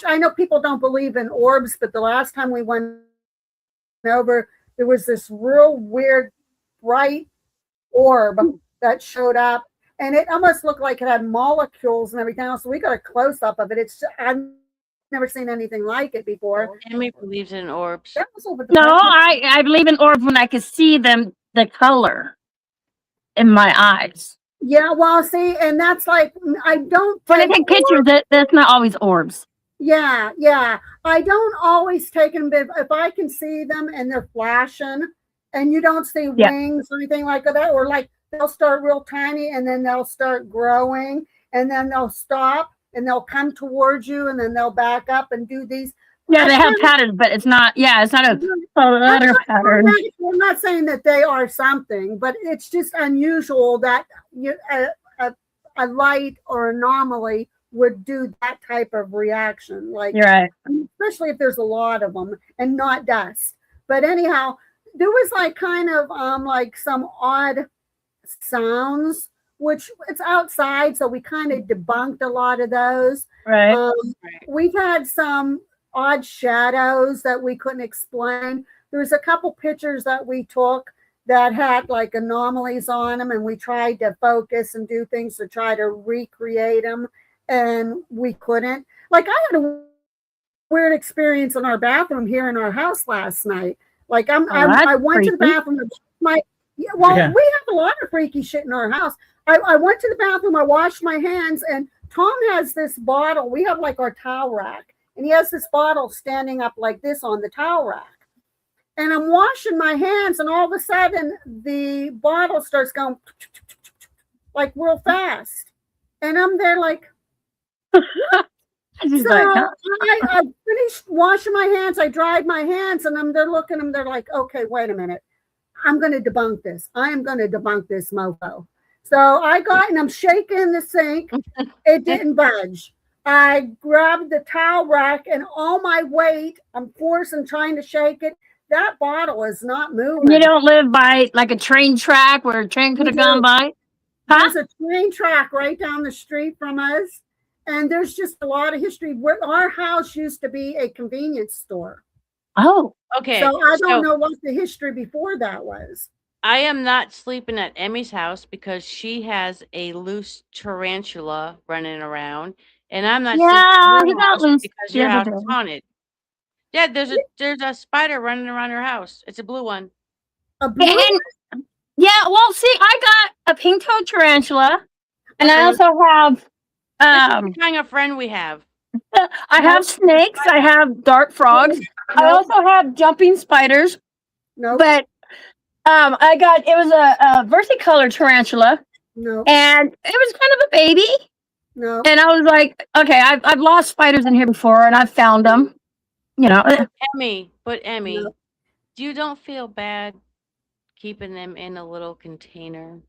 Speaker 2: I know people don't believe in orbs, but the last time we went over, there was this real weird bright orb that showed up and it almost looked like it had molecules and everything else. So we got a close up of it. I've never seen anything like it before.
Speaker 6: Emmy believes in orbs.
Speaker 5: No, I believe in orbs when I can see them, the color in my eyes.
Speaker 2: Yeah, well, see, and that's like I don't.
Speaker 5: When I take pictures, that's not always orbs.
Speaker 2: Yeah, I don't always take them, but if I can see them and they're flashing, and you don't see wings or anything like that, or like they'll start real tiny and then they'll start growing and then they'll stop and they'll come towards you and then they'll back up and do these.
Speaker 5: Yeah, they have patterns, but it's not. Yeah, it's not a letter pattern.
Speaker 2: I'm not saying that they are something, but it's just unusual that a light or anomaly would do that type of reaction. Like,
Speaker 5: you're right.
Speaker 2: Especially if there's a lot of them and not dust. But anyhow, there was like kind of like some odd sounds, which it's outside, so we kind of debunked a lot of those.
Speaker 5: Right.
Speaker 2: We've had some odd shadows that we couldn't explain. There was a couple pictures that we took that had like anomalies on them, and we tried to focus and do things to try to recreate them, and we couldn't. Like I had a weird experience in our bathroom here in our house last night. Like I went to the bathroom. We have a lot of freaky shit in our house. I went to the bathroom. I washed my hands, and Tom has this bottle. We have like our towel rack. And he has this bottle standing up like this on the towel rack. And I'm washing my hands, and all of a sudden the bottle starts going like real fast. And I'm there like, what? So I finished washing my hands. I dried my hands, and I'm there looking at them. They're like, okay, wait a minute. I'm going to debunk this. I am going to debunk this mofo. So I got, and I'm shaking the sink. It didn't budge. I grabbed the towel rack and all my weight, I'm forcing trying to shake it. That bottle is not moving.
Speaker 5: You don't live by like a train track where a train could have gone by?
Speaker 2: There's a train track right down the street from us. And there's just a lot of history. Our house used to be a convenience store.
Speaker 5: Oh.
Speaker 6: Okay.
Speaker 2: So I don't know what the history before that was.
Speaker 6: I am not sleeping at Emmy's house because she has a loose tarantula running around. And I'm not sleeping
Speaker 5: not loose
Speaker 6: because your house is haunted. Yeah, there's a spider running around your house. It's a blue one.
Speaker 2: A blue
Speaker 5: one? Yeah, well, see, I got a pink-toed tarantula, and I also have
Speaker 6: this is the kind of friend we have.
Speaker 5: I have snakes. I have dart frogs.
Speaker 2: No.
Speaker 5: I also have jumping spiders.
Speaker 2: No.
Speaker 5: But it was a versicolor tarantula.
Speaker 2: No.
Speaker 5: And it was kind of a baby.
Speaker 2: No.
Speaker 5: And I was like, okay, I've lost spiders in here before, and I've found them. You know.
Speaker 6: Emmy,
Speaker 2: No.
Speaker 6: you don't feel bad keeping them in a little container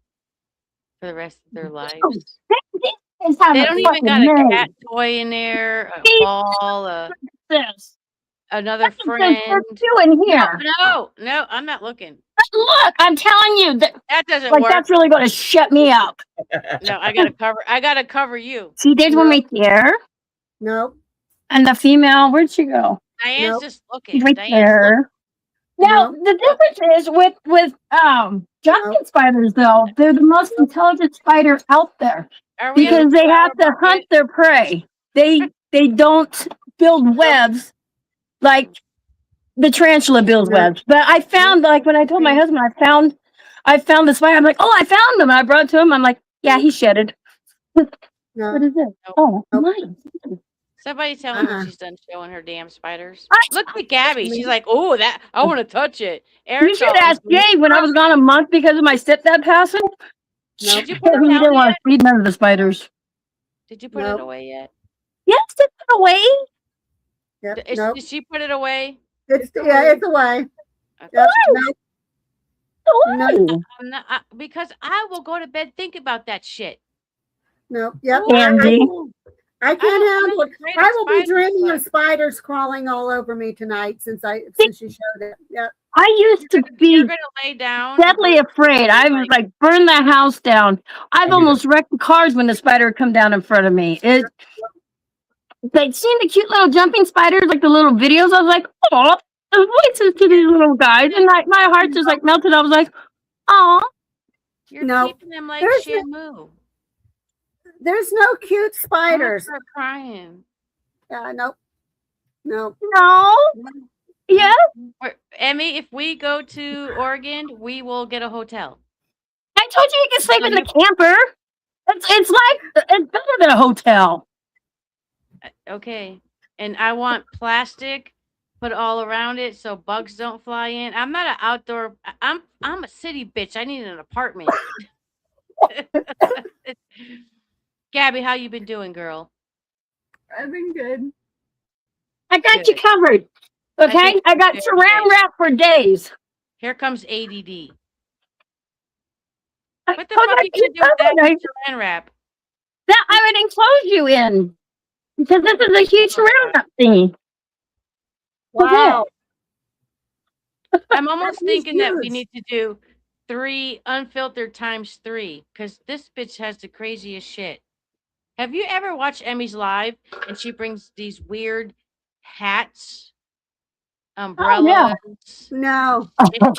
Speaker 6: for the rest of their lives? They don't even got a cat toy in there, a ball, another friend.
Speaker 5: What's doing here?
Speaker 6: No, I'm not looking.
Speaker 5: Look, I'm telling you
Speaker 6: that doesn't
Speaker 5: like
Speaker 6: work.
Speaker 5: That's really going to shut me up.
Speaker 6: No, I gotta cover you.
Speaker 5: See, there's one right there.
Speaker 2: No.
Speaker 5: And the female, where'd she go?
Speaker 6: Diane's
Speaker 2: Nope.
Speaker 6: just looking.
Speaker 5: She's right
Speaker 6: Diane's looking.
Speaker 5: there. Now,
Speaker 2: Nope.
Speaker 5: the difference is with giant spiders, though, they're the most intelligent spider out there
Speaker 6: Are we in
Speaker 5: because
Speaker 6: the
Speaker 5: they
Speaker 6: flower
Speaker 5: have to
Speaker 6: market?
Speaker 5: hunt their prey. They don't build webs like the tarantula builds
Speaker 2: No.
Speaker 5: webs. But I found, like, when I told my husband I found the spider, I'm like, oh, I found him. I brought it to him. I'm like, yeah, he shedded. What
Speaker 2: No.
Speaker 5: is it?
Speaker 6: Nope.
Speaker 5: Oh,
Speaker 2: Nope.
Speaker 5: nice.
Speaker 6: Somebody tell me when
Speaker 2: Uh-uh.
Speaker 6: she's done showing her damn spiders.
Speaker 5: I-
Speaker 6: Look at Gabby. She's like, oh, that I want to touch it. Eric
Speaker 5: You should ask Jay when I was gone a month because of my stepdad passing.
Speaker 6: Did you
Speaker 5: He
Speaker 6: put it
Speaker 5: didn't
Speaker 6: down
Speaker 5: want
Speaker 6: yet?
Speaker 5: to feed none of the spiders.
Speaker 6: Did you put
Speaker 2: Nope.
Speaker 6: it away yet?
Speaker 5: Yes, took it away.
Speaker 2: Yep.
Speaker 6: Is,
Speaker 2: Nope.
Speaker 6: did she put it away?
Speaker 2: It's away.
Speaker 6: Okay.
Speaker 2: Yep. Nope.
Speaker 5: Away.
Speaker 6: I'm not, because I will go to bed think about that shit.
Speaker 2: Nope. Yep.
Speaker 6: Ooh,
Speaker 5: Andy.
Speaker 2: I can't handle it.
Speaker 6: afraid
Speaker 2: I
Speaker 6: of
Speaker 2: will be
Speaker 6: spiders,
Speaker 2: dreaming
Speaker 6: but
Speaker 2: of spiders crawling all over me tonight since you showed it. Yep.
Speaker 5: I used to
Speaker 6: you're
Speaker 5: be
Speaker 6: gonna lay down. and
Speaker 5: deadly
Speaker 6: go to
Speaker 5: afraid.
Speaker 6: sleep,
Speaker 5: I was like, burn the house down. I've
Speaker 3: do
Speaker 5: almost wrecked the cars when the spider would come down in front of me. They'd seen the cute little jumping spiders, like the little videos. I was like, oh, the voices to these little guys. And my heart just like melted. I was like, oh.
Speaker 6: You're
Speaker 2: No.
Speaker 6: keeping them like
Speaker 2: There's
Speaker 6: Shamu.
Speaker 2: There's no cute
Speaker 6: I'm gonna
Speaker 2: spiders.
Speaker 6: start crying.
Speaker 2: Nope. Nope.
Speaker 5: No. Yes.
Speaker 6: Emmy, if we go to Oregon, we will get a hotel.
Speaker 5: I told you can sleep in the camper. It's better than a hotel.
Speaker 6: Okay. And I want plastic put all around it so bugs don't fly in. I'm not an outdoor. I'm a city bitch. I need an apartment. Gabby, how you been doing, girl?
Speaker 4: I've been good.
Speaker 5: I got
Speaker 6: Good.
Speaker 5: you covered. Okay,
Speaker 6: think
Speaker 5: I got
Speaker 6: you're
Speaker 5: saran
Speaker 6: okay.
Speaker 5: wrap for days.
Speaker 6: Here comes ADD.
Speaker 5: I
Speaker 6: What the
Speaker 5: told
Speaker 6: fuck
Speaker 5: I
Speaker 6: are you gonna do with that
Speaker 5: covered.
Speaker 6: saran wrap?
Speaker 5: That I would enclose you in because this is a huge saran wrap thingy.
Speaker 2: Wow.
Speaker 6: I'm almost
Speaker 2: That is
Speaker 6: thinking that we
Speaker 2: huge.
Speaker 6: need to do 3 unfiltered times 3 because this bitch has the craziest shit. Have you ever watched Emmy's live and she brings these weird hats, umbrellas,
Speaker 2: No.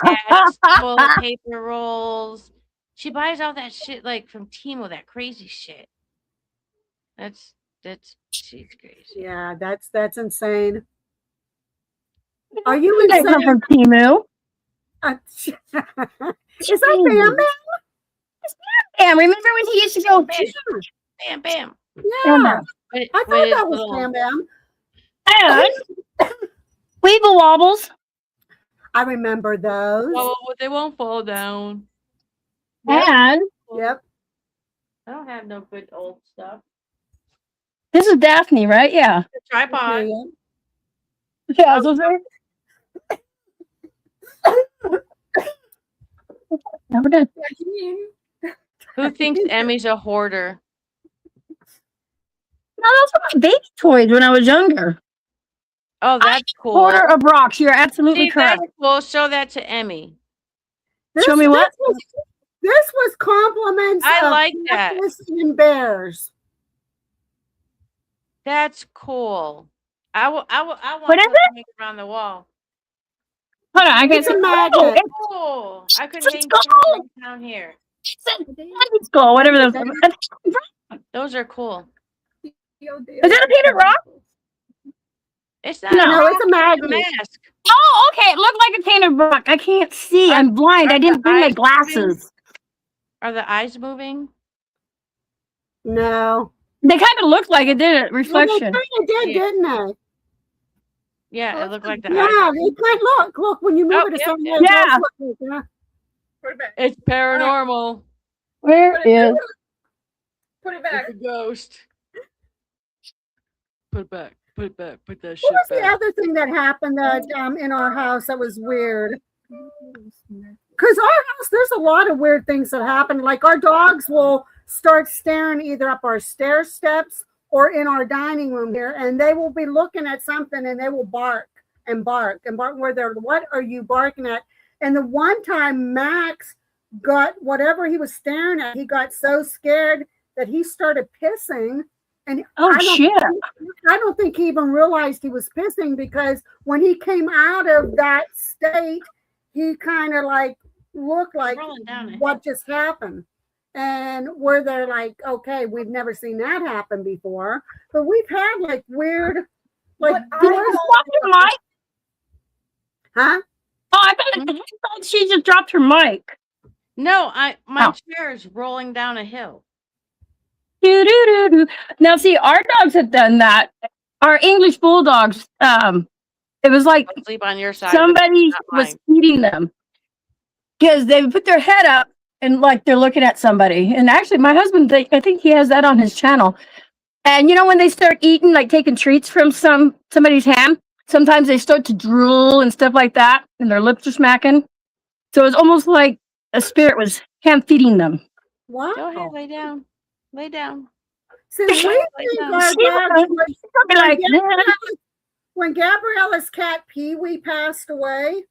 Speaker 6: hats, toilet paper rolls? She buys all that shit like from Timo, that crazy shit. She's crazy.
Speaker 2: Yeah, that's insane. Are you
Speaker 5: You guys come
Speaker 2: insane?
Speaker 5: from Timu.
Speaker 2: Is that Bam Bam?
Speaker 5: Yeah, remember when he used to go?
Speaker 6: Bam, bam.
Speaker 2: Yeah.
Speaker 6: With,
Speaker 2: I thought
Speaker 6: with his
Speaker 2: that was
Speaker 6: little-
Speaker 2: Bam Bam.
Speaker 5: And Weeble Wobbles.
Speaker 2: I remember those.
Speaker 6: Oh, they won't fall down.
Speaker 5: And
Speaker 2: Yep.
Speaker 6: I don't have no good old stuff.
Speaker 5: this is Daphne, right? Yeah.
Speaker 6: The tripod.
Speaker 5: Yeah, those are. Never did.
Speaker 4: What do you mean?
Speaker 6: Who thinks Emmy's a hoarder?
Speaker 5: No, those were my baby toys when I was younger.
Speaker 6: Oh, that's cool.
Speaker 5: Quarter of rocks. You're absolutely
Speaker 6: See,
Speaker 5: correct.
Speaker 6: that's cool. Show that to Emmy.
Speaker 5: Show me what?
Speaker 2: This was compliments.
Speaker 6: I
Speaker 2: of
Speaker 6: like that.
Speaker 2: cactus and bears.
Speaker 6: That's cool. I want
Speaker 5: What is
Speaker 6: to hang around the wall.
Speaker 5: Hold on, I can
Speaker 2: It's a
Speaker 5: see.
Speaker 2: magnet.
Speaker 6: Cool. I could
Speaker 5: Let's
Speaker 6: hang
Speaker 5: go.
Speaker 6: something down here.
Speaker 5: Let's go. Whatever those. Is
Speaker 6: Those are cool.
Speaker 5: that a painted rock?
Speaker 6: It's not.
Speaker 5: No.
Speaker 2: No, it's a
Speaker 6: It's a
Speaker 2: magnet.
Speaker 6: mask.
Speaker 5: Oh, okay. It looked like a painted rock. I can't see. I'm blind. I didn't bring my
Speaker 6: eyes
Speaker 5: glasses.
Speaker 6: Are the eyes moving?
Speaker 2: No.
Speaker 5: They kind of looked like it, did it?
Speaker 2: Well, they
Speaker 5: Reflection.
Speaker 2: kind of did,
Speaker 6: Yeah.
Speaker 2: didn't they?
Speaker 6: Yeah, it looked like the eyes.
Speaker 2: Yeah, they kind look when you move
Speaker 6: Oh,
Speaker 2: it. It's
Speaker 6: yep,
Speaker 2: something
Speaker 6: yep.
Speaker 2: that
Speaker 5: Yeah.
Speaker 2: does look like that.
Speaker 4: Put it back.
Speaker 6: It's paranormal.
Speaker 5: Where is?
Speaker 4: Put it back.
Speaker 6: It's a ghost. Put it back. Put it back. Put that
Speaker 2: What
Speaker 6: shit
Speaker 2: was the
Speaker 6: back.
Speaker 2: other thing that happened that in our house that was weird? Because our house, there's a lot of weird things that happen. Like our dogs will start staring either up our stair steps or in our dining room here, and they will be looking at something and they will bark and bark and bark. Where they're, what are you barking at? And the one time Max got whatever he was staring at, he got so scared that he started pissing And
Speaker 5: Oh shit!
Speaker 2: I don't think he even realized he was pissing, because when he came out of that state, he kind of like looked like,
Speaker 6: Rolling down a
Speaker 2: what just happened? And where they're like, okay, we've never seen that happen before, but we've had like weird, like,
Speaker 5: Did you drop your mic?
Speaker 2: huh?
Speaker 5: Oh, I thought she just dropped her mic.
Speaker 6: No, my
Speaker 5: Oh.
Speaker 6: chair is rolling down a hill.
Speaker 5: Doo-doo-doo-doo. Now, see, our dogs have done that. Our English bulldogs. It was like
Speaker 6: I'll sleep on your side.
Speaker 5: somebody
Speaker 6: not
Speaker 5: was
Speaker 6: mine.
Speaker 5: feeding them because they would put their head up and like they're looking at somebody. And actually, my husband, I think he has that on his channel. And you know, when they start eating, like taking treats from somebody's hand, sometimes they start to drool and stuff like that, and their lips are smacking. So it's almost like a spirit was hand feeding them.
Speaker 2: Wow.
Speaker 6: Go ahead, lay down. Lay down.
Speaker 2: See, we think our dogs,
Speaker 5: Be like,
Speaker 2: when Gabriella's cat Pee-wee passed away,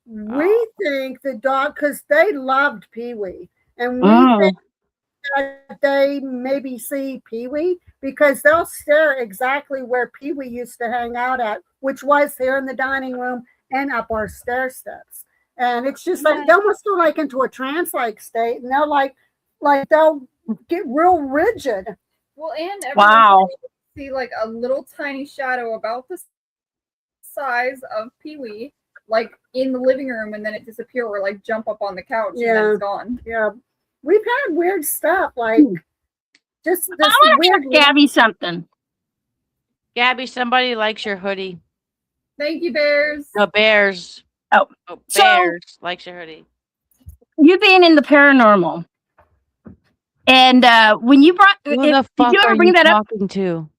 Speaker 2: we think the dog, because they loved Pee-wee, and we think that they maybe see Pee-wee, because they'll stare exactly where Pee-wee used to hang out at, which was here in the dining room and up our stair steps. And it's just like they almost go like into a trance-like state, and they're like they'll get real rigid.
Speaker 4: Well, and
Speaker 5: wow.
Speaker 4: see like a little tiny shadow about the size of Pee-wee, like in the living room, and then it disappear, or like jump up on the couch and then it's gone.
Speaker 2: Yeah, we've had weird stuff, like just this
Speaker 5: I want to
Speaker 2: weird.
Speaker 5: ask Gabby something.
Speaker 6: Gabby, somebody likes your hoodie.
Speaker 4: Thank you, Bears.
Speaker 6: No, Bears.
Speaker 5: Oh,
Speaker 6: Bears likes your hoodie.
Speaker 5: You being in the paranormal, and when you brought,
Speaker 6: Who the fuck
Speaker 5: did you ever
Speaker 6: are
Speaker 5: bring
Speaker 6: you
Speaker 5: that up?
Speaker 6: talking to?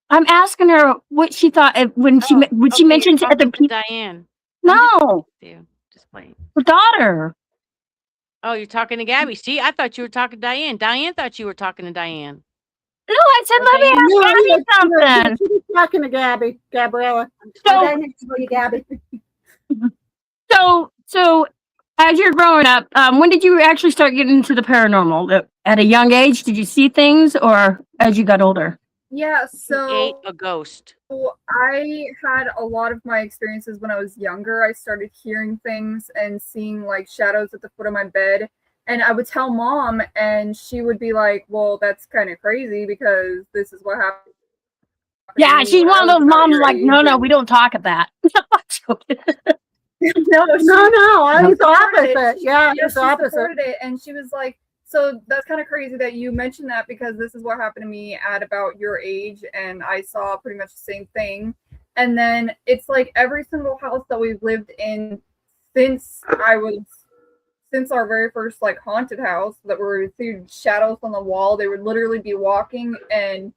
Speaker 5: I'm asking her what she thought when she mentioned
Speaker 6: you're
Speaker 5: at the
Speaker 6: talking to Diane.
Speaker 5: no,
Speaker 6: Just playing.
Speaker 5: her daughter.
Speaker 6: Oh, you're talking to Gabby. See, I thought you were talking to Diane. Diane thought you were talking to Diane.
Speaker 5: No, I said let me ask Gabby something.
Speaker 2: She was talking to Gabriella. Gabby.
Speaker 5: So as you're growing up, when did you actually start getting into the paranormal? At a young age, did you see things, or as you got older?
Speaker 4: Yeah,
Speaker 6: Ate
Speaker 4: so
Speaker 6: a ghost.
Speaker 4: I had a lot of my experiences when I was younger. I started hearing things and seeing like shadows at the foot of my bed. And I would tell mom, and she would be like, well, that's kind of crazy because this is what happened.
Speaker 5: Yeah, she's one of those moms like, no, we don't talk of that.
Speaker 4: no,
Speaker 2: I was opposite. Yeah,
Speaker 4: she
Speaker 2: it's opposite.
Speaker 4: supported it, and she was like, so that's kind of crazy that you mentioned that, because this is what happened to me at about your age, and I saw pretty much the same thing. And then it's like every single house that we've lived in since our very first like haunted house, that we see shadows on the wall. They would literally be walking, and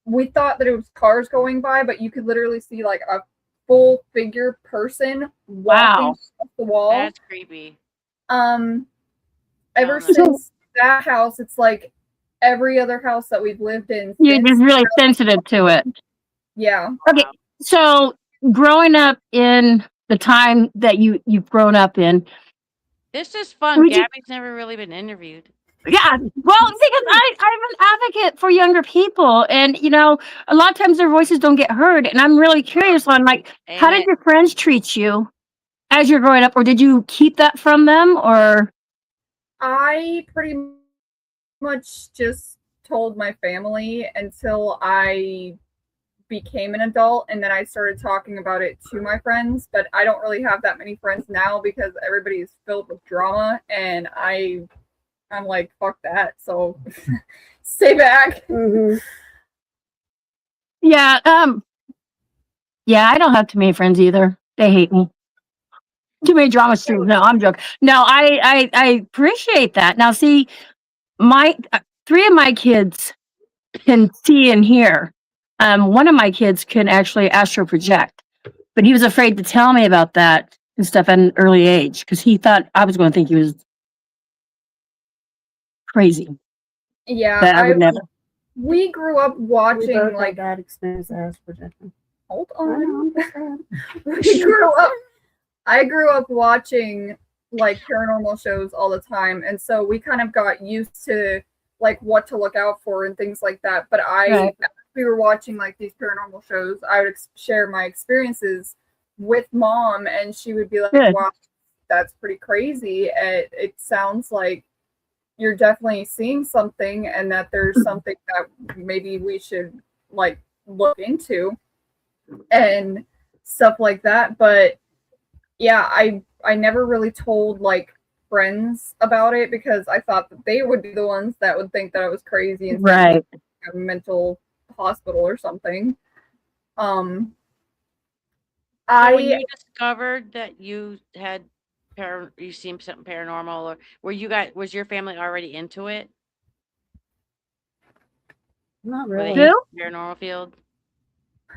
Speaker 4: we thought that it was cars going by, but you could literally see like a full figure person walking off the wall.
Speaker 6: That's creepy.
Speaker 4: Ever since that house, it's like every other house that we've lived in.
Speaker 5: You're just really sensitive to it.
Speaker 4: Yeah.
Speaker 5: Okay, so growing up in the time that you've grown up in,
Speaker 6: this is fun. Gabby's never really been interviewed.
Speaker 5: Yeah, well, because I'm an advocate for younger people, and you know, a lot of times their voices don't get heard, and I'm really curious on like, how did your friends treat you as you're growing up, or did you keep that from them, or?
Speaker 4: I pretty much just told my family until I became an adult, and then I started talking about it to my friends. But I don't really have that many friends now because everybody is filled with drama, and I'm like, fuck that. So stay back.
Speaker 2: Mm-hmm.
Speaker 5: Yeah, I don't have too many friends either. They hate me. Too many drama streams. No, I'm joking. No, I appreciate that. Now, see, my 3 of my kids can see and hear. One of my kids can actually astral project, but he was afraid to tell me about that and stuff at an early age because he thought I was going to think he was crazy.
Speaker 4: Yeah,
Speaker 5: but I would never.
Speaker 4: We grew up watching like
Speaker 2: that experience as projection.
Speaker 4: Hold on. I grew up watching like paranormal shows all the time, and so we kind of got used to like what to look out for and things like that. But
Speaker 5: Right.
Speaker 4: we were watching like these paranormal shows, I would share my experiences with mom, and she would be like,
Speaker 5: Good.
Speaker 4: wow, that's pretty crazy. It sounds like you're definitely seeing something, and that there's something that maybe we should like look into and stuff like that. But yeah, I never really told like friends about it because I thought that they would be the ones that would think that I was crazy and send me
Speaker 5: Right.
Speaker 4: to a mental hospital or something. Um,
Speaker 6: So when
Speaker 4: I
Speaker 6: you discovered that you had you seen something paranormal, or was your family already into it?
Speaker 2: Not
Speaker 6: Were they
Speaker 2: really.
Speaker 5: Who?
Speaker 6: into the paranormal field?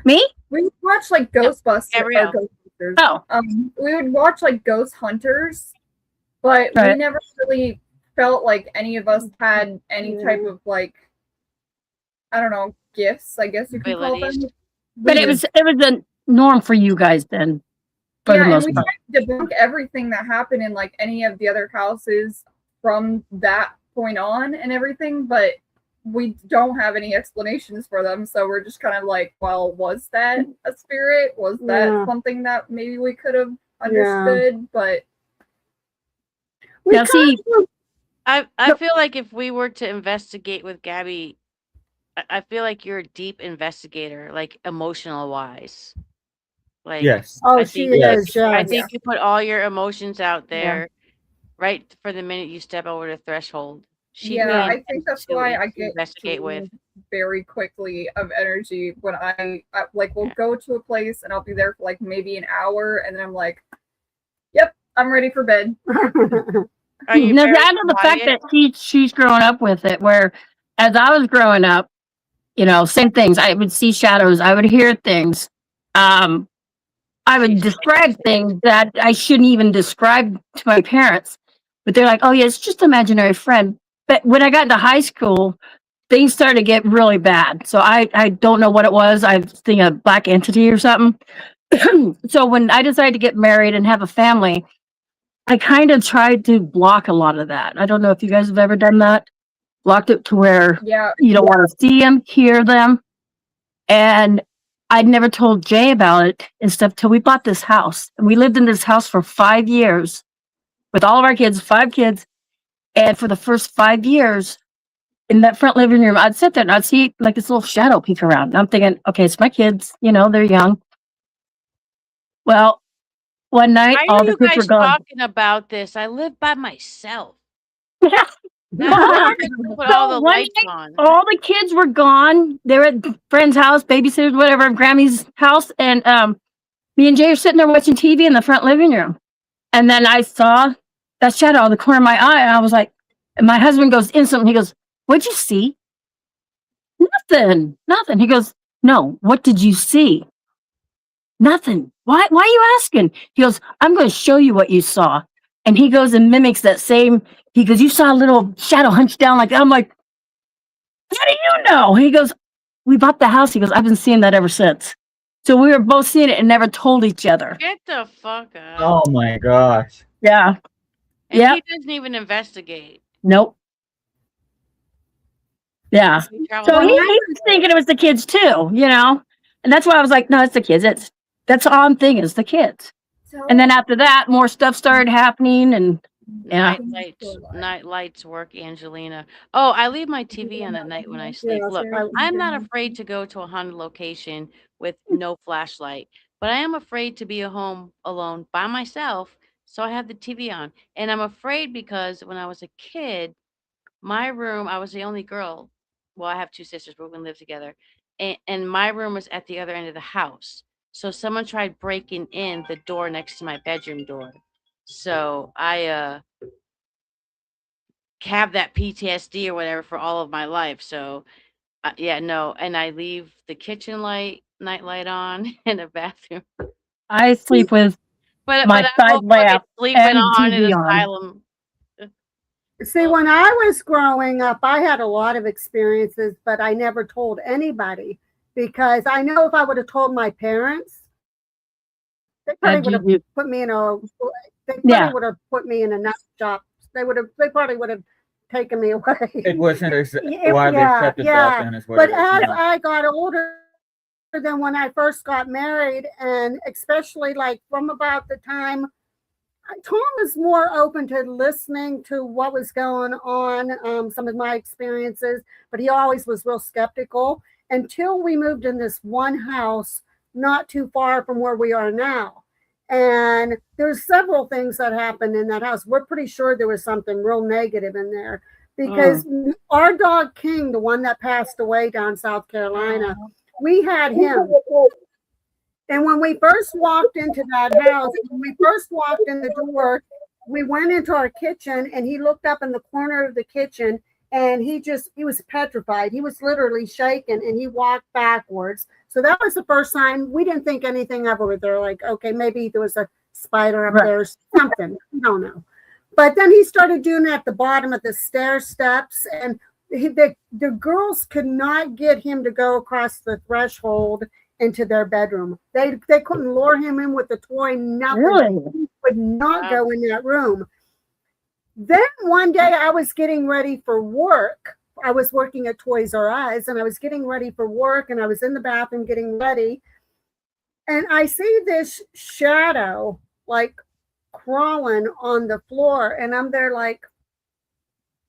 Speaker 5: Me?
Speaker 4: we would watch like
Speaker 6: No,
Speaker 4: Ghostbusters or
Speaker 6: Gabrielle.
Speaker 4: Ghostbusters.
Speaker 5: Oh,
Speaker 4: We would watch like Ghost Hunters, but we
Speaker 5: right.
Speaker 4: never really felt like any of us had any type of like, I don't know, gifts, I guess you can call
Speaker 6: Abilities.
Speaker 4: them.
Speaker 5: But
Speaker 4: We
Speaker 5: it
Speaker 4: just,
Speaker 5: was a norm for you guys then, for the
Speaker 4: yeah, and
Speaker 5: most
Speaker 4: we
Speaker 5: part.
Speaker 4: tried to debunk everything that happened in like any of the other houses from that point on and everything, but we don't have any explanations for them. So we're just kind of like, well, was that a spirit? Was that
Speaker 2: Yeah.
Speaker 4: something that maybe we could have understood? But
Speaker 2: We
Speaker 5: Now, see,
Speaker 6: I
Speaker 5: No.
Speaker 6: feel like if we were to investigate with Gabby, I feel like you're a deep investigator, like emotional wise. Like
Speaker 3: Yes.
Speaker 2: Oh,
Speaker 6: I
Speaker 2: she
Speaker 6: think
Speaker 2: is.
Speaker 6: I
Speaker 2: Yes.
Speaker 6: think you put all your emotions out
Speaker 5: Yeah.
Speaker 6: there right for the minute you step over the threshold. She
Speaker 4: yeah,
Speaker 5: Yeah.
Speaker 4: I think that's why I get
Speaker 6: investigate with.
Speaker 4: drained very quickly of energy when I like will go to a place and I'll be there for like maybe an hour, and then I'm like, yep, I'm ready for bed.
Speaker 6: Are you
Speaker 5: Now,
Speaker 6: very
Speaker 5: I know the fact
Speaker 6: quiet?
Speaker 5: that she's growing up with it, where as I was growing up, same things. I would see shadows. I would hear things. Um, I would describe things that I shouldn't even describe to my parents, but they're like, "Oh yeah, it's just an imaginary friend." But when I got into high school, things started to get really bad. So I don't know what it was. I think a black entity or something. So when I decided to get married and have a family, I kind of tried to block a lot of that. I don't know if you guys have ever done that. Blocked it to where
Speaker 4: Yeah,
Speaker 5: you don't want to see them, hear them. And I'd never told Jay about it and stuff till we bought this house. And we lived in this house for 5 years with all of our kids, 5 kids. And for the first 5 years in that front living room, I'd sit there and I'd see like this little shadow peek around. And I'm thinking, okay, it's my kids, they're young. Well, one night,
Speaker 6: Why
Speaker 5: all
Speaker 6: are
Speaker 5: the
Speaker 6: you
Speaker 5: kids were
Speaker 6: guys
Speaker 5: gone.
Speaker 6: talking about this? I live by myself.
Speaker 5: So
Speaker 6: Put all the
Speaker 5: one
Speaker 6: lights
Speaker 5: night,
Speaker 6: on.
Speaker 5: all the kids were gone. They were at friend's house, babysitters, whatever, Grammy's house, and me and Jay are sitting there watching TV in the front living room. And then I saw that shadow out of the corner of my eye, and I was like, and my husband goes instantly, he goes, "What'd you see?" Nothing, nothing. He goes, "No, what did you see?" Nothing. Why are you asking? He goes, "I'm going to show you what you saw." And he goes and mimics that same, he goes, "You saw a little shadow hunched down like that." I'm like, "How do you know?" He goes, "We bought the house." He goes, "I've been seeing that ever since." So we were both seeing it and never told each other.
Speaker 6: Get the fuck out.
Speaker 3: Oh my gosh.
Speaker 5: Yeah.
Speaker 6: And
Speaker 5: Yep.
Speaker 6: he doesn't even investigate.
Speaker 5: Nope. Yeah.
Speaker 6: He travels
Speaker 5: So
Speaker 6: all
Speaker 5: he
Speaker 6: over.
Speaker 5: was thinking it was the kids too, And that's why I was like, no, it's the kids. That's all I'm thinking is the kids. And then after that, more stuff started happening and yeah.
Speaker 6: Night lights work, Angelina. Oh, I leave my TV on at night when I sleep. Look, I'm not afraid to go to a haunted location with no flashlight, but I am afraid to be at home alone by myself. So I have the TV on. And I'm afraid because when I was a kid, my room, I was the only girl. Well, I have two sisters, but we live together. And my room was at the other end of the house. So someone tried breaking in the door next to my bedroom door. So I have that PTSD or whatever for all of my life. So yeah, no, and I leave the kitchen night light on in the bathroom.
Speaker 5: I sleep with
Speaker 6: But
Speaker 5: my
Speaker 6: I
Speaker 5: side
Speaker 6: will put
Speaker 5: lamp
Speaker 6: sleeping
Speaker 5: and
Speaker 6: on an
Speaker 5: TV on.
Speaker 6: asylum.
Speaker 2: See, when I was growing up, I had a lot of experiences, but I never told anybody because I know if I would have told my parents, they probably would have put me in a. They probably would have put me in a nut shop. They probably would have taken me away.
Speaker 3: It wasn't
Speaker 2: Yeah,
Speaker 3: why they
Speaker 2: yeah,
Speaker 3: set this
Speaker 2: yeah.
Speaker 3: up and is what
Speaker 2: But
Speaker 3: it is
Speaker 2: as
Speaker 3: now.
Speaker 2: I got older than when I first got married, and especially like from about the time Tom was more open to listening to what was going on, some of my experiences, but he always was real skeptical until we moved in this one house not too far from where we are now. And there's several things that happened in that house. We're pretty sure there was something real negative in there because our dog King, the one that passed away down South Carolina, we had him. And when we first walked into that house, when we first walked in the door, we went into our kitchen and he looked up in the corner of the kitchen and he was petrified. He was literally shaken and he walked backwards. So that was the first time. We didn't think anything of it. They're like, okay, maybe there was a spider up there or something. We don't know. But then he started doing it at the bottom of the stair steps, and the girls could not get him to go across the threshold into their bedroom. They couldn't lure him in with a toy, nothing.
Speaker 5: Really?
Speaker 2: He would not go in that room. Then one day I was getting ready for work. I was working at Toys R Us and I was getting ready for work and I was in the bathroom getting ready. And I see this shadow like crawling on the floor and I'm there like,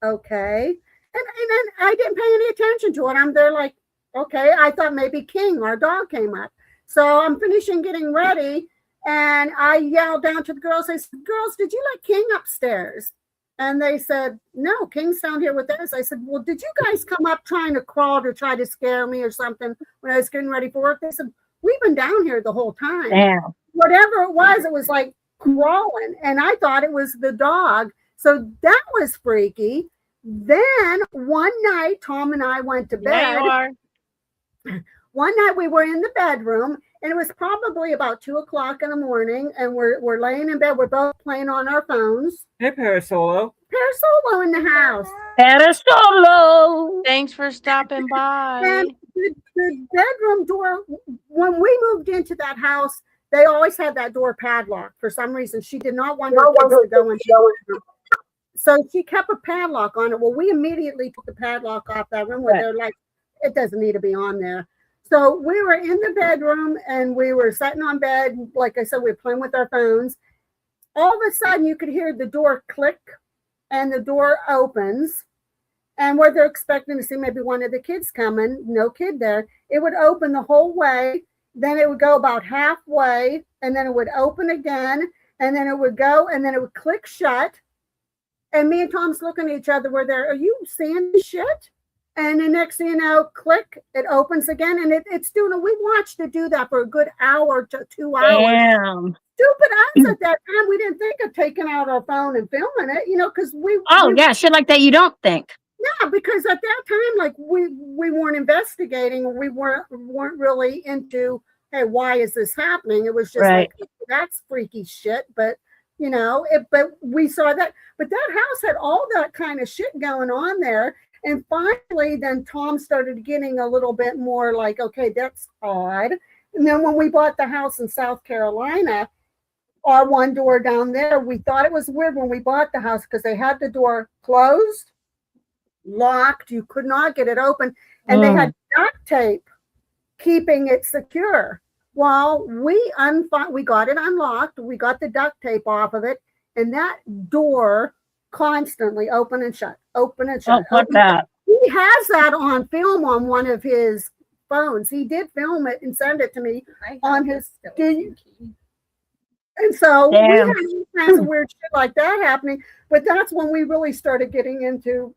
Speaker 2: okay. And then I didn't pay any attention to it. I'm there like, okay, I thought maybe King, our dog, came up. So I'm finishing getting ready and I yelled down to the girls. I said, girls, did you let King upstairs? And they said, no, King's down here with us. I said, well, did you guys come up trying to crawl to try to scare me or something when I was getting ready for work? They said, we've been down here the whole time.
Speaker 5: Damn.
Speaker 2: Whatever it was like crawling. And I thought it was the dog. So that was freaky. Then one night, Tom and I went to bed.
Speaker 6: There you are.
Speaker 2: One night we were in the bedroom and it was probably about 2:00 in the morning and we're laying in bed. We're both playing on our phones.
Speaker 3: Hey, Parasolo.
Speaker 2: Parasolo in the house.
Speaker 5: Parasolo.
Speaker 6: Thanks for stopping by.
Speaker 2: And the bedroom door, when we moved into that house, they always had that door padlocked. For some reason, she did not want her kids to go into the bedroom. So she kept a padlock on it. Well, we immediately took the padlock off that room where they're like, it doesn't need to be on there. So we were in the bedroom and we were sitting on bed. Like I said, we were playing with our phones. All of a sudden, you could hear the door click and the door opens. And where they're expecting to see maybe one of the kids coming, no kid there. It would open the whole way. Then it would go about halfway. And then it would open again. And then it would go and then it would click shut. And me and Tom's looking at each other. We're there. Are you seeing shit? And the next thing you know, click, it opens again. And it's doing it. We watched it do that for a good hour to 2 hours.
Speaker 5: Damn.
Speaker 2: Stupid us at that time. We didn't think of taking out our phone and filming it, because
Speaker 5: Yeah, shit like that you don't think.
Speaker 2: Yeah, because at that time, like we weren't investigating. We weren't really into, hey, why is this happening? It was just like, that's freaky shit. But but we saw that. But that house had all that kind of shit going on there. And finally, then Tom started getting a little bit more like, okay, that's odd. And then when we bought the house in South Carolina, our one door down there, we thought it was weird when we bought the house because they had the door closed, locked. You could not get it open. And they had duct tape keeping it secure. Well, we got it unlocked. We got the duct tape off of it. And that door constantly open and shut, open and shut.
Speaker 5: Oh, fuck that.
Speaker 2: He has that on film on one of his phones. He did film it and send it to me on his. And so we had all kinds of weird shit like that happening. But that's when we really started getting into,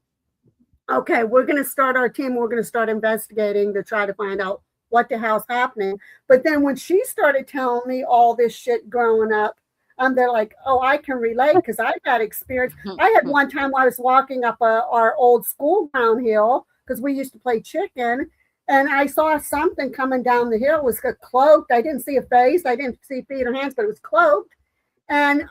Speaker 2: okay, we're going to start our team. We're going to start investigating to try to find out what the hell's happening. But then when she started telling me all this shit growing up, they're like, oh, I can relate because I've had experience. I had one time I was walking up our old school downhill because we used to play chicken. And I saw something coming down the hill. It was cloaked. I didn't see a face. I didn't see feet or hands, but it was cloaked. And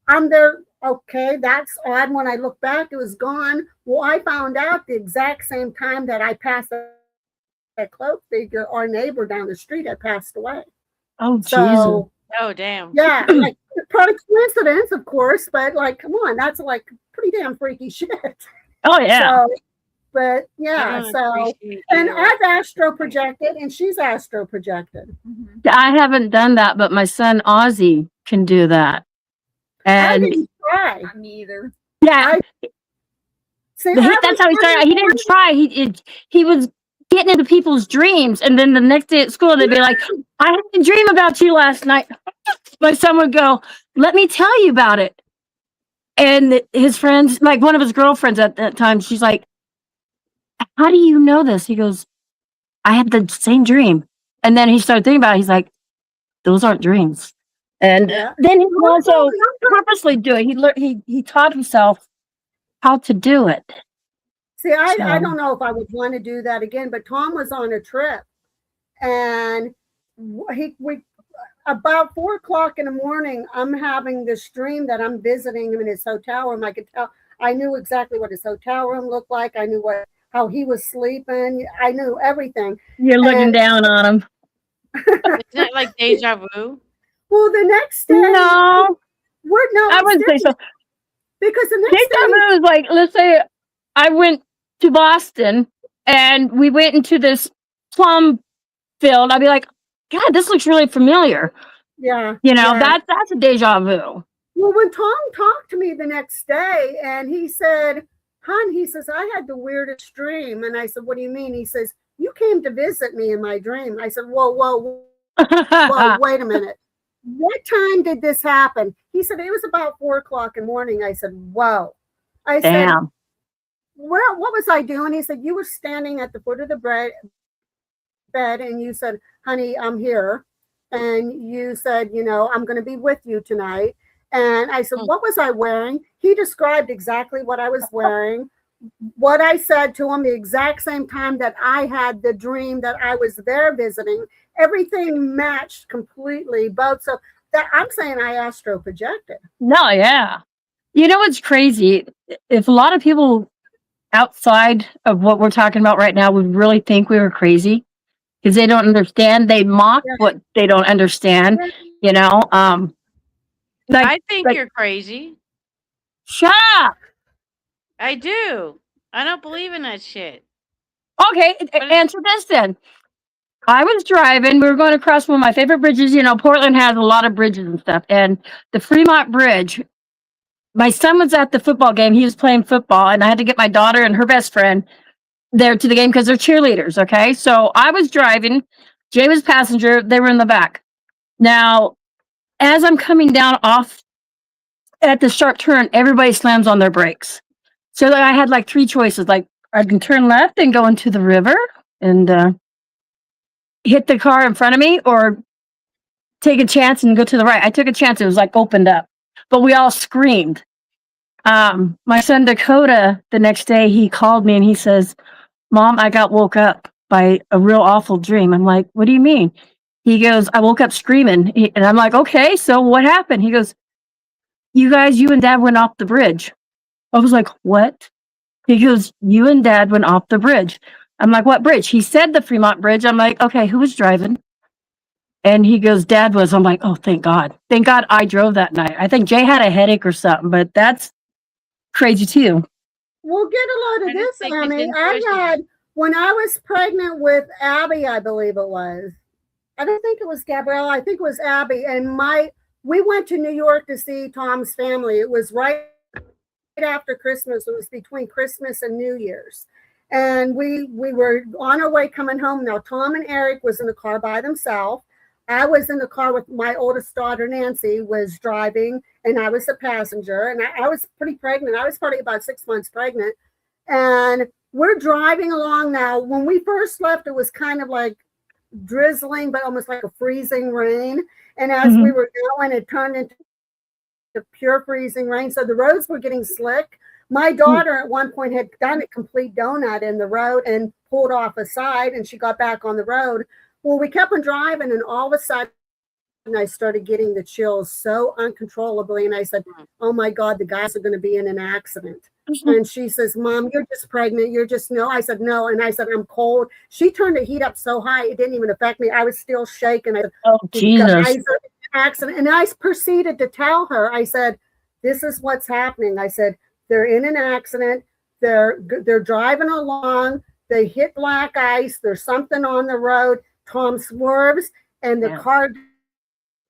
Speaker 2: I'm there. Okay, that's odd. When I look back, it was gone. Well, I found out the exact same time that I passed that cloak figure, our neighbor down the street had passed away.
Speaker 5: Oh,
Speaker 2: so,
Speaker 5: Jesus.
Speaker 6: Oh, damn.
Speaker 2: Yeah, like part of coincidence, of course, but like, come on, that's like pretty damn freaky shit.
Speaker 5: Oh yeah.
Speaker 2: So, but
Speaker 6: I
Speaker 2: yeah,
Speaker 6: don't
Speaker 2: so,
Speaker 6: appreciate
Speaker 2: and
Speaker 6: either.
Speaker 2: I've astro projected and she's astro projected.
Speaker 4: Mhm.
Speaker 5: I haven't done that, but my son Ozzy can do that.
Speaker 2: I
Speaker 5: And
Speaker 2: didn't try.
Speaker 4: Not me either.
Speaker 5: yeah,
Speaker 2: See, I
Speaker 5: that's
Speaker 2: was
Speaker 5: how he started. He didn't try. He was getting into people's dreams, and then the next day at school, they'd be like, "I had a dream about you last night." My son would go, "Let me tell you about it." And his friends, like one of his girlfriends at that time, she's like, "How do you know this?" He goes, "I had the same dream." And then he started thinking about it. He's like, "Those aren't dreams." And
Speaker 2: Yeah.
Speaker 5: then he would also purposely do it. He taught himself how to do it.
Speaker 2: See, I
Speaker 5: So
Speaker 2: don't know if I would want to do that again, but Tom was on a trip and we about 4 o'clock in the morning, I'm having this dream that I'm visiting him in his hotel room. I could tell I knew exactly what his hotel room looked like. I knew how he was sleeping. I knew everything.
Speaker 5: you're looking
Speaker 2: And
Speaker 5: down on him.
Speaker 6: Isn't it like deja vu?
Speaker 2: well, the next day,
Speaker 5: No,
Speaker 2: no,
Speaker 5: I
Speaker 2: it's
Speaker 5: wouldn't say so.
Speaker 2: different because the next
Speaker 5: Deja
Speaker 2: day,
Speaker 5: vu is like, let's say I went to Boston and we went into this plum field. I'd be like, God, this looks really familiar.
Speaker 2: yeah,
Speaker 5: You know,
Speaker 2: yeah.
Speaker 5: that's a deja vu.
Speaker 2: Well, when Tom talked to me the next day and he said, Hon, he says, I had the weirdest dream. And I said, what do you mean? He says, you came to visit me in my dream. I said, whoa, wait a minute. What time did this happen? He said, it was about 4 o'clock in the morning. I said, whoa. I said,
Speaker 5: Damn.
Speaker 2: well, what was I doing? He said, you were standing at the foot of the bed and you said, honey, I'm here. And you said, I'm going to be with you tonight. And I said, what was I wearing? He described exactly what I was wearing, what I said to him the exact same time that I had the dream that I was there visiting. Everything matched completely, both. So that I'm saying I astro projected.
Speaker 5: No, yeah. You know what's crazy? If a lot of people outside of what we're talking about right now would really think we were crazy because they don't understand, they mock what they don't understand, you know? Like,
Speaker 6: I think you're crazy.
Speaker 5: shut up.
Speaker 6: I do. I don't believe in that shit.
Speaker 5: Okay, answer this then. I was driving. We were going across one of my favorite bridges. You know, Portland has a lot of bridges and stuff. And the Fremont Bridge, my son was at the football game. He was playing football, and I had to get my daughter and her best friend there to the game because they're cheerleaders. Okay. So I was driving. Jay was passenger. They were in the back. Now, as I'm coming down off at the sharp turn, everybody slams on their brakes. So I had like three choices. Like, I can turn left and go into the river and hit the car in front of me, or take a chance and go to the right. I took a chance. It was like opened up, but we all screamed. My son Dakota, the next day, he called me and he says, Mom, I got woke up by a real awful dream. I'm like, what do you mean? He goes, I woke up screaming. And I'm like, okay, so what happened? He goes, you and Dad went off the bridge. I was like, what? He goes, you and Dad went off the bridge. I'm like, what bridge? He said the Fremont Bridge. I'm like, okay, who was driving? And he goes, Dad was. I'm like, oh, thank God. Thank God I drove that night. I think Jay had a headache or something, but that's crazy too.
Speaker 2: We'll get a load of
Speaker 6: I just
Speaker 2: this,
Speaker 6: think it's
Speaker 2: Amy. I
Speaker 6: interesting.
Speaker 2: had, when I was pregnant with Abby, I believe it was. I don't think it was Gabriella. I think it was Abby. And we went to New York to see Tom's family. It was right after Christmas. It was between Christmas and New Year's. And we were on our way coming home. Now, Tom and Eric was in the car by themselves. I was in the car with my oldest daughter, Nancy, was driving, and I was a passenger. And I was pretty pregnant. I was probably about 6 months pregnant. And we're driving along now. When we first left, it was kind of like drizzling, but almost like a freezing rain. And as we were going, it turned into pure freezing rain. So the roads were getting slick. My daughter at one point had done a complete donut in the road and pulled off a side, and she got back on the road. Well, we kept on driving, and all of a sudden I started getting the chills so uncontrollably. And I said, oh my God, the guys are going to be in an accident. And she says, Mom, you're just pregnant. You're just, no. I said, no. And I said, I'm cold. She turned the heat up so high, it didn't even affect me. I was still shaking. I said,
Speaker 5: oh, Jesus.
Speaker 2: Accident. And I proceeded to tell her, I said, this is what's happening. I said, they're in an accident. They're driving along. They hit black ice. There's something on the road. Tom swerves, and the car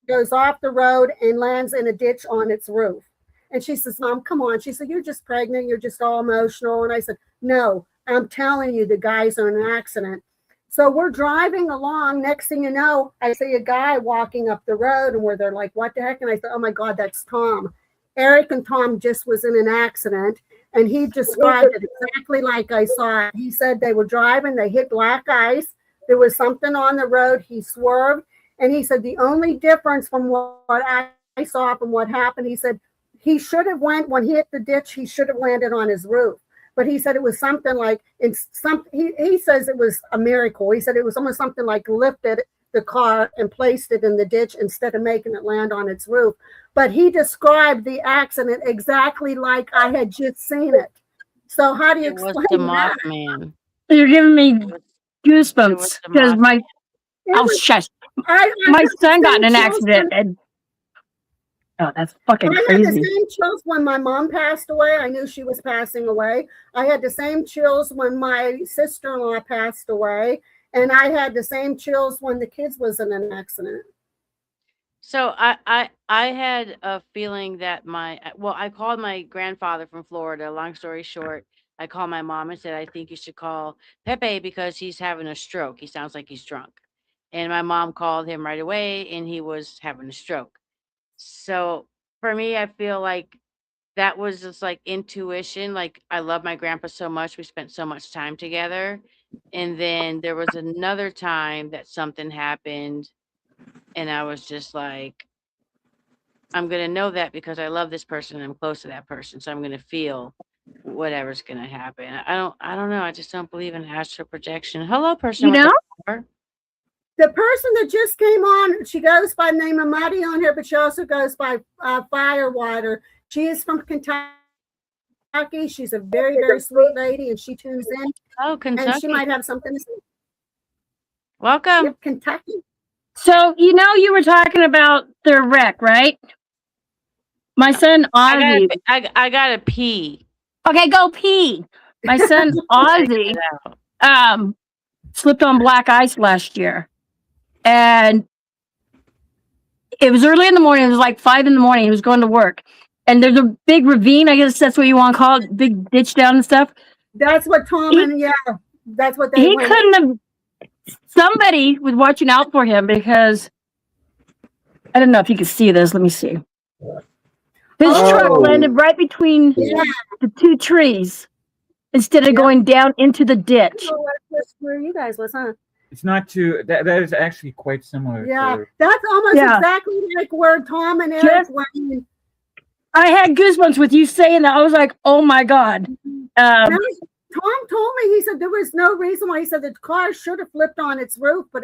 Speaker 2: goes off the road and lands in a ditch on its roof. And she says, Mom, come on. She said, you're just pregnant. You're just all emotional. And I said, no, I'm telling you, the guy's in an accident. So we're driving along. Next thing you know, I see a guy walking up the road, and where they're like, what the heck? And I said, oh my God, that's Tom. Eric and Tom just was in an accident. And he described it exactly like I saw it. He said they were driving, they hit black ice. There was something on the road. He swerved. And he said the only difference from what I saw from what happened, he said he should have went, when he hit the ditch, he should have landed on his roof. But he said it was something like, he says it was a miracle. He said it was almost something like lifted the car and placed it in the ditch instead of making it land on its roof. But he described the accident exactly like I had just seen it. So how do you explain
Speaker 6: was the
Speaker 2: that?
Speaker 6: Mothman.
Speaker 5: You're giving me goosebumps because my shush. My son got in an accident. And, oh, that's fucking
Speaker 2: I
Speaker 5: crazy.
Speaker 2: had the same chills when my mom passed away. I knew she was passing away. I had the same chills when my sister-in-law passed away. And I had the same chills when the kids was in an accident.
Speaker 6: So I had a feeling that I called my grandfather from Florida. Long story short, I called my mom and said, I think you should call Pepe because he's having a stroke. He sounds like he's drunk. And my mom called him right away, and he was having a stroke. So for me, I feel like that was just like intuition. Like, I love my grandpa so much. We spent so much time together. And then there was another time that something happened, and I was just like, I'm going to know that because I love this person and I'm close to that person. So I'm going to feel whatever's going to happen. I don't know. I just don't believe in astral projection. Hello, person.
Speaker 5: You know?
Speaker 2: The person that just came on, she goes by the name of Maddie on here, but she also goes by Firewater. She is from Kentucky. She's a very, very sweet lady, and she tunes in.
Speaker 6: Oh, Kentucky.
Speaker 2: And she might have something to say.
Speaker 6: Welcome.
Speaker 2: Yep, Kentucky.
Speaker 5: So, you were talking about their wreck, right? My son, Ozzy.
Speaker 6: I got to pee.
Speaker 5: Okay, go pee. My son, Ozzy, slipped on black ice last year. And it was early in the morning. It was like 5 a.m. He was going to work. And there's a big ravine. I guess that's what you want to call it. Big ditch down and stuff.
Speaker 2: That's what Tom that's what they went.
Speaker 5: Couldn't have. Somebody was watching out for him because I don't know if you can see this. Let me see. His truck landed right between the two trees instead of going down into the ditch.
Speaker 2: Where you guys was, huh?
Speaker 3: It's not too. That is actually quite similar.
Speaker 2: Yeah, that's almost exactly like where Tom and Eric went.
Speaker 5: I had goosebumps with you saying that. I was like, oh my God.
Speaker 2: Tom told me, he said there was no reason why. He said the car should have flipped on its roof, but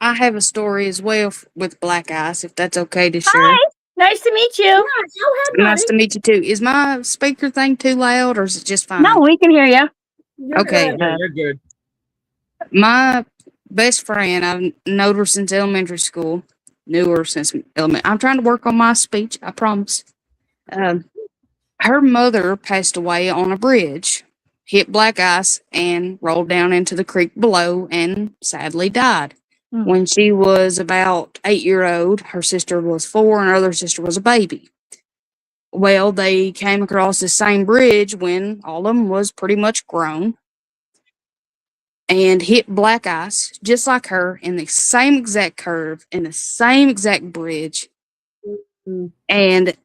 Speaker 7: I have a story as well with black ice, if that's okay to share.
Speaker 5: Hi, nice to meet you.
Speaker 2: Yeah, go ahead,
Speaker 7: nice to meet you too. Is my speaker thing too loud, or is it just fine?
Speaker 5: No, we can hear you.
Speaker 7: Okay.
Speaker 3: You're good.
Speaker 7: My best friend, I've known her since elementary school. Knew her since elementary. I'm trying to work on my speech, I promise. Her mother passed away on a bridge, hit black ice, and rolled down into the creek below and sadly died. When she was about 8-year-old, her sister was 4 and her other sister was a baby. Well, they came across the same bridge when all of them was pretty much grown and hit black ice, just like her, in the same exact curve, in the same exact bridge. And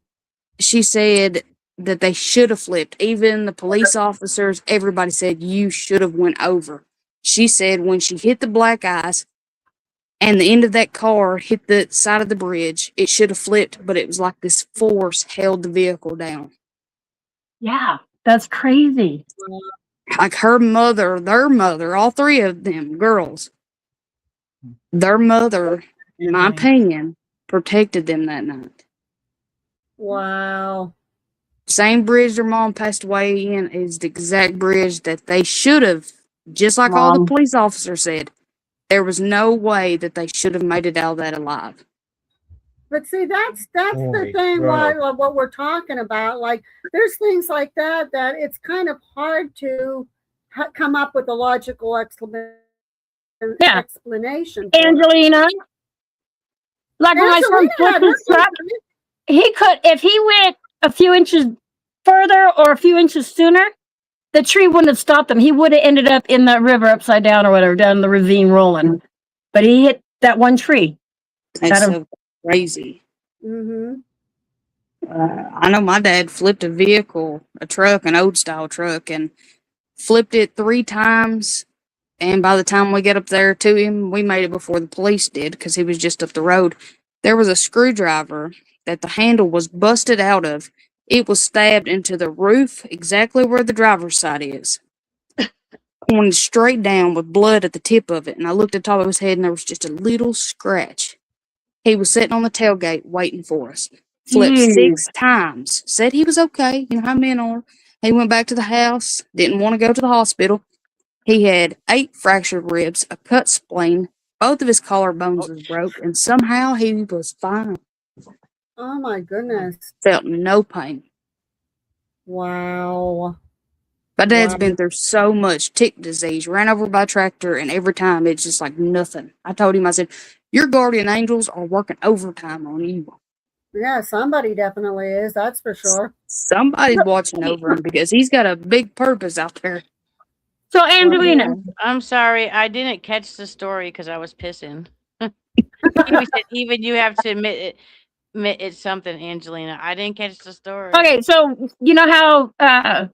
Speaker 7: she said that they should have flipped. Even the police officers, everybody said, you should have went over. She said when she hit the black ice and the end of that car hit the side of the bridge, it should have flipped, but it was like this force held the vehicle down.
Speaker 5: Yeah, that's crazy.
Speaker 7: Like her mother, their mother, all three of them girls, their mother, in my opinion, protected them that night.
Speaker 2: Wow.
Speaker 7: Same bridge their mom passed away in is the exact bridge that they should have, just like all the police officers said. There was no way that they should have made it out of that alive.
Speaker 2: But see, that's the
Speaker 3: Holy
Speaker 2: thing.
Speaker 3: crow.
Speaker 2: What we're talking about, like, there's things like that it's kind of hard to come up with a logical
Speaker 5: Yeah.
Speaker 2: explanation for.
Speaker 5: Angelina, like when my son
Speaker 2: Angelina
Speaker 5: flipped
Speaker 2: had her
Speaker 5: his truck,
Speaker 2: thing.
Speaker 5: he could, if he went a few inches further or a few inches sooner, the tree wouldn't have stopped him. He would have ended up in the river upside down or whatever, down the ravine rolling. But he hit that one tree.
Speaker 7: That's
Speaker 5: Got him.
Speaker 7: so crazy.
Speaker 2: Mm-hmm.
Speaker 7: I know my dad flipped a vehicle, a truck, an old style truck, and flipped it 3 times. And by the time we get up there to him, we made it before the police did because he was just up the road. There was a screwdriver that the handle was busted out of. It was stabbed into the roof exactly where the driver's side is. Going straight down with blood at the tip of it. And I looked at the top of his head and there was just a little scratch. He was sitting on the tailgate waiting for us. Flipped
Speaker 5: Jeez.
Speaker 7: 6 times. Said he was okay. You know how men are. He went back to the house. Didn't want to go to the hospital. He had 8 fractured ribs, a cut spleen. Both of his collarbones was broke. And somehow he was fine.
Speaker 2: Oh my goodness!
Speaker 7: Felt no pain.
Speaker 2: Wow.
Speaker 7: My dad's
Speaker 2: Wow.
Speaker 7: been through so much tick disease, ran over by a tractor, and every time it's just like nothing. I told him, I said, your guardian angels are working overtime on you.
Speaker 2: Yeah, somebody definitely is. That's for sure.
Speaker 7: Somebody's watching over him because he's got a big purpose out there.
Speaker 5: So, Angelina,
Speaker 6: I'm sorry, I didn't catch the story because I was pissing. Kiwi said, even you have to admit it's something, Angelina. I didn't catch the story.
Speaker 5: okay, so you know how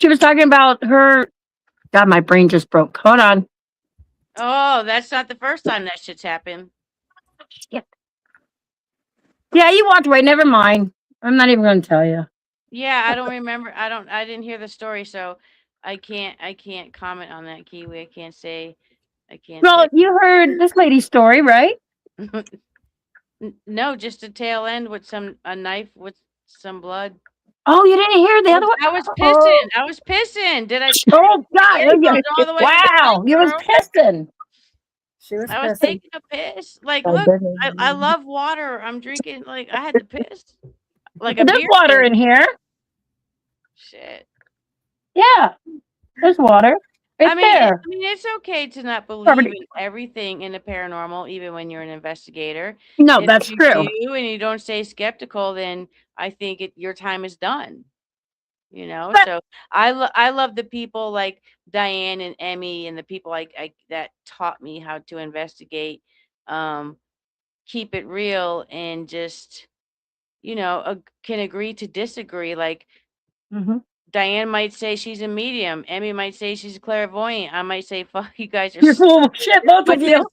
Speaker 5: she was talking about her. God, my brain just broke. Hold on.
Speaker 6: Oh, that's not the first time that shit's happened.
Speaker 5: Yeah, you walked away. Never mind. I'm not even going to tell you.
Speaker 6: Yeah, I don't remember. I didn't hear the story, so I can't comment on that, Kiwi. I can't say.
Speaker 5: Well, you heard this lady's story, right?
Speaker 6: No, just a tail end with a knife with some blood.
Speaker 5: Oh, you didn't hear the other one?
Speaker 6: I was pissing. I was pissing. Did I?
Speaker 5: Oh God!
Speaker 6: Yeah,
Speaker 5: Yeah.
Speaker 6: all the way
Speaker 5: Wow, you was pissing.
Speaker 2: She was
Speaker 6: I was
Speaker 2: pissing.
Speaker 6: taking a piss. Like, look, I love water. I'm drinking. Like, I had to piss. Like a
Speaker 5: There's
Speaker 6: beer.
Speaker 5: water in here.
Speaker 6: Shit.
Speaker 5: Yeah, there's water. It's there.
Speaker 6: I mean, it's okay to not believe in everything in the paranormal, even when you're an investigator.
Speaker 5: No,
Speaker 6: And
Speaker 5: that's
Speaker 6: if
Speaker 5: true.
Speaker 6: you do and you don't stay skeptical, then I think your time is done. You know, so I love the people like Diane and Emmy and the people that taught me how to investigate, keep it real, and just can agree to disagree. Like Diane might say she's a medium, Emmy might say she's a clairvoyant. I might say, "Fuck, you guys are
Speaker 5: You're full of shit, both of you."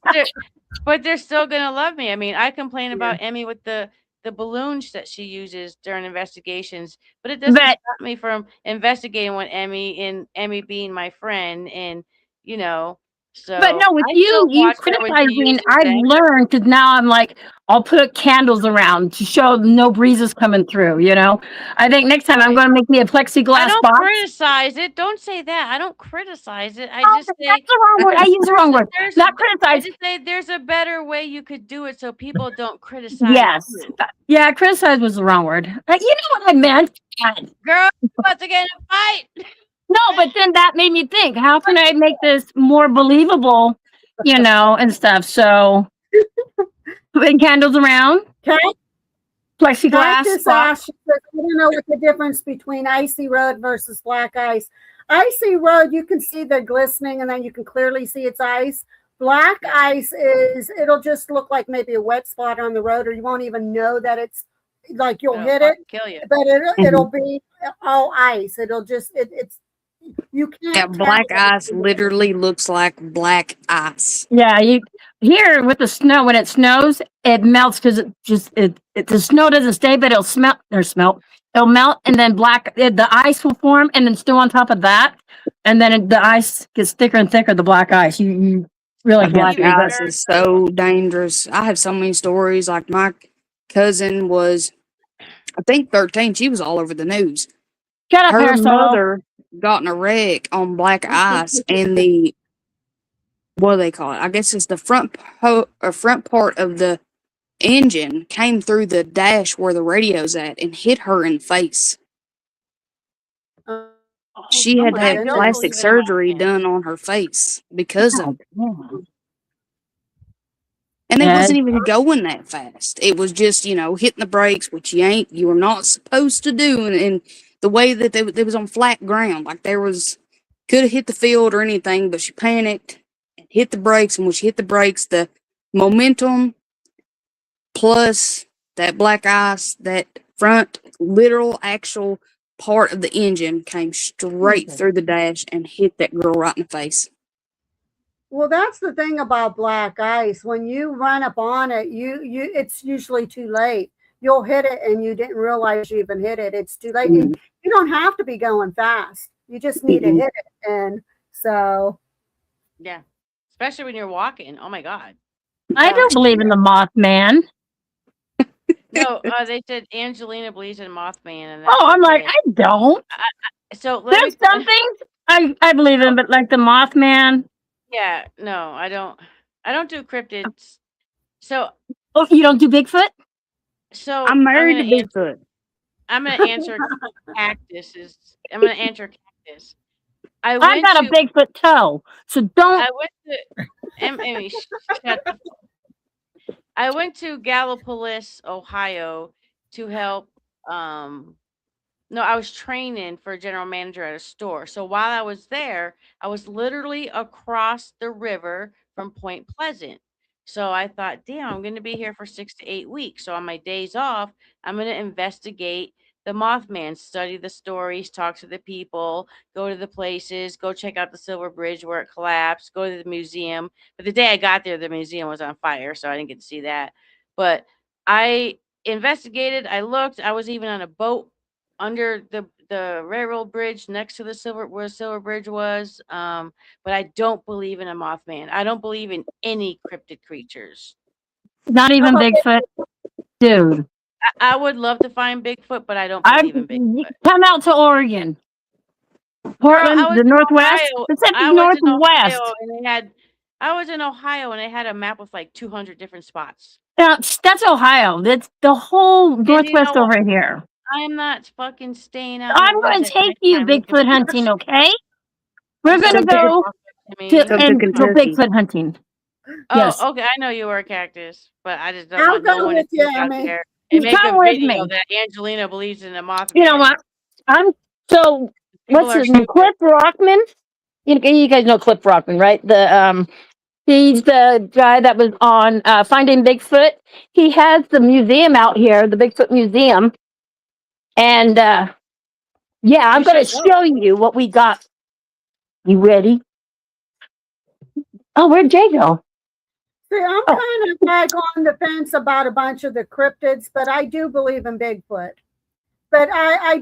Speaker 6: But they're still gonna love me. I mean, I complain about Emmy with the balloons that she uses during investigations, but it doesn't stop me from investigating with Emmy being my friend, and so.
Speaker 5: But no, with you criticizing, I've learned because now I'm like, I'll put candles around to show no breezes coming through. I think next time I'm going to make me a plexiglass
Speaker 6: I don't
Speaker 5: box.
Speaker 6: criticize it. Don't say that. I don't criticize it. I just say
Speaker 5: that's the wrong word. I use the wrong word. Not criticize.
Speaker 6: I just say there's a better way you could do it, so people don't criticize.
Speaker 5: Yes. Yeah, criticize was the wrong word. You know what I meant.
Speaker 6: Girl, you're about to get in a fight.
Speaker 5: No, but then that made me think, how can I make this more believable, and stuff. So putting candles around.
Speaker 2: Okay.
Speaker 5: Plexiglass.
Speaker 2: I don't know what the difference between icy road versus black ice. Icy road, you can see the glistening and then you can clearly see it's ice. Black ice it'll just look like maybe a wet spot on the road, or you won't even know that it's like you'll hit it.
Speaker 6: Kill you.
Speaker 2: But it'll be all ice. It'll just it's you can't.
Speaker 7: Yeah, black ice literally looks like black ice.
Speaker 5: Yeah, here with the snow, when it snows, it melts because the snow doesn't stay, but it'll melt, and then the ice will form, and then snow on top of that, and then the ice gets thicker and thicker. The black ice, you really
Speaker 7: black ice is so dangerous. I have so many stories. Like my cousin was, I think 13. She was all over the news.
Speaker 5: Shut up,
Speaker 7: her mother got in a wreck on black ice, and what do they call it? I guess it's the front part of the engine came through the dash where the radio's at and hit her in the face.
Speaker 2: Oh,
Speaker 7: She had to
Speaker 2: my
Speaker 7: have
Speaker 2: goodness.
Speaker 7: plastic
Speaker 6: believe in
Speaker 7: surgery
Speaker 6: Mothman.
Speaker 7: done on her face because of it.
Speaker 5: Yeah.
Speaker 7: And it
Speaker 5: Yeah.
Speaker 7: wasn't even going that fast. It was just, hitting the brakes, which you were not supposed to do. And the way that they was on flat ground, like could have hit the field or anything, but she panicked and hit the brakes. And when she hit the brakes, the momentum plus that black ice, that front literal actual part of the engine came straight through the dash and hit that girl right in the face.
Speaker 2: Well, that's the thing about black ice. When you run up on it, it's usually too late. You'll hit it and you didn't realize you even hit it. It's too late. And you don't have to be going fast. You just need to hit it. And so
Speaker 6: Yeah. Especially when you're walking. Oh my God.
Speaker 5: I don't believe in the Mothman.
Speaker 6: No, they said Angelina believes in Mothman, and
Speaker 5: Oh, I'm like,
Speaker 6: okay.
Speaker 5: I don't.
Speaker 6: So let
Speaker 5: There's
Speaker 6: me.
Speaker 5: some things I believe in, but like the Mothman.
Speaker 6: Yeah, no, I don't. I don't do cryptids. So,
Speaker 5: Oh, you don't do Bigfoot?
Speaker 7: I'm married to
Speaker 6: gonna
Speaker 7: Bigfoot.
Speaker 6: I'm gonna answer cactuses. I'm gonna answer cactus. I
Speaker 5: I
Speaker 6: went
Speaker 5: got a
Speaker 6: to.
Speaker 5: Bigfoot toe, so don't.
Speaker 6: I went to. Emmy, shut the. I went to Gallipolis, Ohio, to help. No, I was training for a general manager at a store. So while I was there, I was literally across the river from Point Pleasant. So I thought, damn, I'm going to be here for 6 to 8 weeks. So on my days off, I'm going to investigate the Mothman, study the stories, talk to the people, go to the places, go check out the Silver Bridge where it collapsed, go to the museum. But the day I got there, the museum was on fire, so I didn't get to see that. But I investigated, I looked, I was even on a boat under the railroad bridge next to where Silver Bridge was. But I don't believe in a Mothman. I don't believe in any cryptid creatures.
Speaker 5: Not even Bigfoot, dude.
Speaker 6: I would love to find Bigfoot, but I don't
Speaker 5: I
Speaker 6: believe in Bigfoot.
Speaker 5: come out to Oregon,
Speaker 6: Girl,
Speaker 5: Portland, the Northwest, Pacific
Speaker 6: I was in
Speaker 5: Northwest.
Speaker 6: Ohio, and I was in Ohio, and they had a map with like 200 different spots.
Speaker 5: Now, that's Ohio. That's the whole Northwest
Speaker 6: what?
Speaker 5: over here.
Speaker 6: I'm not fucking staying out in
Speaker 5: I'm
Speaker 6: the
Speaker 5: going
Speaker 6: woods
Speaker 5: to
Speaker 6: at
Speaker 5: take you
Speaker 6: nighttime looking
Speaker 5: Bigfoot
Speaker 6: for
Speaker 5: hunting,
Speaker 6: ghosts.
Speaker 5: okay? We're going to go go
Speaker 7: Kentucky.
Speaker 5: Bigfoot hunting.
Speaker 6: Oh,
Speaker 5: Yes.
Speaker 6: okay. I know you were a cactus, but I just don't
Speaker 2: I'll
Speaker 6: want no
Speaker 2: go
Speaker 6: one to
Speaker 2: with you,
Speaker 6: sneak out
Speaker 2: Emmy.
Speaker 6: there and make
Speaker 5: Come
Speaker 6: a
Speaker 5: with
Speaker 6: video
Speaker 5: me.
Speaker 6: that Angelina believes in a Mothman.
Speaker 5: You know what?
Speaker 6: People
Speaker 5: what's
Speaker 6: are
Speaker 5: his name?
Speaker 6: stupid.
Speaker 5: Cliff Rockman. You guys know Cliff Rockman, right? He's the guy that was on Finding Bigfoot. He has the museum out here, the Bigfoot Museum. And yeah, I'm going to show you what we got. You ready? Oh, where'd Jay go?
Speaker 2: See, I'm kind of like on the fence about a bunch of the cryptids, but I do believe in Bigfoot. But I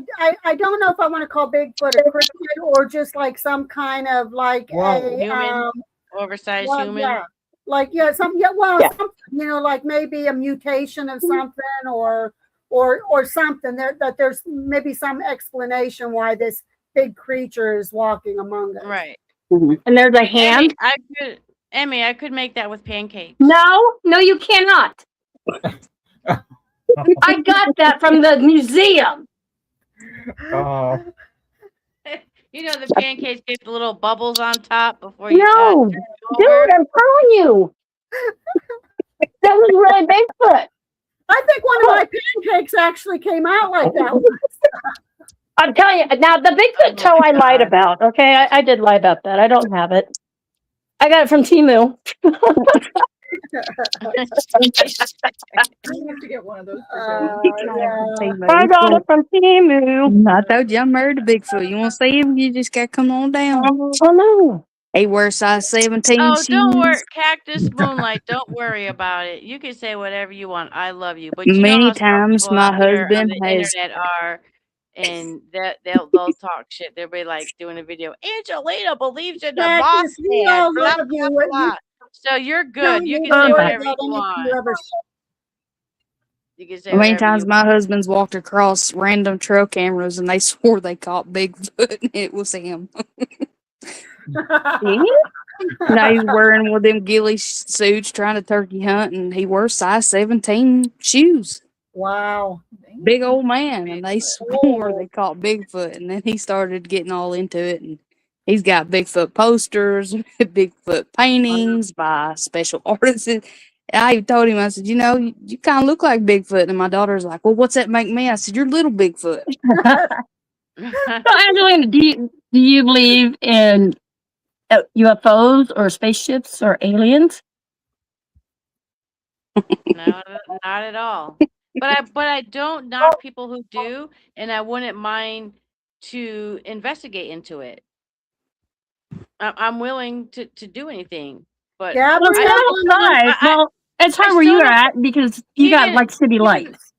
Speaker 2: don't know if I want to call Bigfoot a cryptid or just like some kind of like
Speaker 6: human, oversized human.
Speaker 2: Yeah, something, like maybe a mutation of something or something that there's maybe some explanation why this big creature is walking among us.
Speaker 6: Right.
Speaker 5: And there's a hand.
Speaker 6: Emmy, I could make that with pancakes.
Speaker 5: No, you cannot. I got that from the museum.
Speaker 3: Oh.
Speaker 6: You know the pancakes get the little bubbles on top before you
Speaker 5: No,
Speaker 6: turn it
Speaker 5: dude,
Speaker 6: over?
Speaker 5: I'm telling you. That was really Bigfoot.
Speaker 2: I think one of my pancakes actually came out like that.
Speaker 5: I'm telling you, now the Bigfoot toe I lied about, okay? I did lie about that. I don't have it. I got it from Temu.
Speaker 4: You have to get one of those.
Speaker 5: I got it from Temu.
Speaker 7: I told you I'm married to Bigfoot. You want to see him? You just got to come on down.
Speaker 5: Oh, no.
Speaker 7: He wears size 17
Speaker 6: Oh,
Speaker 7: shoes.
Speaker 6: don't worry, Cactus Moonlight. Don't worry about it. You can say whatever you want. I love you, but you
Speaker 7: Many
Speaker 6: know how some
Speaker 7: times
Speaker 6: people
Speaker 7: my
Speaker 6: out there on
Speaker 7: husband
Speaker 6: the
Speaker 7: has.
Speaker 6: internet are, and they'll talk shit. They'll be like doing a video. Angelina believes in the
Speaker 2: Cactus, we
Speaker 6: Mothman.
Speaker 2: all
Speaker 6: Blah
Speaker 2: love
Speaker 6: blah
Speaker 2: you.
Speaker 6: blah. So you're good. You can
Speaker 2: Don't
Speaker 6: say
Speaker 2: worry
Speaker 6: whatever you
Speaker 2: about anything
Speaker 6: want.
Speaker 2: you ever
Speaker 6: You can say
Speaker 7: Many
Speaker 6: whatever
Speaker 7: times
Speaker 6: you
Speaker 7: my
Speaker 6: want.
Speaker 7: husband's walked across random trail cameras and they swore they caught Bigfoot and it was him. Now he's wearing one of them ghillie suits trying to turkey hunt, and he wears size 17 shoes.
Speaker 2: Wow.
Speaker 7: Big old man, and they swore they caught Bigfoot, and then he started getting all into it, and he's got Bigfoot posters, Bigfoot paintings by special artists. And I even told him, I said, you kind of look like Bigfoot, and my daughter's like, well, what's that make me? I said, you're little Bigfoot.
Speaker 5: So, Angelina, do you believe in UFOs or spaceships or aliens?
Speaker 6: No, not at all. But I don't knock people who do, and I wouldn't mind to investigate into it. I'm willing to do anything, but
Speaker 2: Yeah,
Speaker 5: Well, it's
Speaker 6: I
Speaker 5: not
Speaker 6: still don't.
Speaker 5: outside. Well, it's
Speaker 6: I
Speaker 5: hard where
Speaker 6: still
Speaker 5: you're
Speaker 6: don't.
Speaker 5: at because you got
Speaker 6: Even
Speaker 5: like city
Speaker 6: even
Speaker 5: lights.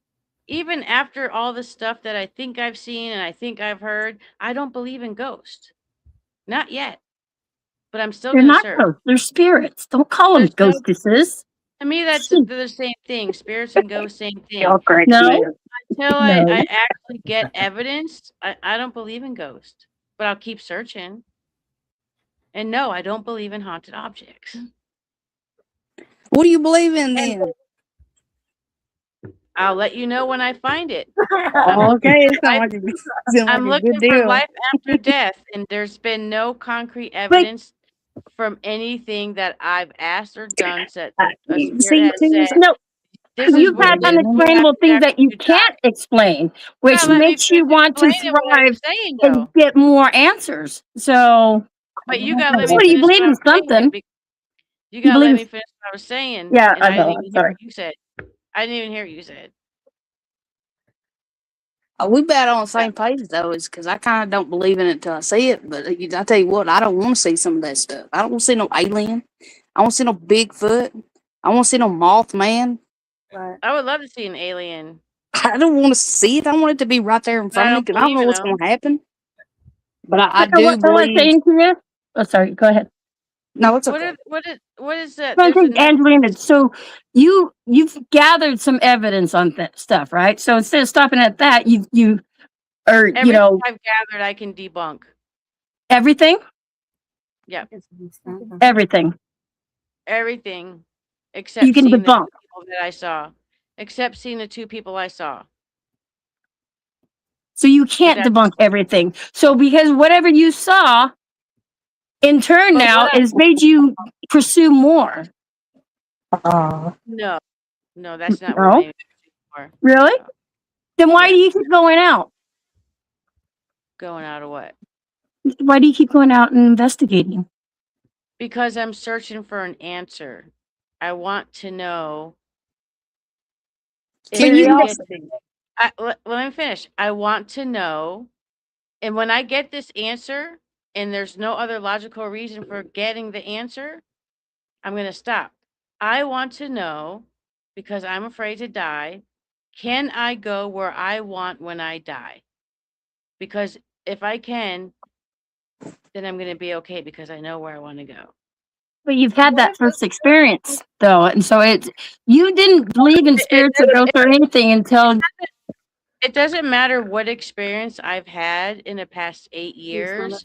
Speaker 6: even after all the stuff that I think I've seen and I think I've heard, I don't believe in ghosts. Not yet. But I'm still
Speaker 5: They're
Speaker 6: gonna
Speaker 5: not
Speaker 6: search.
Speaker 5: ghosts. They're spirits. Don't call them
Speaker 6: There's no
Speaker 5: ghostesses.
Speaker 6: To me, that's the same thing. Spirits and ghosts, same thing.
Speaker 7: Y'all crack me
Speaker 5: No,
Speaker 7: up.
Speaker 6: Until
Speaker 5: no.
Speaker 6: I actually get evidence, I don't believe in ghosts. But I'll keep searching. And no, I don't believe in haunted objects.
Speaker 7: What do you believe in then?
Speaker 6: I'll let you know when I find it.
Speaker 7: Okay, it sounds like
Speaker 6: I'm
Speaker 7: a
Speaker 6: looking
Speaker 7: good
Speaker 6: for
Speaker 7: deal.
Speaker 6: life after death, and there's been no concrete evidence from anything that I've asked or done that a spirit
Speaker 7: See,
Speaker 6: has said,
Speaker 5: No,
Speaker 6: this is
Speaker 5: you've
Speaker 6: what
Speaker 5: had
Speaker 6: this is what
Speaker 5: unexplainable
Speaker 6: happens
Speaker 5: things
Speaker 6: after
Speaker 5: that you
Speaker 6: you die.
Speaker 5: can't explain,
Speaker 6: You
Speaker 5: which
Speaker 6: gotta let me
Speaker 5: makes you
Speaker 6: finish
Speaker 5: want to
Speaker 6: explaining what I was
Speaker 5: thrive
Speaker 6: saying,
Speaker 5: and
Speaker 6: though.
Speaker 5: get more answers. So,
Speaker 6: But you gotta let me
Speaker 5: well, you
Speaker 6: finish
Speaker 5: believe
Speaker 6: what I
Speaker 5: in
Speaker 6: was saying.
Speaker 5: something.
Speaker 6: You
Speaker 5: You
Speaker 6: gotta let
Speaker 5: believe,
Speaker 6: me finish what I was saying,
Speaker 5: yeah,
Speaker 6: and
Speaker 5: I
Speaker 6: I didn't
Speaker 5: know.
Speaker 6: even hear
Speaker 5: Sorry.
Speaker 6: what you said. I didn't even hear what you said.
Speaker 7: We bet on the same page though, is because I kind of don't believe in it until I see it. But I tell you what, I don't want to see some of that stuff. I don't want to see no alien. I want to see no Bigfoot. I want to see no Mothman.
Speaker 2: Right.
Speaker 6: I would love to see an alien,
Speaker 7: I don't want to see it. I want it to be right there in
Speaker 6: but I
Speaker 7: front of me
Speaker 6: don't
Speaker 7: because I don't
Speaker 6: believe
Speaker 7: know
Speaker 6: in
Speaker 7: what's
Speaker 6: them.
Speaker 7: going to happen. But I
Speaker 5: You know
Speaker 7: do
Speaker 5: what I was
Speaker 7: believe.
Speaker 5: saying to you? Oh, sorry. Go ahead.
Speaker 7: No, it's
Speaker 6: What
Speaker 7: okay.
Speaker 6: what is that?
Speaker 5: I
Speaker 6: There's
Speaker 5: think
Speaker 6: another.
Speaker 5: Angelina. So you've gathered some evidence on that stuff, right? So instead of stopping at that, you or
Speaker 6: Everything I've gathered, I can debunk.
Speaker 5: everything,
Speaker 6: Yep,
Speaker 5: everything
Speaker 6: everything
Speaker 5: you
Speaker 6: except
Speaker 5: can
Speaker 6: seeing the
Speaker 5: debunk.
Speaker 6: two people that I saw. Except seeing the two people I saw.
Speaker 5: So you
Speaker 6: But
Speaker 5: can't
Speaker 6: that's
Speaker 5: debunk everything. So because whatever you saw in turn
Speaker 6: but
Speaker 5: now
Speaker 6: what I
Speaker 5: is made you pursue more.
Speaker 6: no no that's not what
Speaker 5: No,
Speaker 6: made me more.
Speaker 5: really?
Speaker 6: No.
Speaker 5: Then why
Speaker 6: Yeah,
Speaker 5: do you keep going out?
Speaker 6: going out of what?
Speaker 5: Why do you keep going out and investigating?
Speaker 6: Because I'm searching for an answer. I want to know if I get.
Speaker 7: Curiosity.
Speaker 6: Let me finish. I want to know, and when I get this answer, and there's no other logical reason for getting the answer, I'm gonna stop. I want to know because I'm afraid to die. Can I go where I want when I die? Because if I can, then I'm gonna be okay because I know where I want to go.
Speaker 5: But you've had that first experience though, and so you didn't believe in
Speaker 6: It,
Speaker 5: spirits or ghosts or anything until
Speaker 6: it doesn't matter what experience I've had in the past 8 years.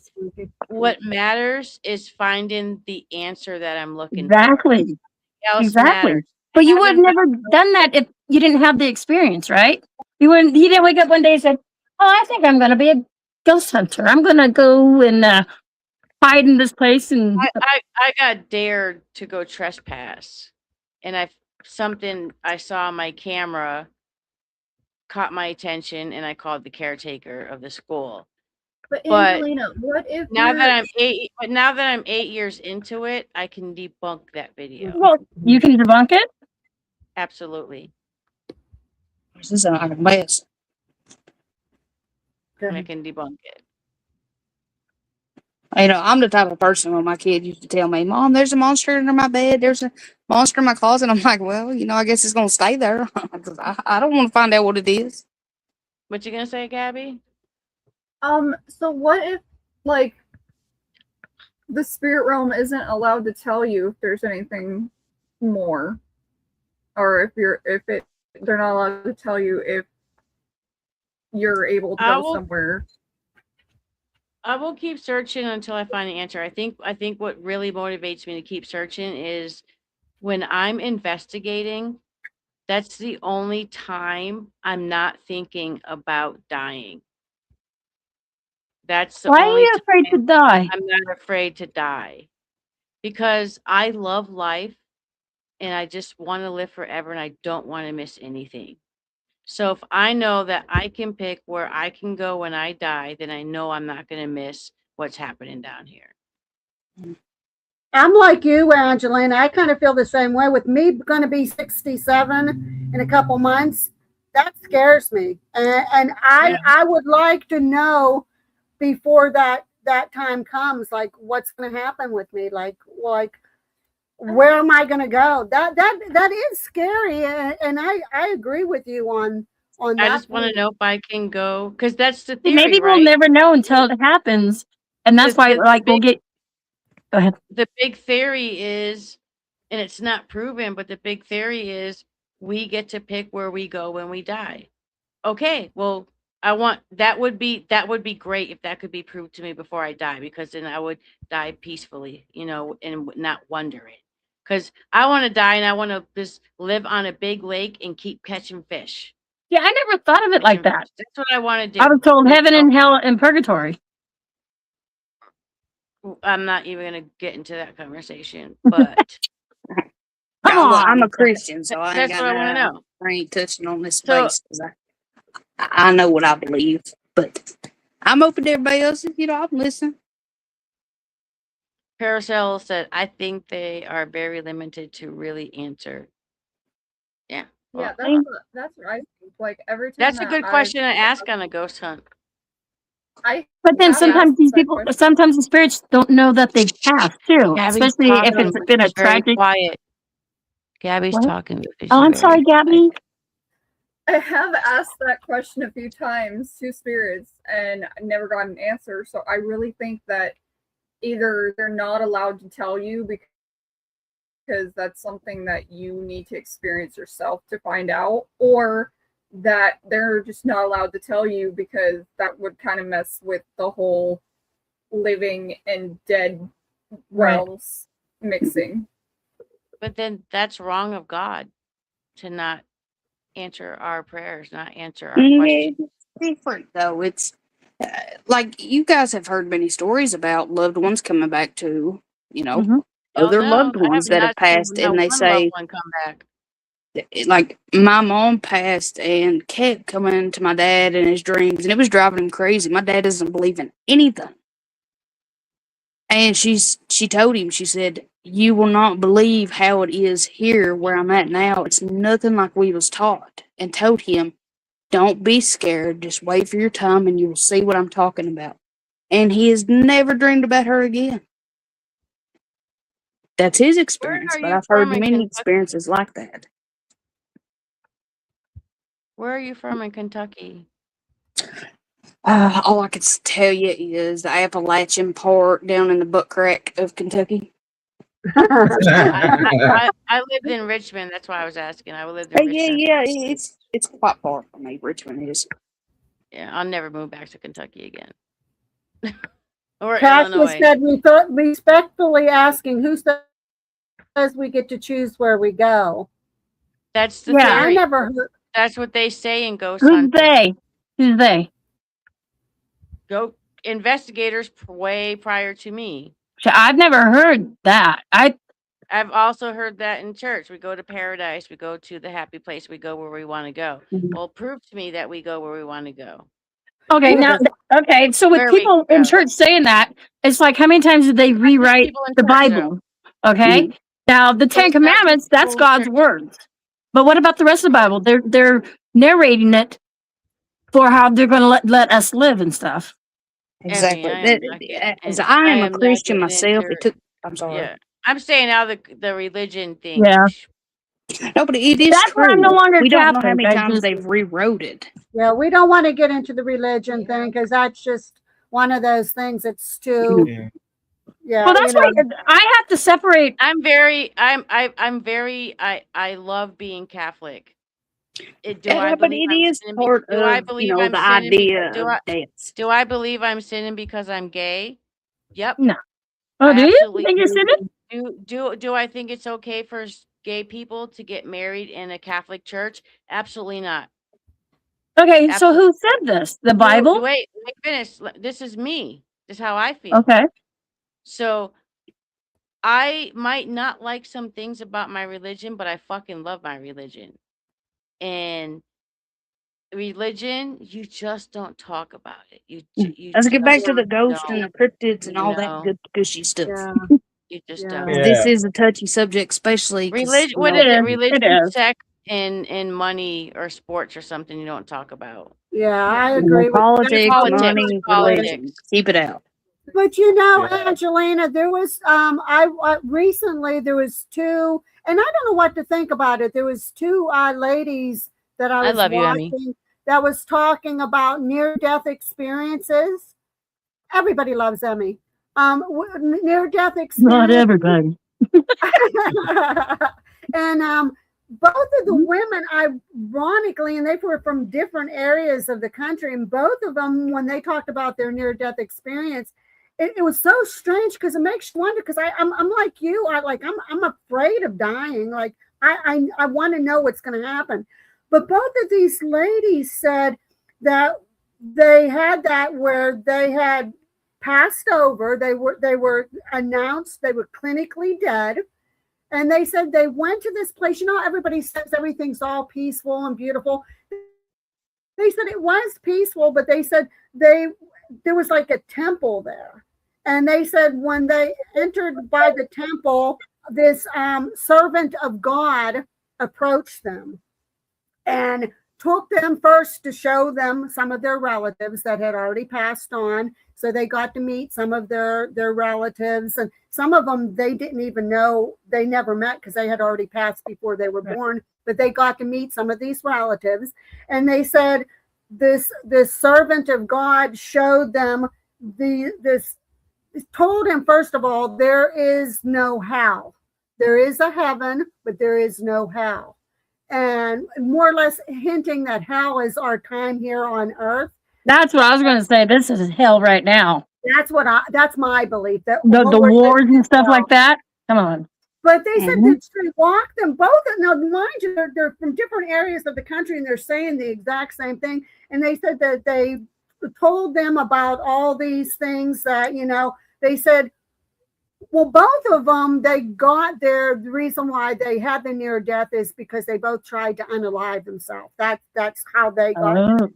Speaker 6: What matters is finding the answer that I'm looking for.
Speaker 5: exactly.
Speaker 6: Nothing else
Speaker 5: Exactly.
Speaker 6: matters.
Speaker 5: But
Speaker 6: I
Speaker 5: you would have
Speaker 6: haven't
Speaker 5: never done that if you didn't have the experience, right? You didn't wake up one day and say, "Oh, I think I'm going to be a ghost hunter. I'm going to go and hide in this place." And
Speaker 6: I got dared to go trespass, and something I saw on my camera caught my attention, and I called the caretaker of the school.
Speaker 4: But
Speaker 6: But
Speaker 4: Angelina, what if
Speaker 6: now
Speaker 4: you're
Speaker 6: that I'm 8 years into it, I can debunk that video.
Speaker 5: well, you can debunk it.
Speaker 6: Absolutely,
Speaker 7: This is a mess.
Speaker 6: I can debunk it.
Speaker 7: I'm the type of person when my kid used to tell me, Mom, there's a monster under my bed. There's a monster in my closet. I'm like, well, I guess it's going to stay there. 'Cause I don't want to find out what it is.
Speaker 6: What you gonna say, Gabby?
Speaker 4: So what if like the spirit realm isn't allowed to tell you if there's anything more, or they're not allowed to tell you if you're able to
Speaker 6: I
Speaker 4: go
Speaker 6: will
Speaker 4: somewhere.
Speaker 6: I will keep searching until I find the answer. I think what really motivates me to keep searching is when I'm investigating, that's the only time I'm not thinking about dying. That's the
Speaker 5: Why are
Speaker 6: only
Speaker 5: you afraid to
Speaker 6: time
Speaker 5: die?
Speaker 6: I'm not afraid to die because I love life and I just want to live forever and I don't want to miss anything. So if I know that I can pick where I can go when I die, then I know I'm not going to miss what's happening down here.
Speaker 2: I'm like you, Angeline. I kind of feel the same way. With me going to be 67 in a couple months, that scares me, and
Speaker 6: Yeah.
Speaker 2: I would like to know before that time comes, like what's going to happen with me, like where am I going to go? That is scary, and I agree with you on
Speaker 6: I
Speaker 2: that
Speaker 6: just want to
Speaker 2: point.
Speaker 6: know if I can go because that's the
Speaker 5: Maybe
Speaker 6: theory,
Speaker 5: we'll
Speaker 6: right?
Speaker 5: never know until it happens. And that's
Speaker 6: The,
Speaker 5: why,
Speaker 6: the,
Speaker 5: like, we'll
Speaker 6: big,
Speaker 5: get, go ahead.
Speaker 6: the big theory is, and it's not proven, but the big theory is we get to pick where we go when we die. Okay, well, that would be great if that could be proved to me before I die, because then I would die peacefully, and not wonder it. Because I want to die and I want to just live on a big lake and keep catching fish.
Speaker 5: Yeah, I never thought of it like that.
Speaker 6: That's what I want to
Speaker 5: I
Speaker 6: do.
Speaker 5: was told heaven and hell and purgatory.
Speaker 6: I'm not even going to get into that conversation, but
Speaker 5: Come
Speaker 7: Well, I'm a
Speaker 5: on.
Speaker 7: Christian, so I ain't
Speaker 6: that's
Speaker 7: got
Speaker 6: what I want to
Speaker 7: no.
Speaker 6: know.
Speaker 7: I ain't touching on this
Speaker 6: So
Speaker 7: space because I know what I believe, but I'm open to everybody else. I'm listening.
Speaker 6: Paracel said, I think they are very limited to really answer. Yeah.
Speaker 4: Yeah,
Speaker 6: Well,
Speaker 4: that's what I think. Like every time
Speaker 6: that's a
Speaker 4: that
Speaker 6: good question to ask on a ghost hunt.
Speaker 4: I
Speaker 5: But then
Speaker 4: have
Speaker 5: sometimes
Speaker 4: asked
Speaker 5: these
Speaker 4: that
Speaker 5: people,
Speaker 4: question.
Speaker 5: sometimes the spirits don't know that they've passed too,
Speaker 6: Gabby's
Speaker 5: especially if
Speaker 6: talking,
Speaker 5: it's
Speaker 6: but
Speaker 5: been a
Speaker 6: she's very
Speaker 5: tragic.
Speaker 6: quiet. Gabby's
Speaker 5: What?
Speaker 6: talking, but
Speaker 5: Oh,
Speaker 6: she's
Speaker 5: I'm
Speaker 6: very
Speaker 5: sorry,
Speaker 6: quiet.
Speaker 5: Gabby.
Speaker 4: I have asked that question a few times to spirits and never got an answer. So I really think that either they're not allowed to tell you because that's something that you need to experience yourself to find out, or that they're just not allowed to tell you because that would kind of mess with the whole living and dead realms mixing.
Speaker 6: But then that's wrong of God to not answer our prayers, not answer our
Speaker 7: Yeah,
Speaker 6: questions.
Speaker 7: it's different though. It's like you guys have heard many stories about loved ones coming back to,
Speaker 5: Mhm.
Speaker 6: Oh
Speaker 7: other
Speaker 6: no,
Speaker 7: loved
Speaker 6: I have
Speaker 7: ones that have
Speaker 6: not seen
Speaker 7: passed,
Speaker 6: not
Speaker 7: and they
Speaker 6: one loved
Speaker 7: say,
Speaker 6: one come back.
Speaker 7: like, my mom passed and kept coming to my dad in his dreams, and it was driving him crazy. My dad doesn't believe in anything. And she told him, she said, "You will not believe how it is here where I'm at now. It's nothing like we was taught." And told him, "Don't be scared. Just wait for your time and you will see what I'm talking about." And he has never dreamed about her again. That's his
Speaker 6: Where
Speaker 7: experience,
Speaker 6: are
Speaker 7: but
Speaker 6: you
Speaker 7: I've heard
Speaker 6: from in
Speaker 7: many
Speaker 6: Kentucky?
Speaker 7: experiences like that.
Speaker 6: Where are you from in Kentucky?
Speaker 7: All I can tell you is the Appalachian part down in the butt crack of Kentucky.
Speaker 6: I lived in Richmond. That's why I was asking. I lived in
Speaker 7: Yeah,
Speaker 6: Richmond.
Speaker 7: yeah, it's quite far from me. Richmond is.
Speaker 6: Yeah, I'll never move back to Kentucky again. Or
Speaker 2: Cassius
Speaker 6: Illinois.
Speaker 2: said, we thought respectfully asking, who says we get to choose where we go?
Speaker 6: That's the
Speaker 5: Yeah.
Speaker 2: I
Speaker 6: theory.
Speaker 2: never heard.
Speaker 6: That's what they say in ghost
Speaker 5: Who's
Speaker 6: hunting.
Speaker 5: they? Who's they?
Speaker 6: Go investigators way prior to me.
Speaker 5: I've never heard that.
Speaker 6: I've also heard that in church. We go to paradise. We go to the happy place. We go where we want to go. Well, prove to me that we go where we want to go.
Speaker 5: Okay, now, okay. So with
Speaker 6: Where we
Speaker 5: people in
Speaker 6: go.
Speaker 5: church saying that, it's like how many times did they rewrite
Speaker 6: people in
Speaker 5: the
Speaker 6: church, though.
Speaker 5: Bible? Okay. Now the Ten
Speaker 6: It's not just
Speaker 5: Commandments, that's
Speaker 6: people in
Speaker 5: God's
Speaker 6: church.
Speaker 5: words. But what about the rest of the Bible? They're narrating it for how they're going to let us live and stuff.
Speaker 7: Exactly.
Speaker 6: I am not getting
Speaker 7: As
Speaker 6: in.
Speaker 7: I
Speaker 6: I
Speaker 7: am a
Speaker 6: am not
Speaker 7: Christian
Speaker 6: getting
Speaker 7: myself,
Speaker 6: into.
Speaker 7: it took. I'm sorry.
Speaker 6: Yeah, I'm saying now the religion thing.
Speaker 5: Yeah.
Speaker 7: No, but it is
Speaker 5: That's why I'm no
Speaker 7: true.
Speaker 5: longer
Speaker 7: We don't know how
Speaker 5: Catholic.
Speaker 7: many
Speaker 5: I
Speaker 7: times
Speaker 5: just,
Speaker 7: they've rewrote it.
Speaker 2: Yeah, we don't want to get into the religion thing because that's just one of those things that's too.
Speaker 3: Yeah.
Speaker 2: Yeah,
Speaker 5: well, that's why I have to separate.
Speaker 6: I'm very. I love being Catholic. Do I
Speaker 7: Yeah, but
Speaker 6: believe
Speaker 7: it
Speaker 6: I'm
Speaker 7: is
Speaker 6: sinning?
Speaker 7: part
Speaker 6: Do I
Speaker 7: of,
Speaker 6: believe
Speaker 7: the
Speaker 6: I'm sinning?
Speaker 7: idea
Speaker 6: Do
Speaker 7: of
Speaker 6: I
Speaker 7: dance.
Speaker 6: do I believe I'm sinning because I'm gay? Yep,
Speaker 5: No. Oh,
Speaker 6: I
Speaker 5: do you? You
Speaker 6: absolutely
Speaker 5: think you're sinning?
Speaker 6: do. I think it's okay for gay people to get married in a Catholic church? Absolutely not.
Speaker 5: Okay, so
Speaker 6: Absolutely.
Speaker 5: who said this? The Bible?
Speaker 6: Wait, finish. This is me. This is how I feel.
Speaker 5: Okay.
Speaker 6: So I might not like some things about my religion, but I fucking love my religion. And religion, you just don't talk about it. You
Speaker 7: Let's get back
Speaker 6: just
Speaker 7: to the ghost and
Speaker 6: don't,
Speaker 7: the cryptids and
Speaker 6: you
Speaker 7: all that
Speaker 6: know.
Speaker 7: good gushy stuff.
Speaker 2: Yeah.
Speaker 6: You just
Speaker 2: Yeah.
Speaker 6: don't.
Speaker 7: 'Cause this
Speaker 3: Yeah.
Speaker 7: is a touchy subject, especially because,
Speaker 6: Religion, what
Speaker 5: It
Speaker 6: is it?
Speaker 5: is. It
Speaker 6: Religion,
Speaker 5: is.
Speaker 6: sex, and money or sports or something you don't talk about.
Speaker 2: Yeah, I
Speaker 4: Yeah.
Speaker 2: agree with you. That's
Speaker 7: politics,
Speaker 2: what we
Speaker 6: Politics,
Speaker 7: money,
Speaker 2: like to say.
Speaker 7: religion. Keep it out.
Speaker 2: But you know,
Speaker 3: Yeah.
Speaker 2: Angelina, there was I recently there was two, and I don't know what to think about it. There was two ladies that I
Speaker 6: I
Speaker 2: was
Speaker 6: love you, Emmy.
Speaker 2: watching that was talking about near death experiences. Everybody loves Emmy. Near death
Speaker 5: Not
Speaker 2: experience.
Speaker 5: everybody.
Speaker 2: And both of the women, ironically, and they were from different areas of the country, and both of them, when they talked about their near-death experience, it was so strange because it makes you wonder. Because I'm like you, I'm afraid of dying. Like I want to know what's going to happen. But both of these ladies said that they had that where they had passed over. They were announced they were clinically dead, and they said they went to this place. You know, everybody says everything's all peaceful and beautiful. They said it was peaceful, but they said there was like a temple there. And they said when they entered by the temple, this servant of God approached them and took them first to show them some of their relatives that had already passed on. So they got to meet some of their relatives, and some of them they didn't even know, they never met because they had already passed before they were born. But they got to meet some of these relatives, and they said this servant of God showed them this told him first of all there is no hell. There is a heaven, but there is no hell. And more or less hinting that hell is our time here on earth.
Speaker 5: That's what I was going to say. This is hell right now.
Speaker 2: That's my belief. That
Speaker 5: The wars and stuff like that. Come on.
Speaker 2: But they said that they walked them both. Now, mind you, they're from different areas of the country, and they're saying the exact same thing. And they said that they told them about all these things that, they said, well, both of them, they got the reason why they had the near death is because they both tried to unalive themselves. That's how they got it.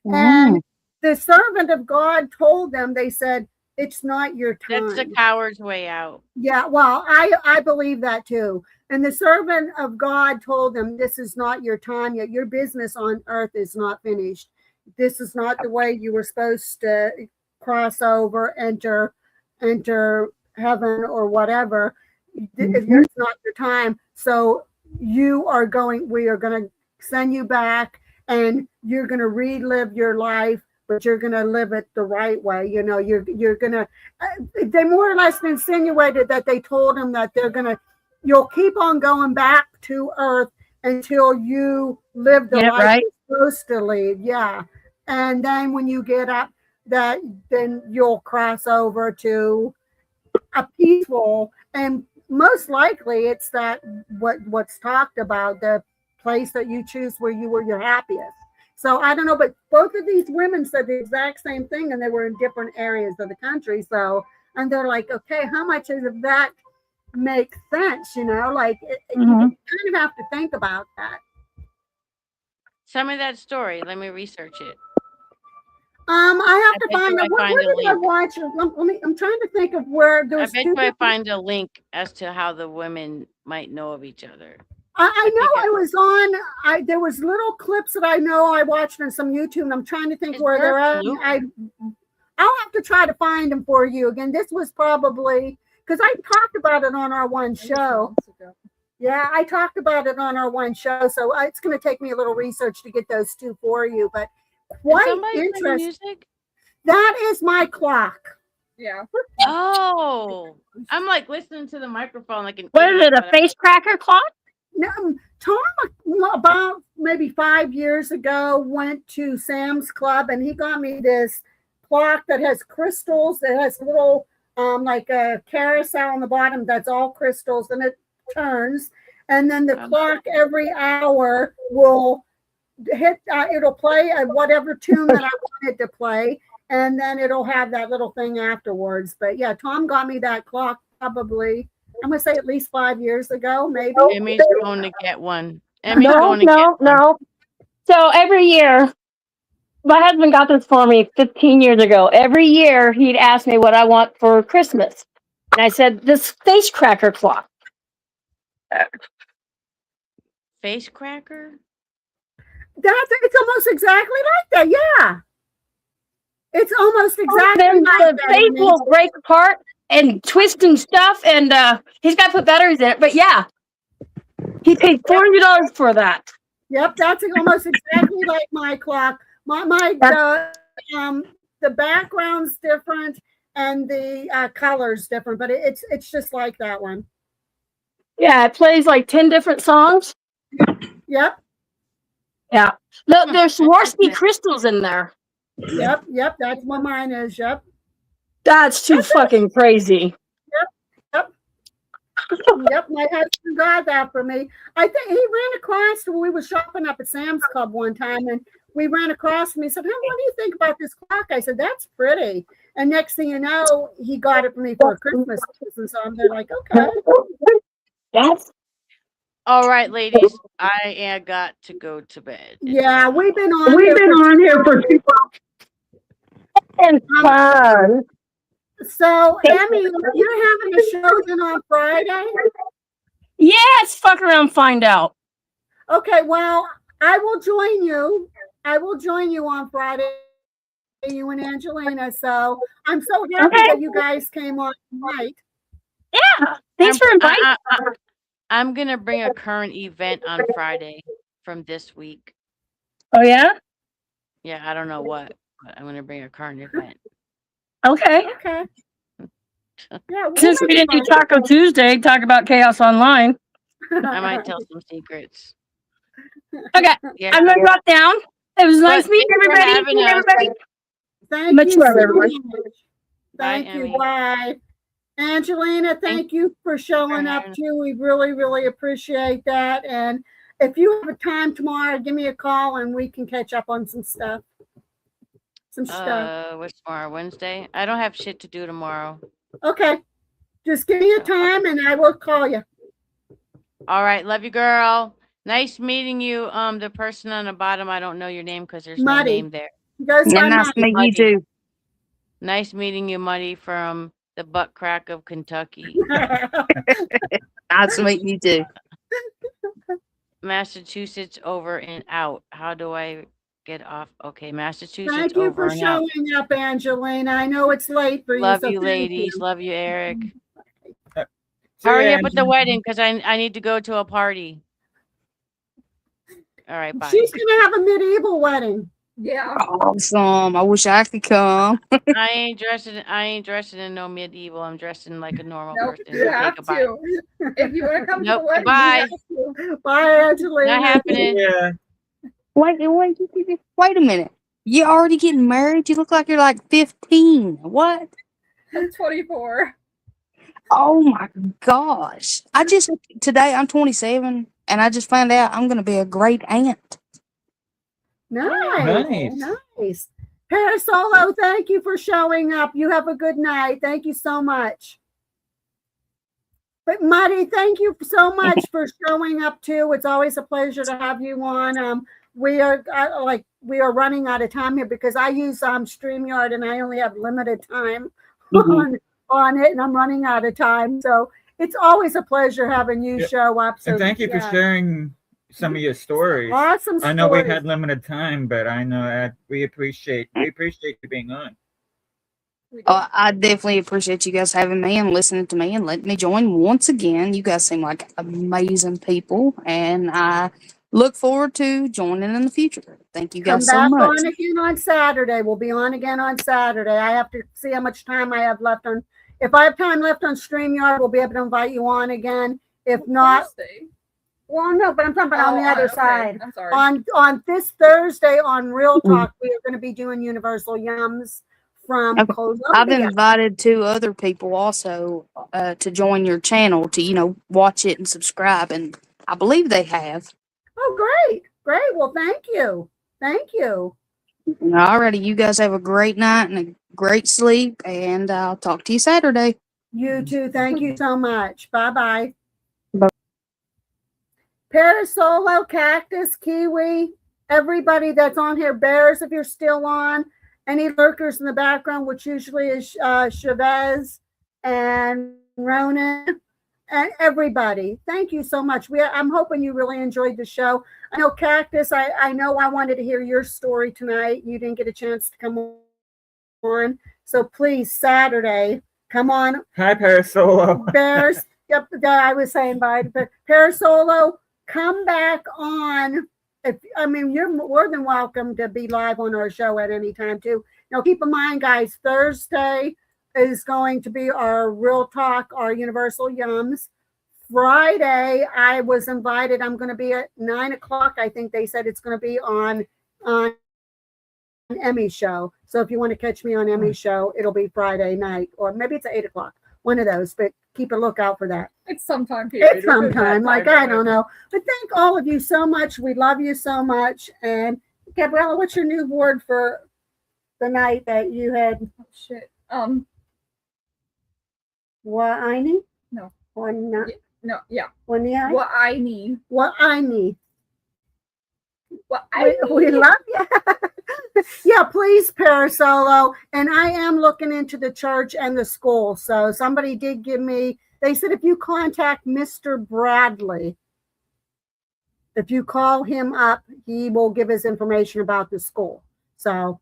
Speaker 2: And the servant of God told them, they said, it's not your time.
Speaker 6: That's the coward's way out.
Speaker 2: Yeah, well, I believe that too. And the servant of God told them, this is not your time yet. Your business on earth is not finished. This is not the way you were supposed to cross over, enter heaven or whatever. It's not your time. So we are going to send you back, and you're going to relive your life, but you're going to live it the right way. You're going to, they more or less insinuated that they told him that you'll keep on going back to earth until you live the life you're supposed to live. Yeah. And then when you get up, then you'll cross over to a peaceful, and most likely it's that what's talked about, the place that you choose where you were your happiest. So I don't know, but both of these women said the exact same thing, and they were in different areas of the country. So, and they're like, okay, how much of that makes sense? You kind of have to think about that.
Speaker 6: Tell me that story. Let me research it.
Speaker 2: I have to find it. Where did I watch it? I'm trying to think of where there's.
Speaker 6: I bet you I find a link as to how the women might know of each other.
Speaker 2: I know it was on. There was little clips that I know I watched on some YouTube, and I'm trying to think where they're at. I'll have to try to find them for you again. This was probably because I talked about it on our one show. Yeah, I talked about it on our one show, so it's going to take me a little research to get those two for you, but. Quite interesting. That is my clock.
Speaker 4: Yeah.
Speaker 6: Oh, I'm like listening to the microphone like an.
Speaker 5: What is it? A face cracker clock?
Speaker 2: No, Tom, about maybe 5 years ago, went to Sam's Club and he got me this clock that has crystals. That has little, like a carousel on the bottom that's all crystals, and it turns. And then the clock every hour will hit. It'll play whatever tune that I want it to play, and then it'll have that little thing afterwards. But yeah, Tom got me that clock probably, I'm gonna say at least 5 years ago, maybe.
Speaker 6: Emmy's going to get one. Emmy's
Speaker 5: No,
Speaker 6: going to get
Speaker 5: no,
Speaker 6: one.
Speaker 5: no. So every year, my husband got this for me 15 years ago. Every year, he'd ask me what I want for Christmas. And I said, this face cracker clock.
Speaker 6: Face cracker?
Speaker 2: It's almost exactly like that. Yeah. It's almost exactly
Speaker 5: Then
Speaker 2: like
Speaker 5: the
Speaker 2: that.
Speaker 5: face will break apart and twist and stuff. And he's got to put batteries in it. But yeah, he paid $400 for that.
Speaker 2: Yep, that's almost exactly like my clock. The background's different and the color's different, but it's just like that one.
Speaker 5: Yeah, it plays like 10 different songs.
Speaker 2: Yep,
Speaker 5: Yeah. Look, there's Swarovski crystals in there.
Speaker 2: yep. That's what mine is. Yep.
Speaker 5: That's too fucking crazy.
Speaker 2: Yep, my husband got that for me. I think he ran across when we were shopping up at Sam's Club one time, and we ran across him. He said, "Hey, what do you think about this clock?" I said, "That's pretty." And next thing you know, he got it for me for a Christmas present. So I'm there like, okay.
Speaker 5: Yes.
Speaker 6: All right, ladies. I got to go to bed.
Speaker 2: Yeah, we've been on here for 2
Speaker 5: And fun.
Speaker 2: So, Emmy, you're having a show then on Friday?
Speaker 5: Yes, fuck around, find out.
Speaker 2: Okay, well, I will join you. I will join you on Friday, you and Angelina. So I'm so happy that you guys came on tonight.
Speaker 5: Yeah, thanks for inviting me.
Speaker 6: I'm going to bring a current event on Friday from this week.
Speaker 5: Oh, yeah?
Speaker 6: Yeah, I don't know what, but I'm going to bring a current event.
Speaker 5: Okay.
Speaker 2: Okay. Yeah,
Speaker 5: Since we didn't do Taco Tuesday, talk about Chaos Online.
Speaker 6: I might tell some secrets.
Speaker 5: Okay,
Speaker 6: Yeah.
Speaker 5: I'm going to drop down. It was nice meeting
Speaker 6: thanks for
Speaker 5: everybody.
Speaker 6: having us.
Speaker 2: Thank
Speaker 5: Much
Speaker 2: you
Speaker 5: love,
Speaker 2: so
Speaker 5: everyone.
Speaker 2: much.
Speaker 6: Bye,
Speaker 2: Thank you.
Speaker 6: Emmy.
Speaker 2: Bye. Angelina, thank you for showing up too. We really, really appreciate that. And if you have a time tomorrow, give me a call and we can catch up on some stuff.
Speaker 6: What's tomorrow? Wednesday? I don't have shit to do tomorrow.
Speaker 2: Okay. Just give me a time and I will call you.
Speaker 6: All right. Love you, girl. Nice meeting you. The person on the bottom, I don't know your name because there's no
Speaker 2: Muddy.
Speaker 6: name there.
Speaker 2: Goes by
Speaker 7: Nice to
Speaker 2: Muddy.
Speaker 7: meet you too.
Speaker 6: Nice meeting you, Muddy, from the butt crack of Kentucky.
Speaker 7: Nice to meet you too.
Speaker 6: Massachusetts over and out. How do I get off? Okay, Massachusetts
Speaker 2: Thank you
Speaker 6: over
Speaker 2: for
Speaker 6: and out.
Speaker 2: showing up, Angelina. I know it's late for you.
Speaker 6: Love
Speaker 2: so
Speaker 6: you,
Speaker 2: thank
Speaker 6: ladies.
Speaker 2: you.
Speaker 6: Love you, Eric.
Speaker 3: See
Speaker 6: Hurry
Speaker 3: ya,
Speaker 6: up with the wedding because I need to go to a party. All right, bye.
Speaker 2: She's gonna have a medieval wedding.
Speaker 4: Yeah.
Speaker 7: Awesome. I wish I could come.
Speaker 6: I ain't dressed in no medieval. I'm dressed in like a normal
Speaker 4: Nope,
Speaker 6: person.
Speaker 4: you
Speaker 6: Okay,
Speaker 4: have
Speaker 6: goodbye.
Speaker 4: to. If you want to come
Speaker 6: Nope,
Speaker 4: to the wedding,
Speaker 6: goodbye.
Speaker 4: you have to.
Speaker 2: Bye, Angelina.
Speaker 6: Not happening.
Speaker 3: Yeah.
Speaker 7: Wait a minute. You already getting married? You look like you're like 15. What?
Speaker 4: I'm 24.
Speaker 7: Oh my gosh. Today I'm 27 and I just found out I'm going to be a great aunt.
Speaker 2: Nice. Nice. Parasolo, thank you for showing up. You have a good night. Thank you so much. But Muddy, thank you so much for showing up too. It's always a pleasure to have you on. We are running out of time here because I use StreamYard and I only have limited time on it, and I'm running out of time. So it's always a pleasure having you show up. So
Speaker 3: And thank you for sharing some of your stories.
Speaker 2: Awesome stories.
Speaker 3: I know we had limited time, but I know we appreciate you being on.
Speaker 7: Oh, I definitely appreciate you guys having me and listening to me and letting me join once again. You guys seem like amazing people, and I look forward to joining in the future. Thank you guys so much.
Speaker 2: Come back on again on Saturday. We'll be on again on Saturday. I have to see how much time I have left on. If I have time left on StreamYard, we'll be able to invite you on again. If not, Well, no, but I'm talking about on the other
Speaker 4: okay.
Speaker 2: side.
Speaker 4: I'm sorry.
Speaker 2: On this Thursday on Real Talk, we are going to be doing Universal Yums from
Speaker 7: Okay.
Speaker 2: Columbia.
Speaker 7: I've invited 2 other people also to join your channel to, watch it and subscribe, and I believe they have.
Speaker 2: Oh, great. Great. Well, thank you. Thank you.
Speaker 7: Alrighty, you guys have a great night and a great sleep, and I'll talk to you Saturday.
Speaker 2: You too. Thank you so much. Bye-bye.
Speaker 7: Bye.
Speaker 2: Parasolo, Cactus, Kiwi, everybody that's on here, Bears, if you're still on, any lurkers in the background, which usually is Chavez and Ronan, and everybody. Thank you so much. I'm hoping you really enjoyed the show. I know Cactus, I know I wanted to hear your story tonight. You didn't get a chance to come on. So please, Saturday, come on.
Speaker 3: Hi, Parasolo.
Speaker 2: Bears. Yep, I was saying bye. But Parasolo, come back on. You're more than welcome to be live on our show at any time too. Now, keep in mind, guys, Thursday is going to be our Real Talk, our Universal Yums. Friday, I was invited. I'm going to be at 9:00. I think they said it's going to be on Emmy show. So if you want to catch me on Emmy show, it'll be Friday night, or maybe it's at 8:00. One of those, but keep a lookout for that.
Speaker 4: It's sometime period.
Speaker 2: It's sometime, like I don't know. But thank all of you so much. We love you so much. And Gabriella, what's your new word for the night that you had?
Speaker 4: Oh, shit.
Speaker 2: What I need?
Speaker 4: No.
Speaker 2: Or not?
Speaker 4: No, yeah.
Speaker 2: What I?
Speaker 4: What I need.
Speaker 2: What I need.
Speaker 4: What I
Speaker 2: We
Speaker 4: need.
Speaker 2: love you. Yeah, please, Parasolo. And I am looking into the church and the school. So somebody did give me, they said if you contact Mr. Bradley, if you call him up, he will give us information about the school. So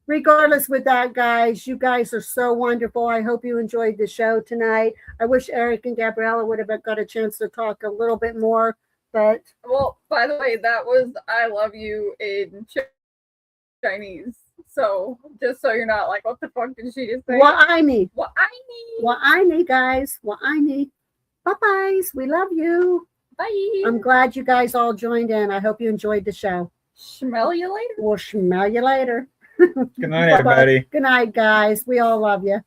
Speaker 2: regardless with that, guys, you guys are so wonderful. I hope you enjoyed the show tonight. I wish Eric and Gabriella would have got a chance to talk a little bit more, but
Speaker 4: Well, by the way, that was I love you in Chinese. So just so you're not like, what the fuck did she just say?
Speaker 2: what I need.
Speaker 4: What I need.
Speaker 2: What I need, guys. What I need. Bye-byes. We love you.
Speaker 4: Bye.
Speaker 2: I'm glad you guys all joined in. I hope you enjoyed the show.
Speaker 4: Smell you later.
Speaker 2: We'll smell you later.
Speaker 3: Good night, everybody.
Speaker 2: Good night, guys. We all love you.